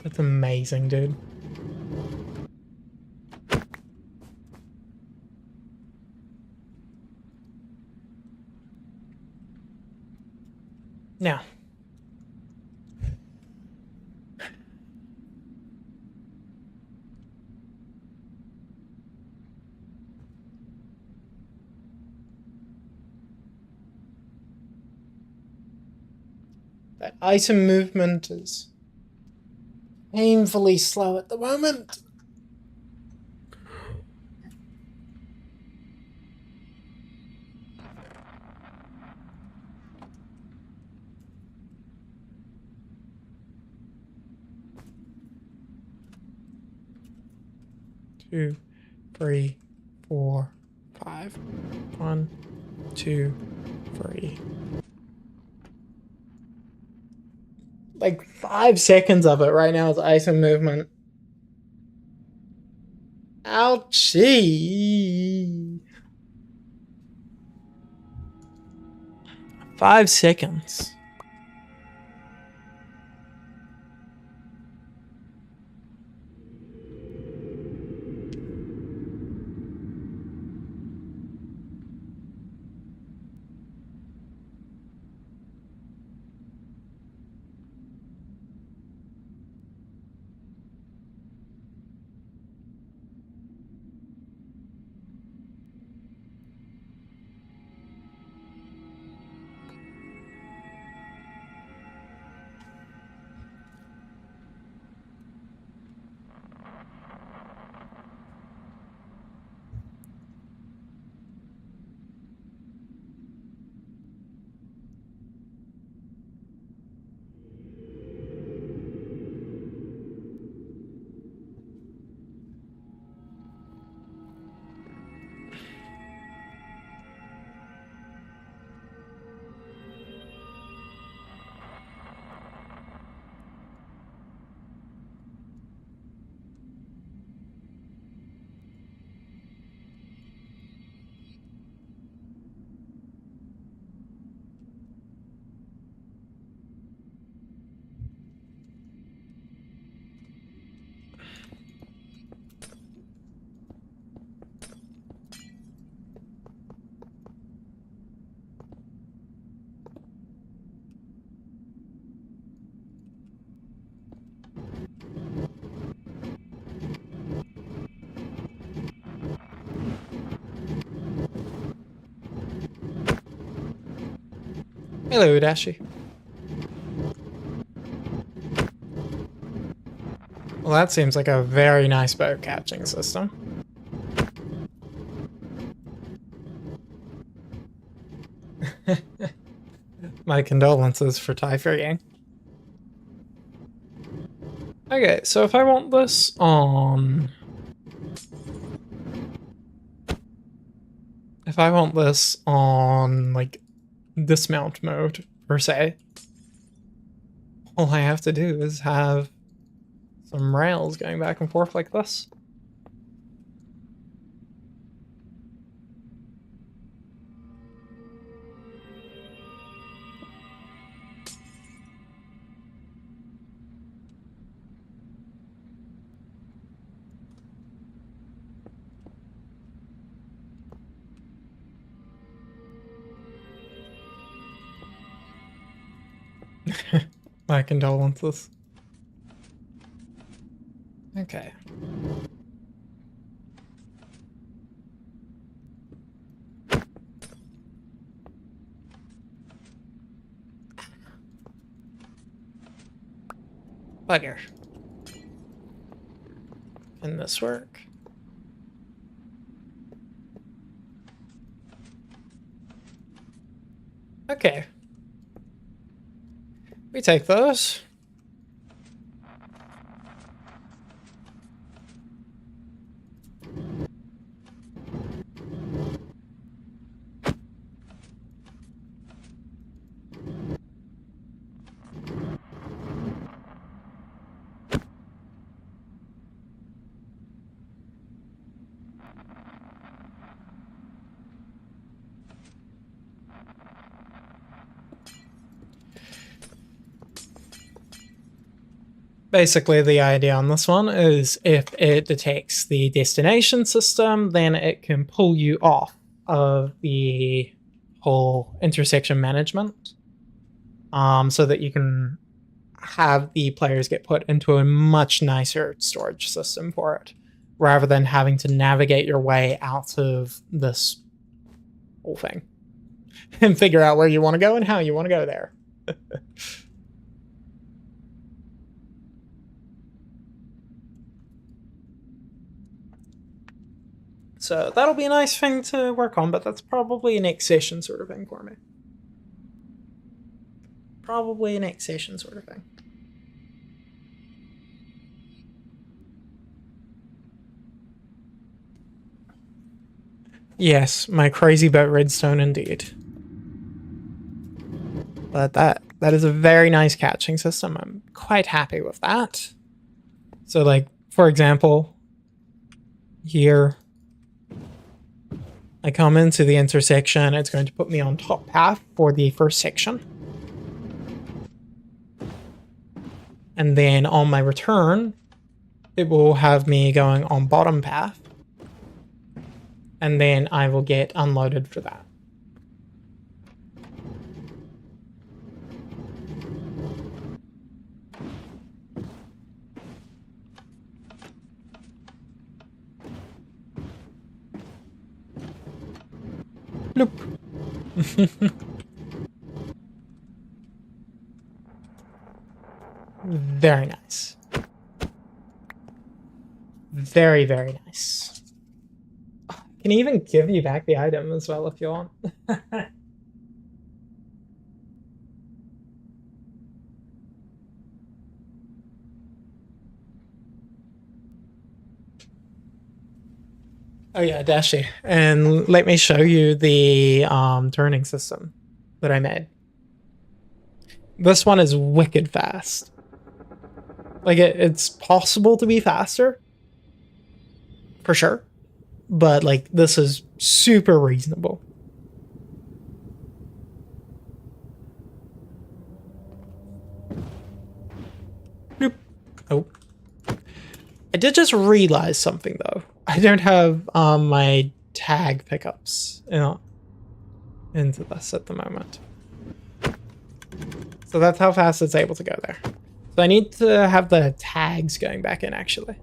That's amazing, dude. Now, item movement is painfully slow at the moment. Two, 3, 4, 5. 1, 2, 3. Like 5 seconds of it right now is item movement. Ouchie. 5 seconds. Hello, Dashi. Well, that seems like a very nice boat catching system. My condolences for Typhoon. Okay, so if I want this on... If I want this on, like, dismount mode, per se, all I have to do is have some rails going back and forth like this. My condolences. Okay. Bugger. Can this work? Okay. We take those. Basically, the idea on this one is if it detects the destination system, then it can pull you off of the whole intersection management, so that you can have the players get put into a much nicer storage system for it, rather than having to navigate your way out of this whole thing and figure out where you want to go and how you want to go there. So that'll be a nice thing to work on, but that's probably a next session sort of thing for me. Probably a next session sort of thing. Yes, my crazy about redstone indeed. But that is a very nice catching system. I'm quite happy with that. So like, for example, here I come into the intersection, it's going to put me on top path for the first section. And then on my return, it will have me going on bottom path. And then I will get unloaded for that. Nope. Very nice. Very, very nice. Can even give you back the item as well if you want. Oh yeah, Dashi. And let me show you the turning system that I made. This one is wicked fast. Like it's possible to be faster. For sure. But like this is super reasonable. Nope. Oh. I did just realize something though. I don't have my tag pickups into this at the moment. So that's how fast it's able to go there. So I need to have the tags going back in actually.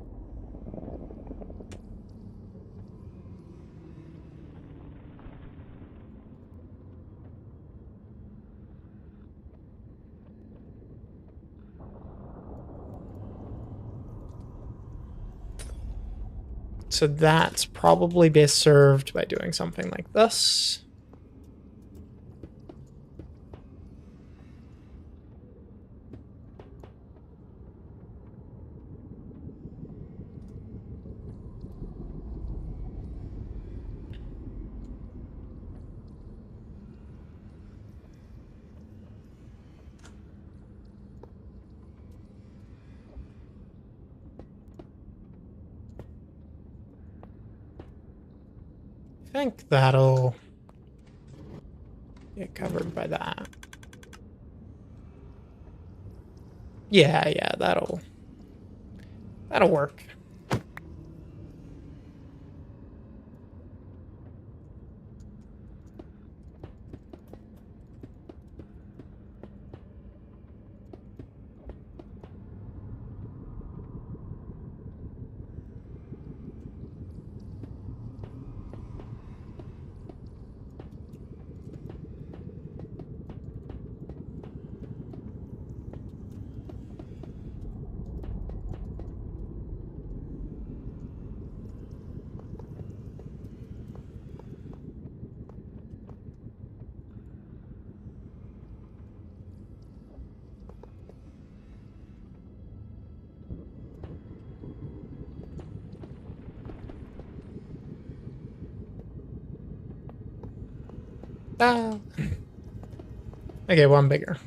So that's probably best served by doing something like this. I think that'll get covered by that. Yeah, that'll work. Ah. Okay, one bigger.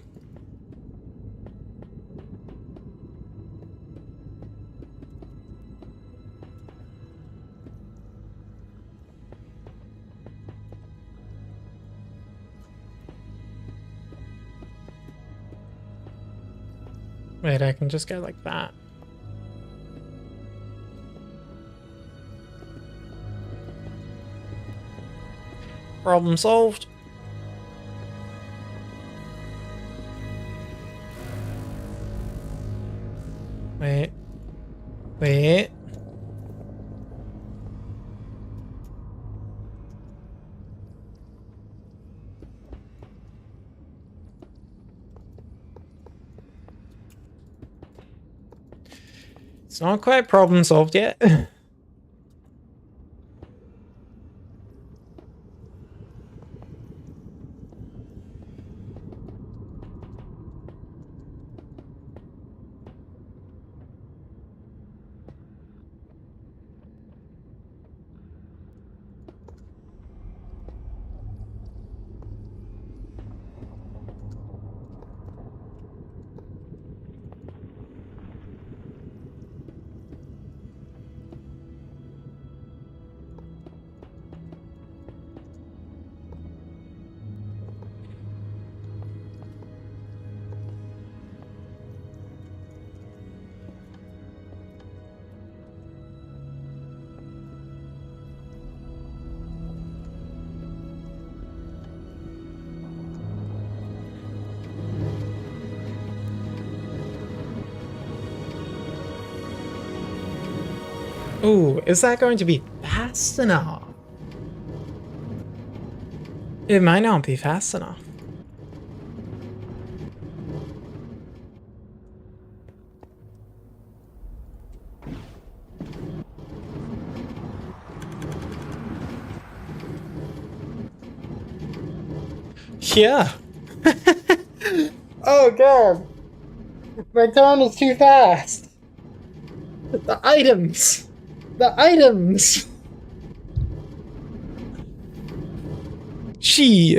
Wait, I can just go like that. Problem solved. Wait. It's not quite problem solved yet. Ooh, is that going to be fast enough? It might not be fast enough. Yeah. Oh god. My turn is too fast. The items. The items. She.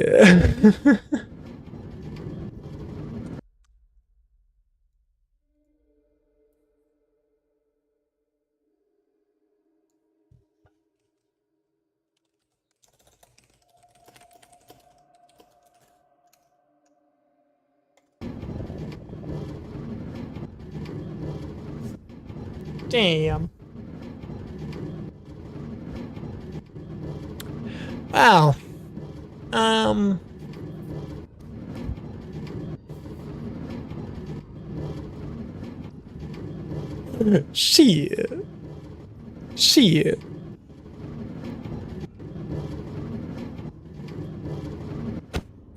Damn. Wow. Um. Shit. Shit.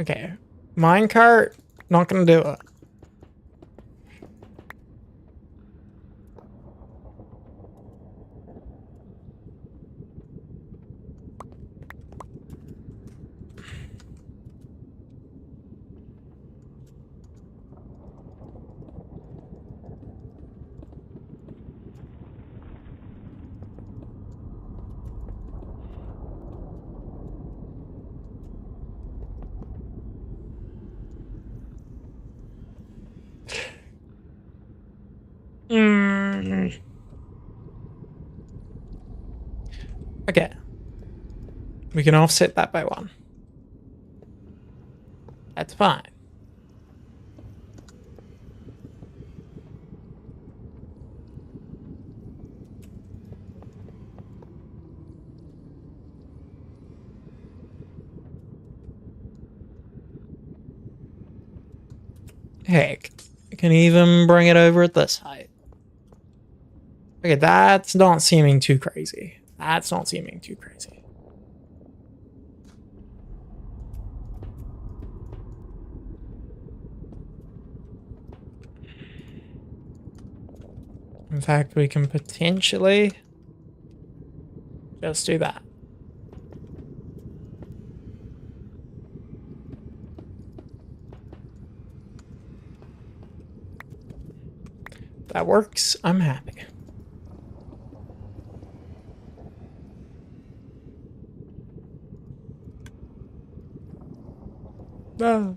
Okay. Minecart, not gonna do it. Mm. Okay. We can offset that by 1. That's fine. Heck, I can even bring it over at this height. Okay, that's not seeming too crazy. That's not seeming too crazy. In fact, we can potentially just do that. That works. I'm happy. Oh.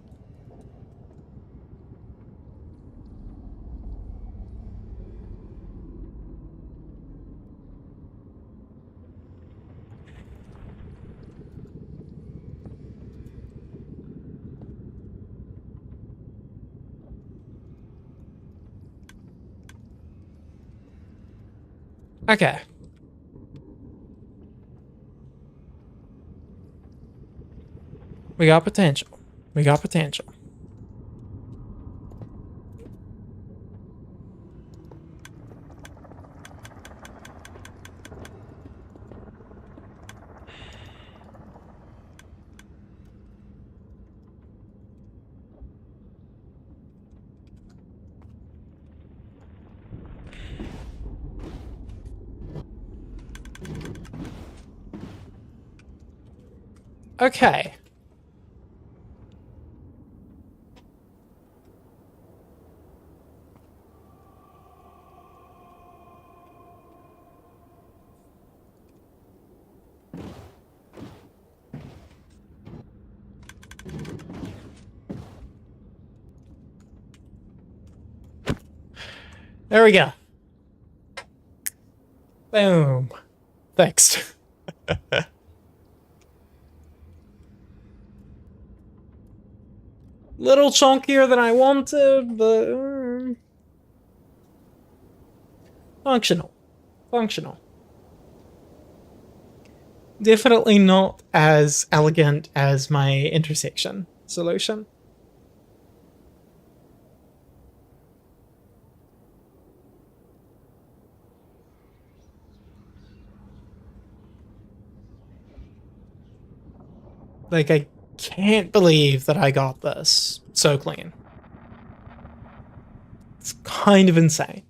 Okay. We got potential. We got potential. Okay. There we go. Boom. Thanks. Little chunkier than I wanted, but functional. Functional. Definitely not as elegant as my intersection solution. Like, I can't believe that I got this so clean. It's kind of insane.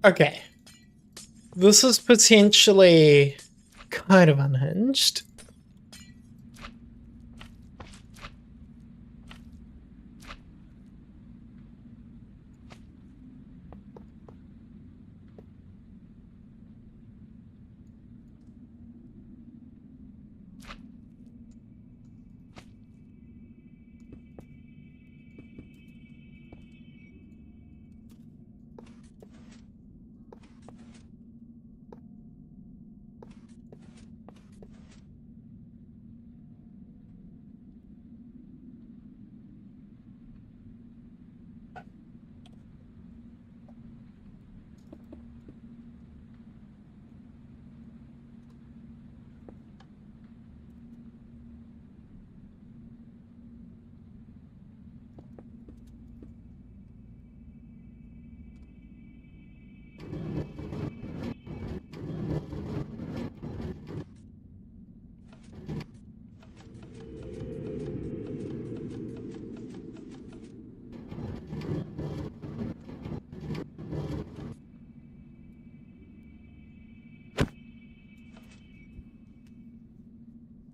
Okay. This is potentially kind of unhinged.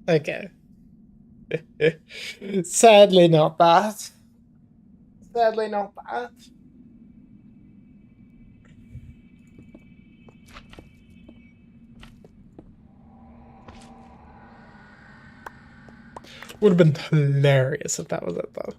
Okay. Sadly not that. Sadly not that. Would have been hilarious if that was it, though.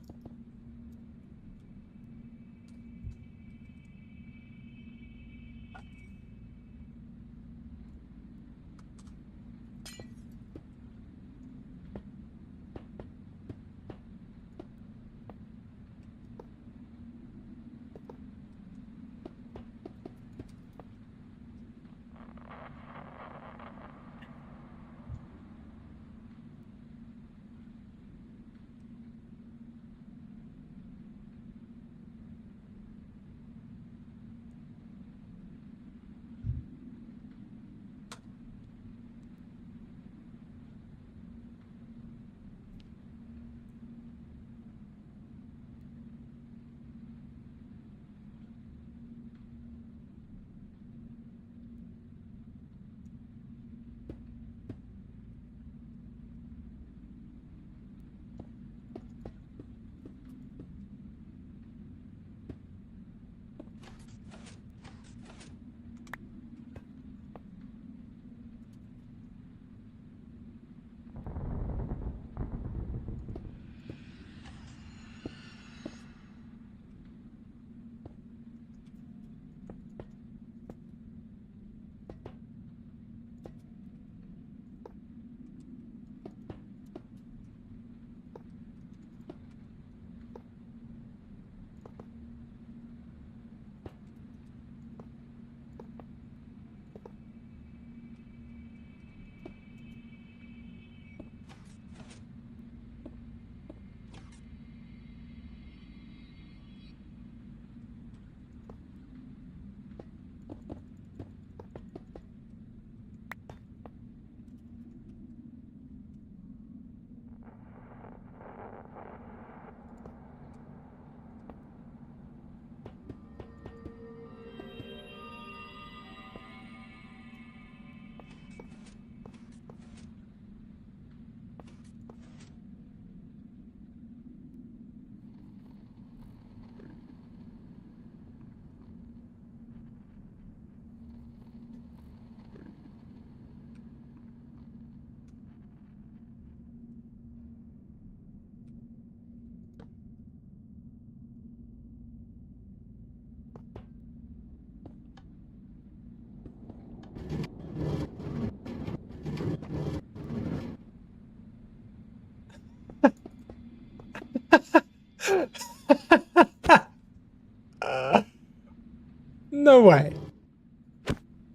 No way.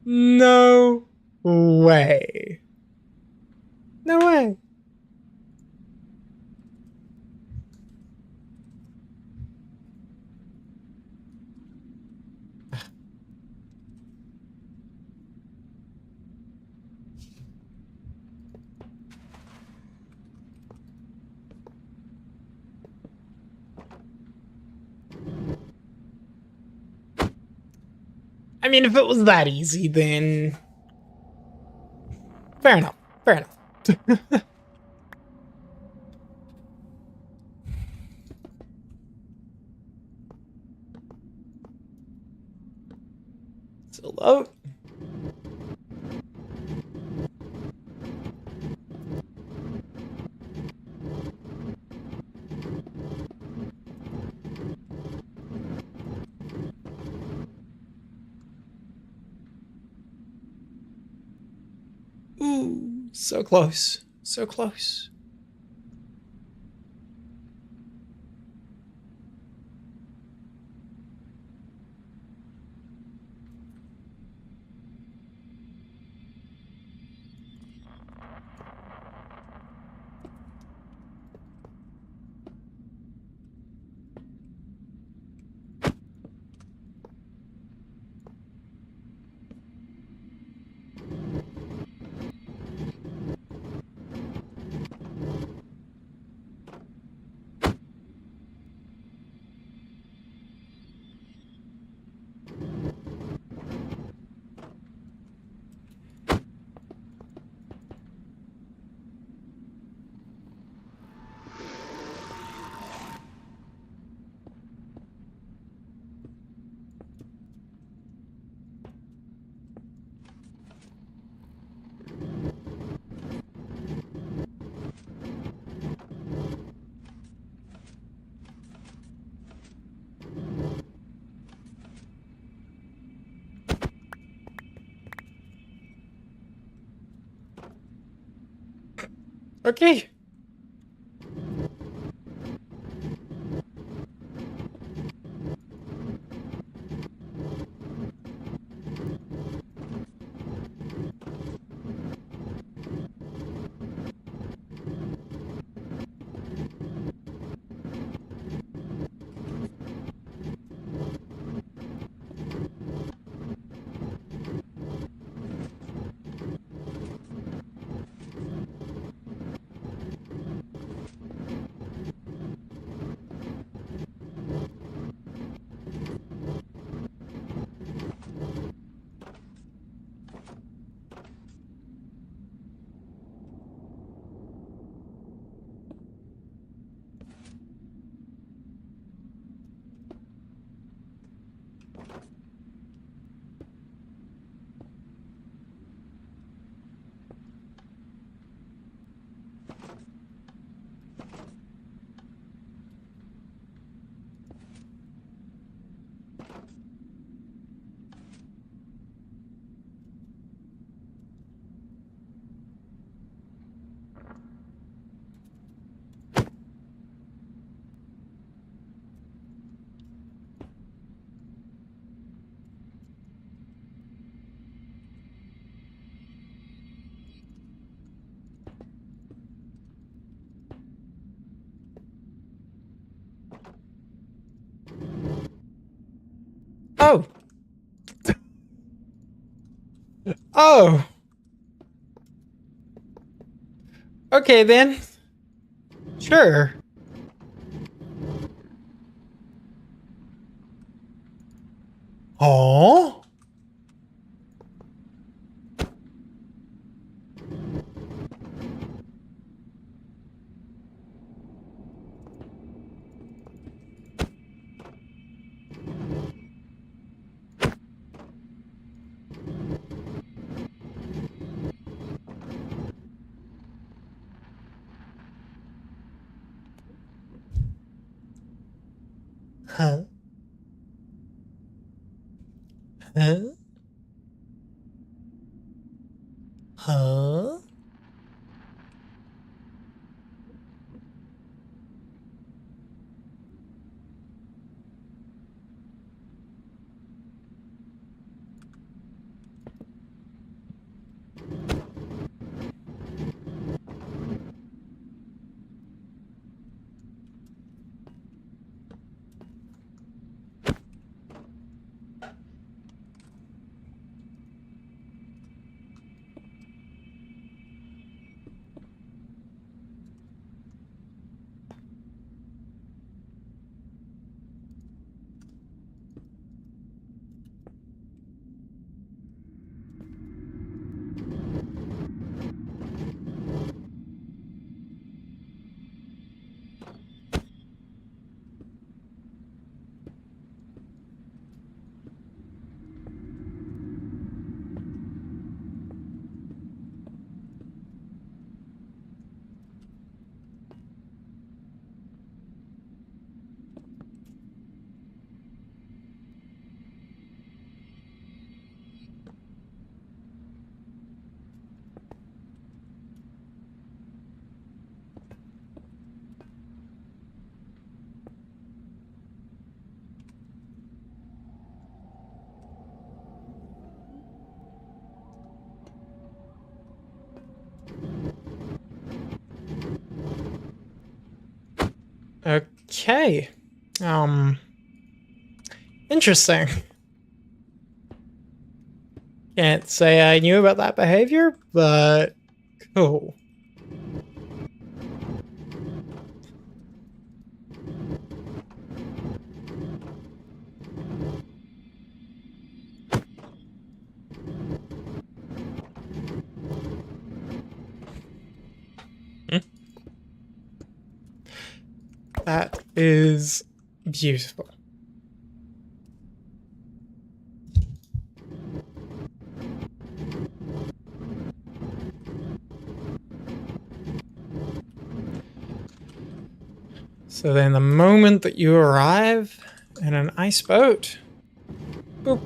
No way. No way. I mean, if it was that easy, then fair enough. Fair enough. So low. Ooh, so close. So close. Okay. Oh. Oh. Okay then. Sure. Oh. Huh? Huh? Huh? Okay. Interesting. Can't say I knew about that behavior, but cool. That is beautiful. So then the moment that you arrive in an ice boat, boop.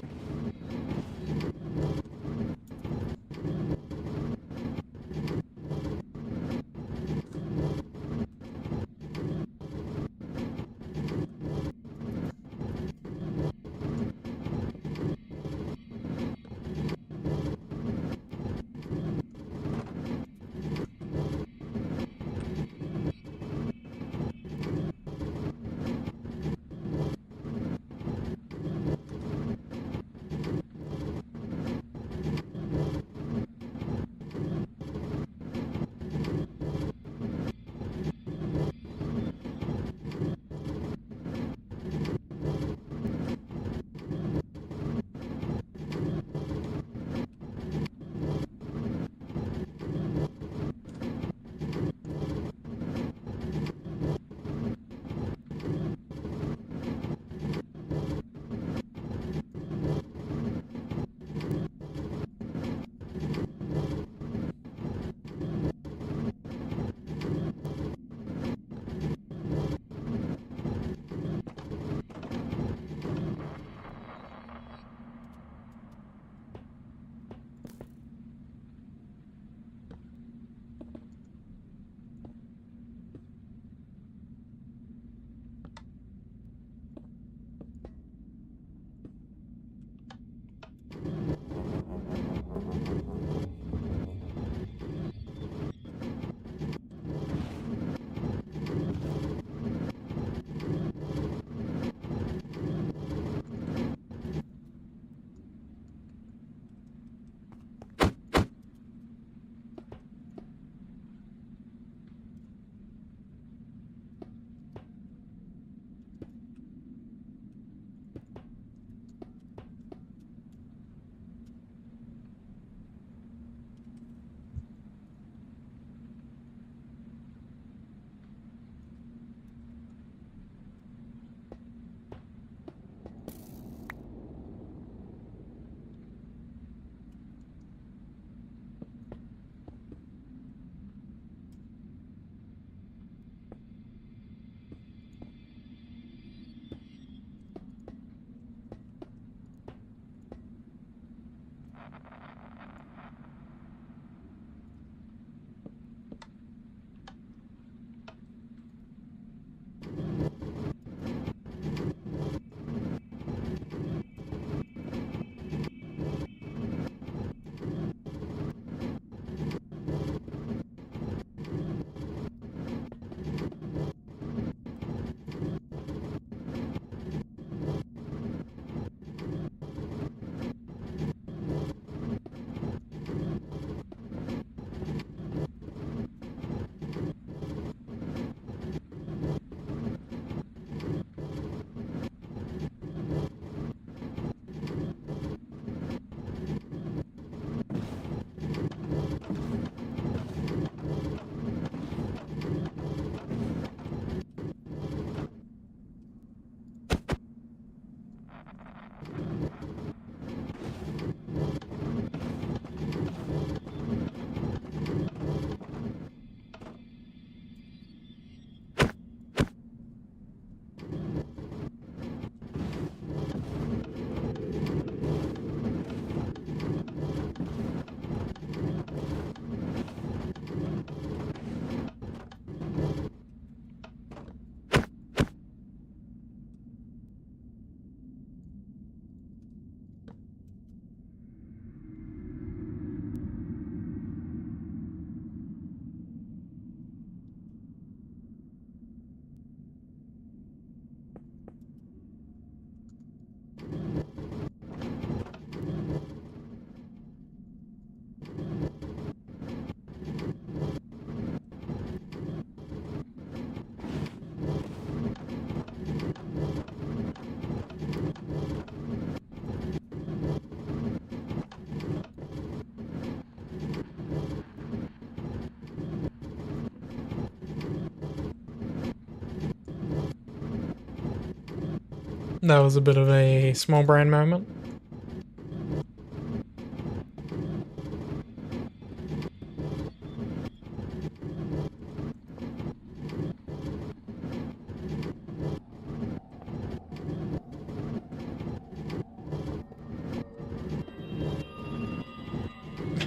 That was a bit of a small brain moment.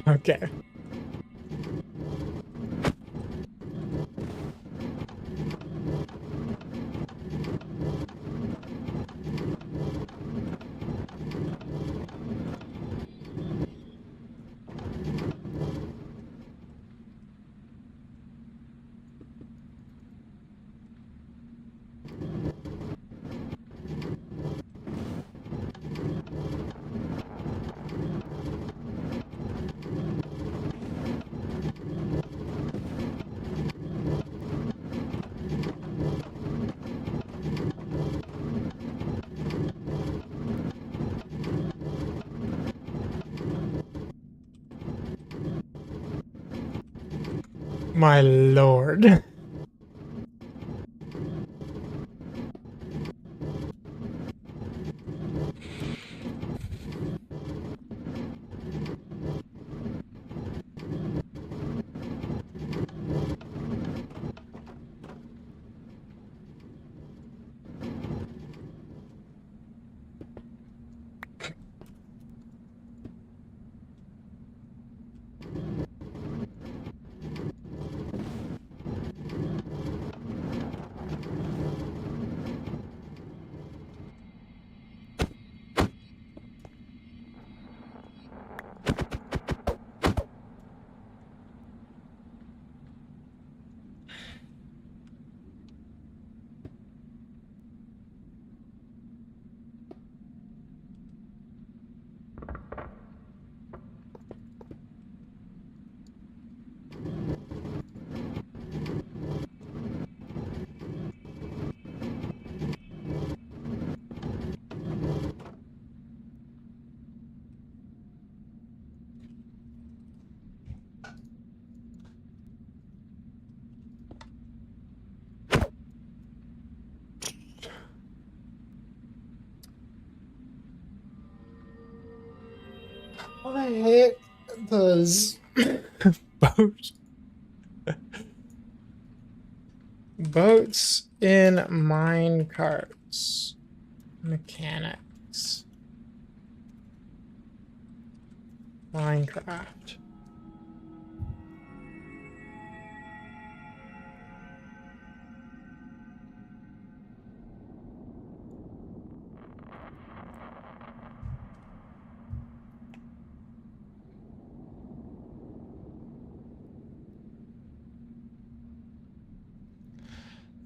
Okay. My lord. Why does boat boats in minecarts mechanics Minecraft?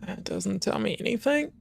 That doesn't tell me anything.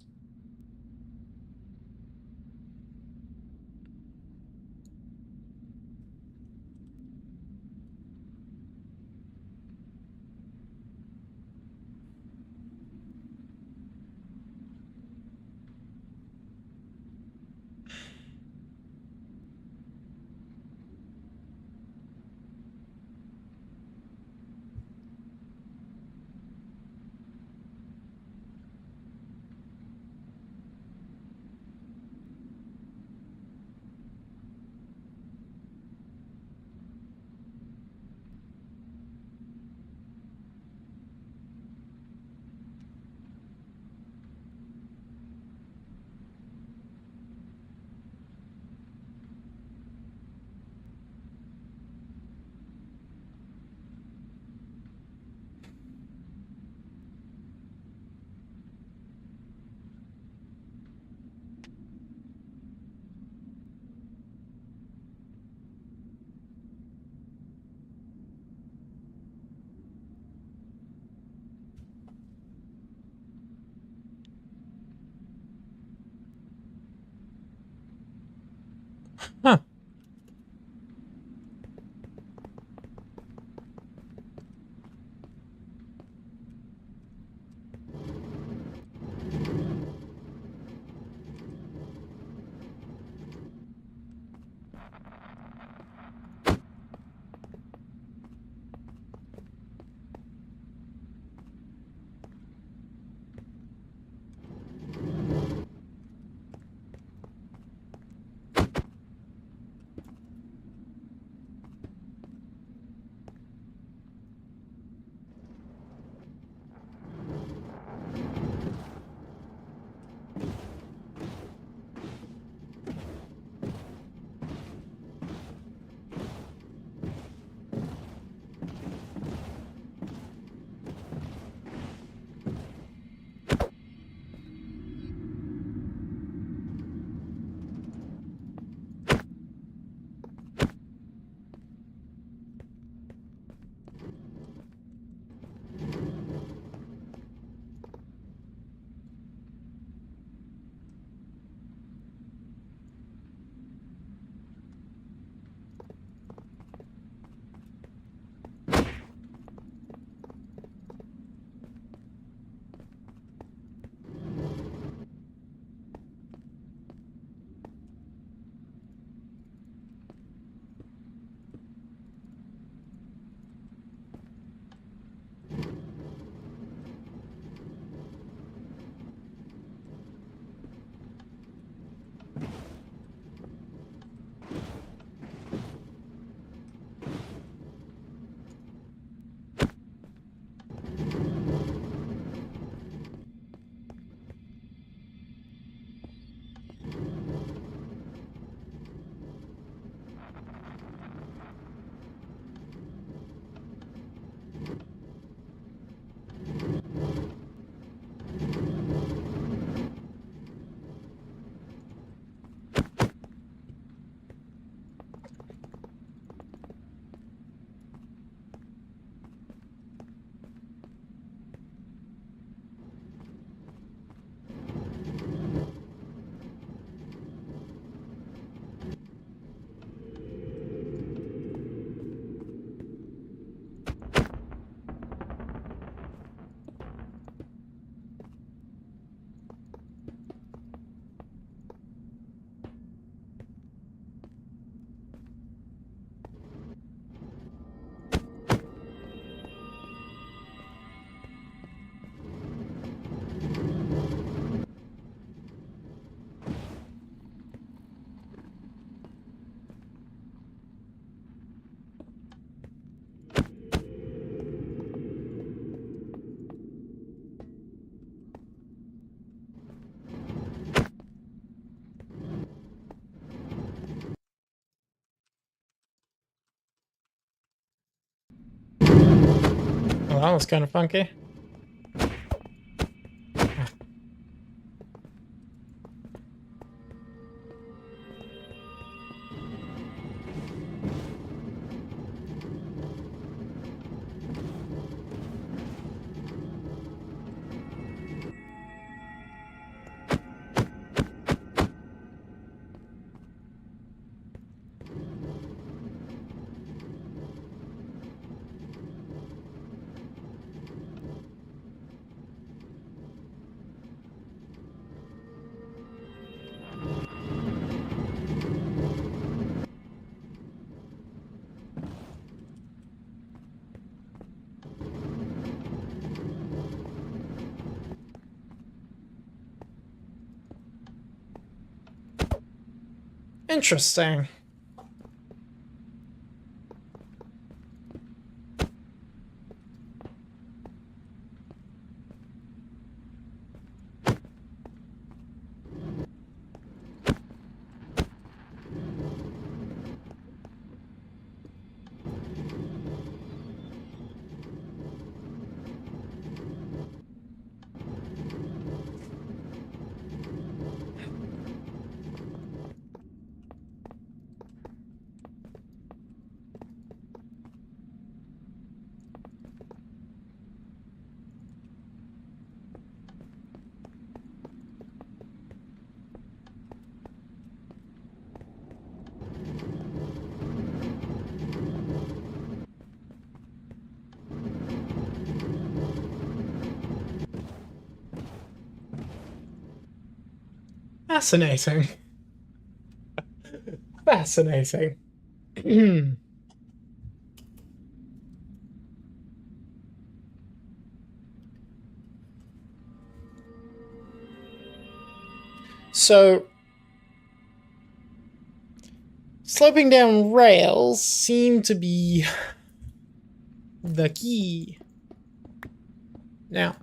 Huh. Oh, that was kind of funky. Interesting. Fascinating. Fascinating. So, sloping down rails seem to be the key. Now,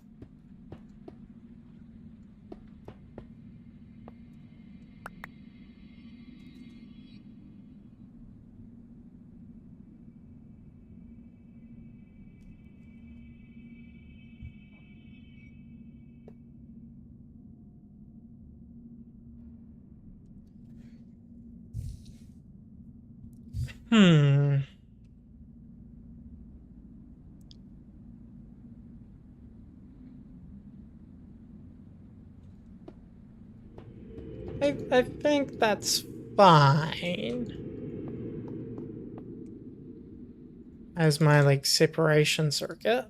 hmm. I think that's fine. As my, like, separation circuit.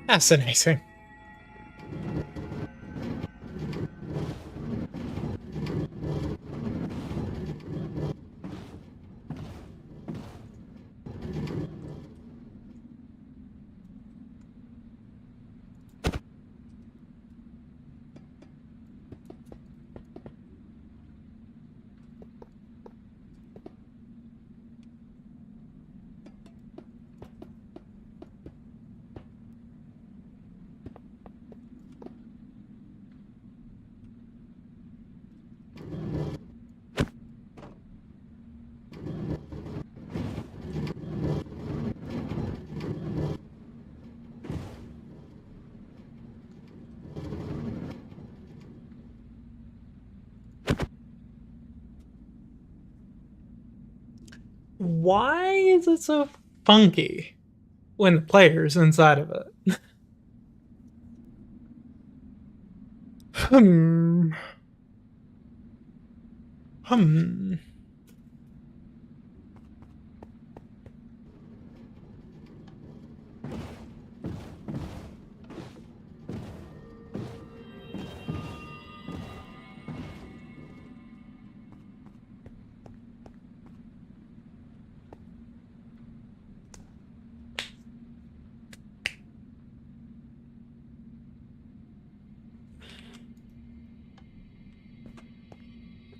Fascinating. Why is it so funky when the player's inside of it? Hmm. Hmm.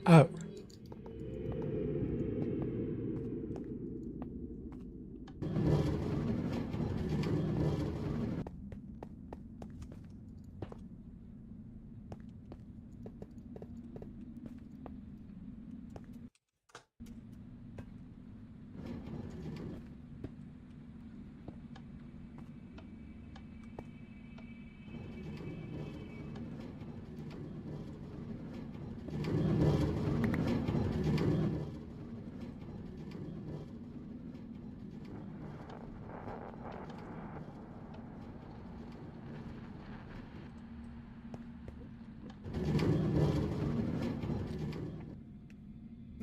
Oh.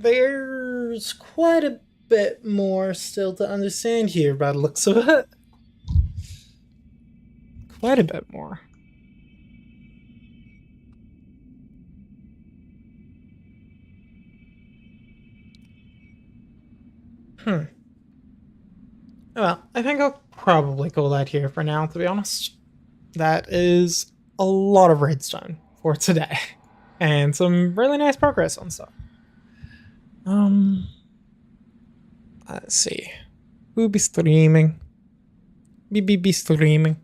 There's quite a bit more still to understand here by the looks of it. Quite a bit more. Hmm. Well, I think I'll probably call that here for now, to be honest. That is a lot of redstone for today. And some really nice progress on stuff. Um, let's see. Who'll be streaming? Be streaming.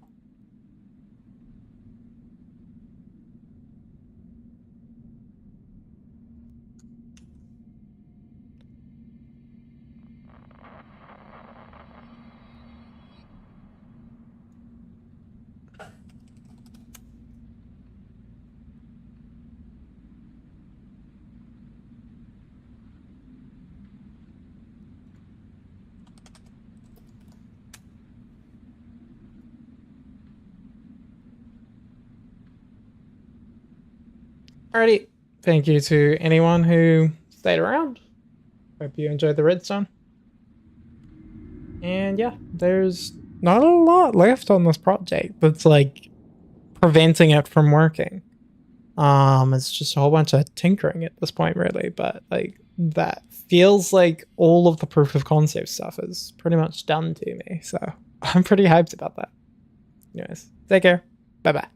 Alrighty. Thank you to anyone who stayed around. Hope you enjoyed the redstone. And yeah, there's not a lot left on this project that's like preventing it from working. It's just a whole bunch of tinkering at this point, really. But like that feels like all of the proof of concept stuff is pretty much done to me. So I'm pretty hyped about that. Anyways, take care. Bye bye.